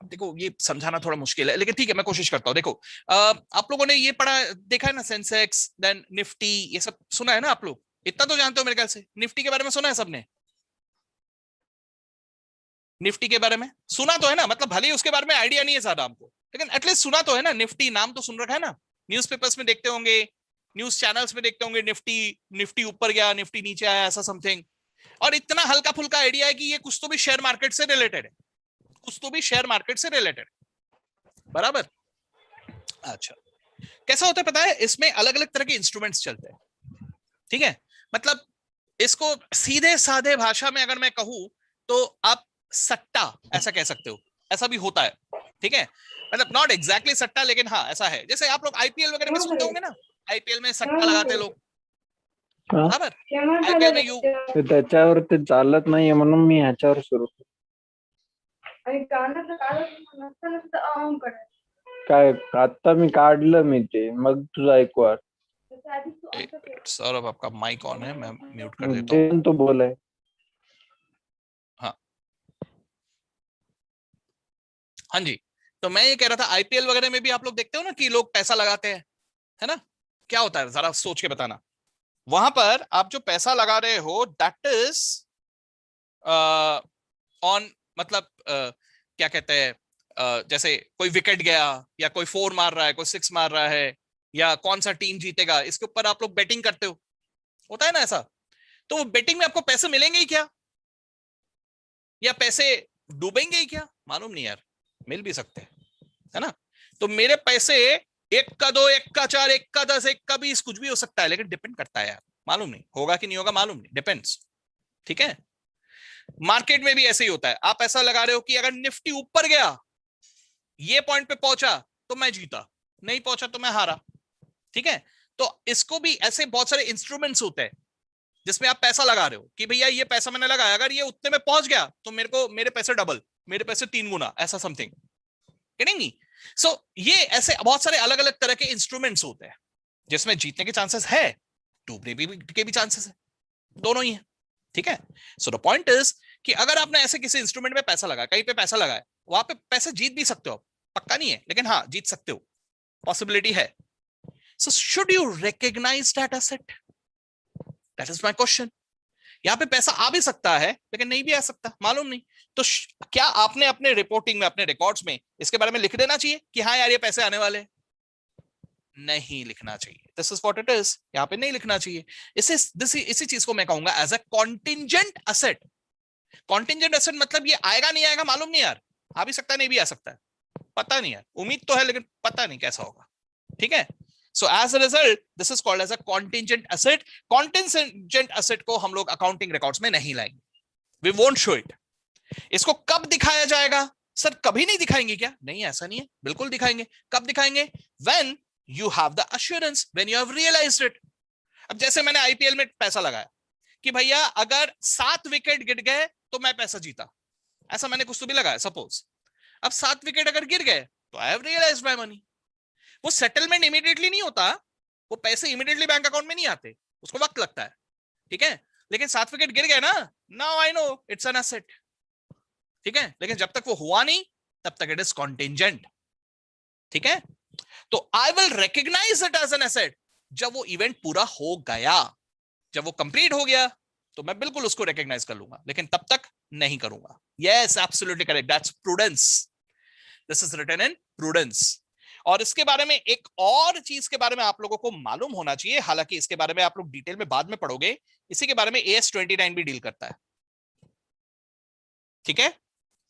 देखो ये समझाना थोड़ा मुश्किल है, लेकिन ठीक है मैं कोशिश करता हूं. देखो आप लोगों ने ये पढ़ा देखा है ना, सेंसेक्स देन निफ्टी, ये सब सुना है ना आप लोग. इतना तो जानते हो मेरे ख्याल से. निफ्टी के बारे में सुना है सबने. निफ्टी के बारे में सुना तो है ना, मतलब भले ही उसके बारे में आइडिया नहीं है ज्यादा हमको, लेकिन एटलीस्ट सुना तो है ना. निफ्टी नाम तो सुन रखा है ना, न्यूज़पेपर्स में देखते होंगे, न्यूज चैनल्स में देखते होंगे, निफ्टी निफ्टी ऊपर गया निफ्टी नीचे आया ऐसा समथिंग. और इतना हल्का फुल्का आइडिया है कि ये कुछ तो भी शेयर मार्केट से रिलेटेड है, कुछ तो भी शेयर मार्केट से रिलेटेड. बराबर. अच्छा. कैसा होता है पता है, इसमें अलग अलग तरह के इंस्ट्रूमेंट्स चलते हैं. ठीक है. मतलब इसको सीधे साधे भाषा में अगर मैं कहूं तो आप सट्टा ऐसा कह सकते हो, ऐसा भी होता है. ठीक है. मतलब नॉट एग्जैक्टली सट्टा, लेकिन हाँ ऐसा है. जैसे आप लोग आईपीएल वगैरह में सुनते होंगे ना, आईपीएल में सट्टा लगाते लोग. बराबर. आईपीएल में यू त्याच्यावर ते चालत नाहीये म्हणून मी ह्याच्यावर सुरू काय आता मी काढलं मी ते, मग तुझं ऐकू. सौरभ आपका माइक ऑन है, मैं म्यूट कर देता हूँ. तो बोला है. हाँ हाँ जी. तो मैं ये कह रहा था आईपीएल वगैरह में भी आप लोग देखते हो ना कि लोग पैसा लगाते हैं, है ना. क्या होता है जरा सोच के बताना. वहां पर आप जो पैसा लगा रहे हो दैट इज ऑन, मतलब क्या कहते हैं, जैसे कोई विकेट गया या कोई फोर मार रहा है, कोई सिक्स मार रहा है, या कौन सा टीम जीतेगा, इसके ऊपर आप लोग बेटिंग करते हो, होता है ना ऐसा। तो वो बेटिंग में आपको पैसे मिलेंगे ही क्या, या पैसे डूबेंगे ही क्या, मालूम नहीं यार, मिल भी सकते हैं, है ना। तो मेरे पैसे 1 का 2, 1 का 4, 1 का 10, 1 का 20 कुछ भी हो सकता है, लेकिन डिपेंड करता है यार, मालूम नहीं होगा कि नहीं होगा, मालूम नहीं, डिपेंड्स। ठीक है, मार्केट में भी ऐसे ही होता है, आप ऐसा लगा रहे हो कि अगर निफ्टी ऊपर गया, ये पॉइंट पे पहुंचा तो मैं जीता, नहीं पहुंचा तो मैं हारा। ठीक है, तो इसको भी ऐसे बहुत सारे इंस्ट्रूमेंट्स होते हैं जिसमें आप पैसा लगा रहे हो कि भैया ये पैसा मैंने लगाया, अगर ये उतने में पहुंच गया तो मेरे को मेरे पैसे डबल, मेरे पैसे 3 गुना, ऐसा समथिंग, गेटिंग। सो ये ऐसे बहुत सारे अलग अलग तरह के इंस्ट्रूमेंट्स होते हैं जिसमें जीतने के चांसेस है, डूबने के भी चांसेस है, दोनों ही है। ठीक है, सो द पॉइंट इज कि अगर आपने ऐसे किसी इंस्ट्रूमेंट में पैसा लगाया, कहीं पे पैसा लगाया, वहां पे पैसे जीत भी सकते हो, पक्का नहीं है, लेकिन हाँ जीत सकते हो, पॉसिबिलिटी है। So should you recognise that asset, that is my question. यहाँ पे पैसा आ भी सकता है लेकिन नहीं भी आ सकता, मालूम नहीं। तो क्या आपने अपने रिपोर्टिंग में, अपने रिकॉर्ड्स में इसके बारे में लिख देना चाहिए कि हाँ यार ये पैसे आने वाले, नहीं लिखना चाहिए। This is what it is, यहाँ पे नहीं लिखना चाहिए। इसी चीज को मैं कहूंगा as a contingent asset. Contingent asset मतलब ये आएगा नहीं आएगा मालूम नहीं यार, आ भी सकता है नहीं भी आ सकता है, पता नहीं यार, उम्मीद तो है लेकिन पता नहीं कैसा होगा। ठीक है, so as a result this is called as a contingent asset। contingent asset को हम लोग अकाउंटिंग रिकॉर्ड्स में नहीं लाएंगे, we won't show it। इसको कब दिखाया जाएगा, सर कभी नहीं दिखाएंगे क्या, नहीं ऐसा नहीं है, बिल्कुल दिखाएंगे। कब दिखाएंगे, when you have the assurance, when you have realized it। अब जैसे मैंने आईपीएल में पैसा लगाया कि भैया अगर 7 विकेट गिर गए तो मैं पैसा जीता, ऐसा मैंने कुछ तो भी लगाया सपोज। अब 7 विकेट अगर गिर गए तो I have realised my money. वो सेटलमेंट इमीडिएटली नहीं होता, वो पैसे इमीडिएटली बैंक अकाउंट में नहीं आते, उसको वक्त लगता है। ठीक है, लेकिन 7 विकेट गिर गए ना, now I know it's an asset. ठीक है, लेकिन जब तक वो हुआ नहीं तब तक इट इज कॉन्टिंजेंट। ठीक है, तो I will recognise it as an asset जब वो इवेंट पूरा हो गया, जब वो कंप्लीट हो गया तो मैं बिल्कुल उसको रिकॉग्नाइज कर लूंगा, लेकिन तब तक नहीं करूंगा। Yes absolutely correct, that's prudence, this is written in prudence. और इसके बारे में एक और चीज के बारे में आप लोगों को मालूम होना चाहिए, हालांकि इसके बारे में आप लोग डिटेल में बाद में पढ़ोगे, इसी के बारे में AS29 भी डील करता है। ठीक है,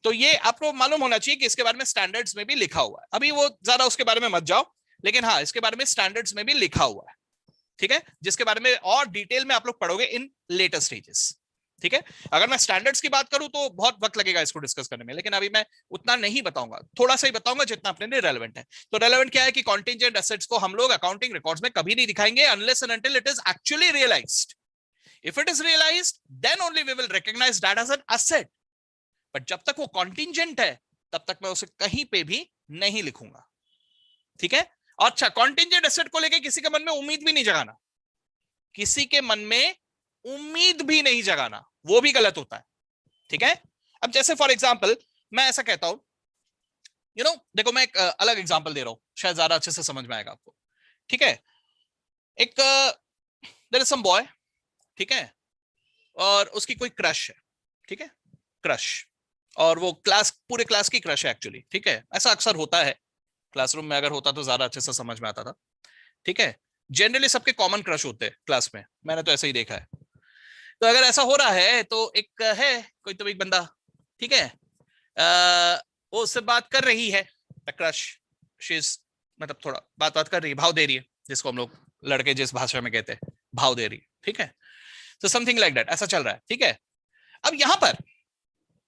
तो ये आपको मालूम होना चाहिए कि इसके बारे में स्टैंडर्ड्स में भी लिखा हुआ है, अभी वो ज्यादा उसके बारे में मत जाओ, लेकिन हाँ इसके बारे में स्टैंडर्ड्स में भी लिखा हुआ है। ठीक है, जिसके बारे में और डिटेल में आप लोग पढ़ोगे इन लेटर स्टेजेस। ठीक है, अगर मैं स्टैंडर्ड्स की बात करूं तो बहुत वक्त लगेगा इसको डिस्कस करने में, लेकिन अभी मैं उतना नहीं बताऊंगा, थोड़ा सा ही बताऊंगा जितना अपने लिए रेलेवेंट है। तो रेलेवेंट क्या है कि कॉन्टिंजेंट एसेट्स को हम लोग अकाउंटिंग रिकॉर्ड्स में कभी नहीं दिखाएंगे unless and until it is actually realised. If it is realised then only we will recognise that as an asset, but जब तक वो कॉन्टिंजेंट है तब तक मैं उसे कहीं पे भी नहीं लिखूंगा। ठीक है, अच्छा कॉन्टिंजेंट एसेट को लेके किसी के मन में उम्मीद भी नहीं जगाना, किसी के मन में उम्मीद भी नहीं जगाना, वो भी गलत होता है। ठीक है, अब जैसे फॉर एग्जांपल मैं ऐसा कहता हूं, देखो मैं एक अलग एग्जांपल दे रहा हूं, शायद ज्यादा अच्छे से समझ में आएगा आपको। ठीक है, एक देयर इज सम बॉय, ठीक है, और उसकी कोई क्रश है। ठीक है, क्रश, और वो पूरे क्लास की क्रश है एक्चुअली। ठीक है, ऐसा अक्सर होता है, क्लासरूम में अगर होता तो ज्यादा अच्छे से समझ में आता था। ठीक है, जनरली सबके कॉमन क्रश होते हैं क्लास में, मैंने तो ऐसा ही देखा है। तो अगर ऐसा हो रहा है तो एक है कोई तो एक बंदा, ठीक है, वो उससे बात कर रही है, द क्रश, शी इज, मतलब थोड़ा बात कर रही है, भाव दे रही है, जिसको हम लोग लड़के जिस भाषा में कहते हैं, भाव दे रही है। ठीक है, तो समथिंग लाइक दैट, ऐसा चल रहा है। ठीक है, अब यहां पर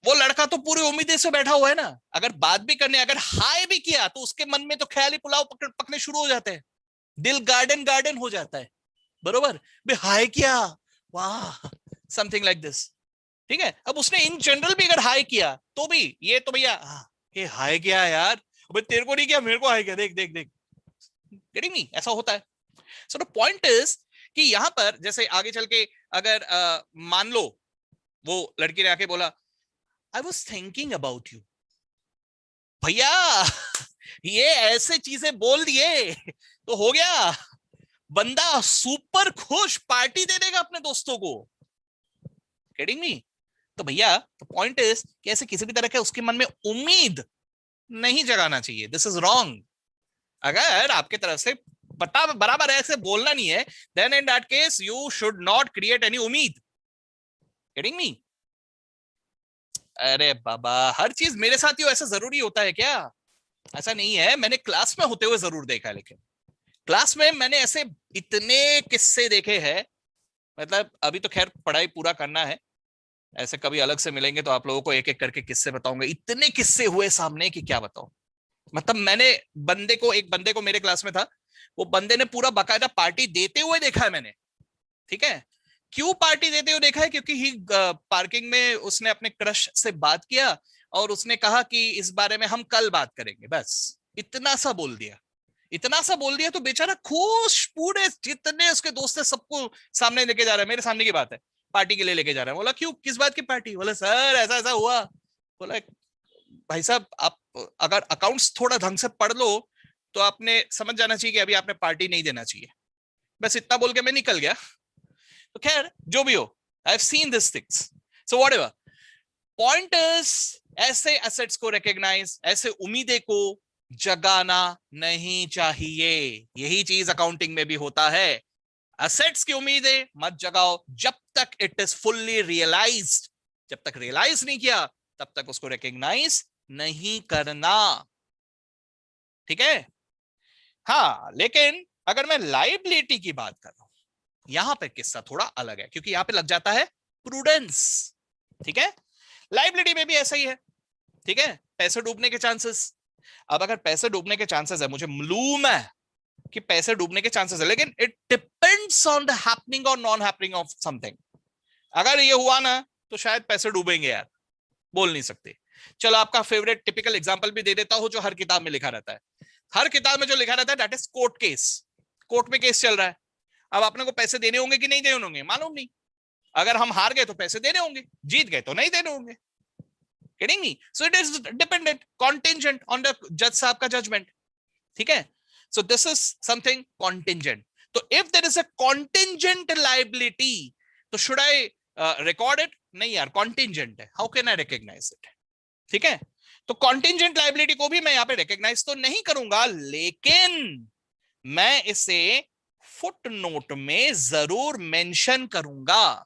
वो लड़का तो पूरी उम्मीद से बैठा हुआ है ना, अगर बात भी करने, अगर हाय भी किया तो उसके मन में तो ख्याली पुलाव पकने शुरू हो जाते हैं, दिल गार्डन गार्डन हो जाता है, बरोबर, बे हाय किया, वाह, समथिंग लाइक दिस। ठीक है, अब उसने इन जनरल भी अगर हाय किया तो भी ये तो भैया ये हाय किया यार, अबे तेरे को नहीं किया मेरे को हाय किया, देख देख देख, गेटिंग मी, ऐसा होता है। सो द पॉइंट इज कि यहां पर जैसे आगे चल के अगर मान लो वो लड़की ने आके बोला I was thinking about you, भैया ये ऐसे चीजें बोल दिए तो हो गया, बंदा सुपर खुश, पार्टी दे देगा अपने दोस्तों को, गेटिंग मी। तो भैया पॉइंट इज कि ऐसे किसी भी तरह के उसके मन में उम्मीद नहीं जगाना चाहिए, दिस इज रॉन्ग। अगर आपके तरफ से बता बराबर है, ऐसे बोलना नहीं है, then in that case you should not create any उम्मीद। Getting me? अरे बाबा, हर चीज मेरे साथ ही हो ऐसा जरूरी होता है क्या? ऐसा नहीं है, मैंने क्लास में होते हुए जरूर देखा है, लेकिन क्लास में मैंने ऐसे इतने किस्से देखे हैं। मतलब अभी तो खैर पढ़ाई पूरा करना है, ऐसे कभी अलग से मिलेंगे तो आप लोगों को एक एक करके किस्से बताऊंगा। इतने किस्से हुए सामने कि क्या बताऊं। मतलब मैंने एक बंदे को मेरे क्लास में था, वो बंदे ने पूरा बकायदा पार्टी देते हुए देखा है मैंने। ठीक है? क्यों पार्टी देते हुए देखा है? क्योंकि ही पार्किंग में उसने अपने क्रश से बात किया और उसने कहा कि इस बारे में हम कल बात करेंगे, बस इतना सा बोल दिया। इतना सा बोल दिया तो बेचारा खुश, पूरे जितने उसके दोस्त है सबको सामने लेके जा रहा है, मेरे सामने की बात है, पार्टी के लिए लेके जा रहा है। बोला क्यों, किस बात की पार्टी? बोला सर ऐसा ऐसा हुआ। बोला भाई साहब, आप अगर अकाउंट्स थोड़ा ढंग से पढ़ लो तो आपने समझ जाना चाहिए कि अभी आपने पार्टी नहीं देना चाहिए। बस इतना बोल के मैं निकल गया। तो खैर जो भी हो, I have seen this things, so whatever. Pointers, ऐसे एसेट्स को रिकॉग्नाइज, ऐसे उम्मीदें को जगाना नहीं चाहिए। यही चीज अकाउंटिंग में भी होता है। एसेट्स की उम्मीदें मत जगाओ जब तक इट इज फुल्ली रियलाइज्ड। जब तक रियलाइज नहीं किया तब तक उसको रिकॉग्नाइज नहीं करना। ठीक है? हाँ, लेकिन अगर मैं लाइबिलिटी की बात कर रहा हूं, यहां पे किस्सा थोड़ा अलग है, क्योंकि यहां पे लग जाता है प्रूडेंस। ठीक है? लाइबिलिटी में भी ऐसा ही है। ठीक है? पैसे डूबने के चांसेस। अब अगर पैसे डूबने के चांसेस है, मुझे मालूम है कि पैसे डूबने के चांसेस है, लेकिन it depends on the happening और नॉन हैपनिंग ऑफ समथिंग। अगर ये हुआ ना तो शायद पैसे डूबेंगे यार, बोल नहीं सकते। चलो आपका फेवरेट टिपिकल एग्जांपल भी दे देता हूं, जो हर किताब में लिखा रहता है। हर किताब में जो लिखा रहता है that is court case. Court में केस चल रहा है, अब आपने को पैसे देने होंगे कि नहीं देने होंगे मालूम नहीं। अगर हम हार गए तो पैसे देने होंगे, जीत गए तो नहीं देने होंगे। Getting me? So it is dependent, contingent on the जज साहब का जजमेंट। ठीक है? So this is something contingent. तो if there is a contingent liability, तो शुड आई रिकॉर्ड इट? नहीं यार, कॉन्टिंजेंट है, how can I recognise it? ठीक है? तो कॉन्टिंजेंट लाइबिलिटी को भी मैं यहां पे रिकॉग्नाइज तो नहीं करूंगा, लेकिन मैं इसे फुट नोट में जरूर मेंशन करूंगा।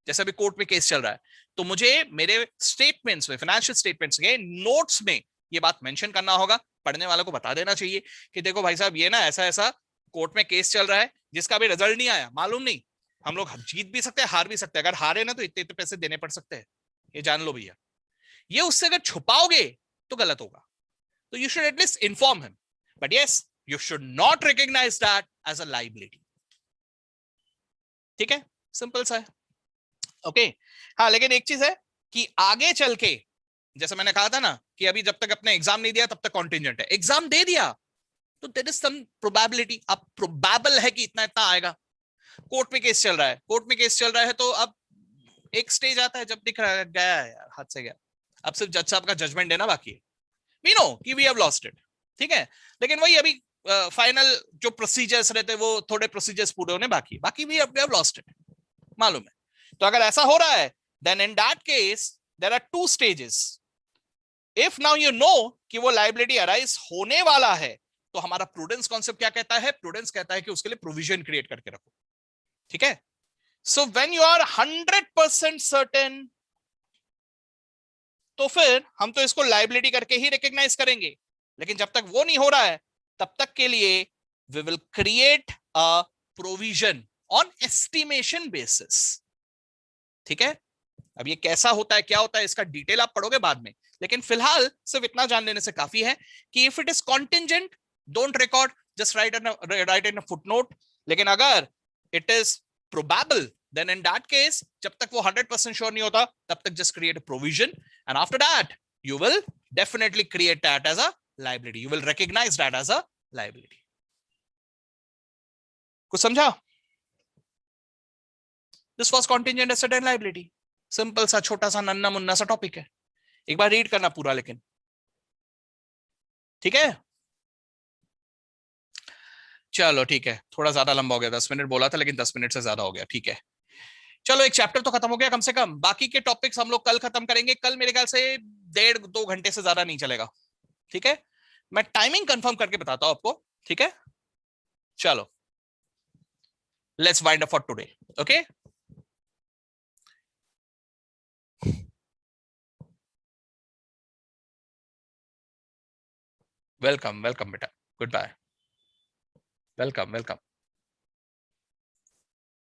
जैसे अभी कोर्ट में केस चल रहा है, तो मुझे मेरे स्टेटमेंट्स में, फाइनेंशियल स्टेटमेंट्स के नोट्स में ये बात मेंशन करना होगा। पढ़ने वालों को बता देना चाहिए कि देखो भाई साहब, ये ना ऐसा ऐसा कोर्ट में केस चल रहा है जिसका अभी रिजल्ट नहीं आया, मालूम नहीं, हम लोग जीत भी सकते हैं, हार भी सकते हैं। अगर हारे ना तो इतने इतने पैसे देने पड़ सकते हैं, ये जान लो भैया। ये उससे अगर छुपाओगे तो गलत होगा। तो you should at least inform him, but yes, you should not recognise that as a liability. ठीक है? सिंपल सा है। ओके। हाँ, लेकिन एक चीज है कि आगे चल के, जैसे मैंने कहा था ना कि अभी जब तक अपने एग्जाम नहीं दिया तब तक कॉन्टिंजेंट है, एग्जाम दे दिया तो देयर इज सम प्रोबेबिलिटी, अब प्रोबेबल है कि इतना इतना आएगा। कोर्ट में केस चल रहा है, कोर्ट में केस चल रहा है, तो अब एक स्टेज आता है जब दिख रहा है गया है यार, हाथ से गया, अब सिर्फ जज साहब का जजमेंट देना बाकी है। वी नो कि वी हैव लॉस्ट इट। ठीक है? लेकिन वही अभी फाइनल जो प्रोसीजर्स रहते हैं वो थोड़े प्रोसीजर्स पूरे होने बाकी, बाकी वी हैव लॉस्ट इट, मालूम है। तो अगर ऐसा हो रहा है, then in that case there are two stages. If now you know कि वो लाइबिलिटी अराइज होने वाला है, तो हमारा प्रूडेंस कॉन्सेप्ट क्या कहता है? प्रूडेंस कहता है कि उसके लिए प्रोविजन क्रिएट करके रखो। ठीक है? So when you are 100% certain, तो फिर हम तो इसको लाइबिलिटी करके ही रिकॉग्नाइज करेंगे। लेकिन जब तक वो नहीं हो रहा है तब तक के लिए we will create a provision on estimation basis. ठीक है? अब ये कैसा होता है, क्या होता है, इसका डिटेल आप पढ़ोगे बाद में, लेकिन फिलहाल सिर्फ इतना जान लेने से काफी है कि if it is contingent, don't record, just right in a footnote. लेकिन अगर it is probable, then in that case, जब तक वो 100% श्योर नहीं होता तब तक just create a provision, and after that you will definitely create that as a liability, you will recognize that as a liability. कुछ समझा? This was contingent asset and liability. Simple सा छोटा सा नन्ना मुन्ना सा टॉपिक है, एक बार रीड करना पूरा लेकिन। ठीक है? चलो ठीक है, थोड़ा ज्यादा लंबा हो गया, 10 मिनट बोला था लेकिन 10 मिनट से ज्यादा हो गया। ठीक है, चलो एक चैप्टर तो खत्म हो गया कम से कम। बाकी के टॉपिक्स हम लोग कल खत्म करेंगे। कल मेरे ख्याल से 1.5-2 घंटे से ज्यादा नहीं चलेगा। ठीक है? मैं टाइमिंग कंफर्म करके बताता हूं आपको। ठीक है? चलो, let's wind up for today. Okay. Welcome, welcome, beta. Goodbye. Welcome, welcome.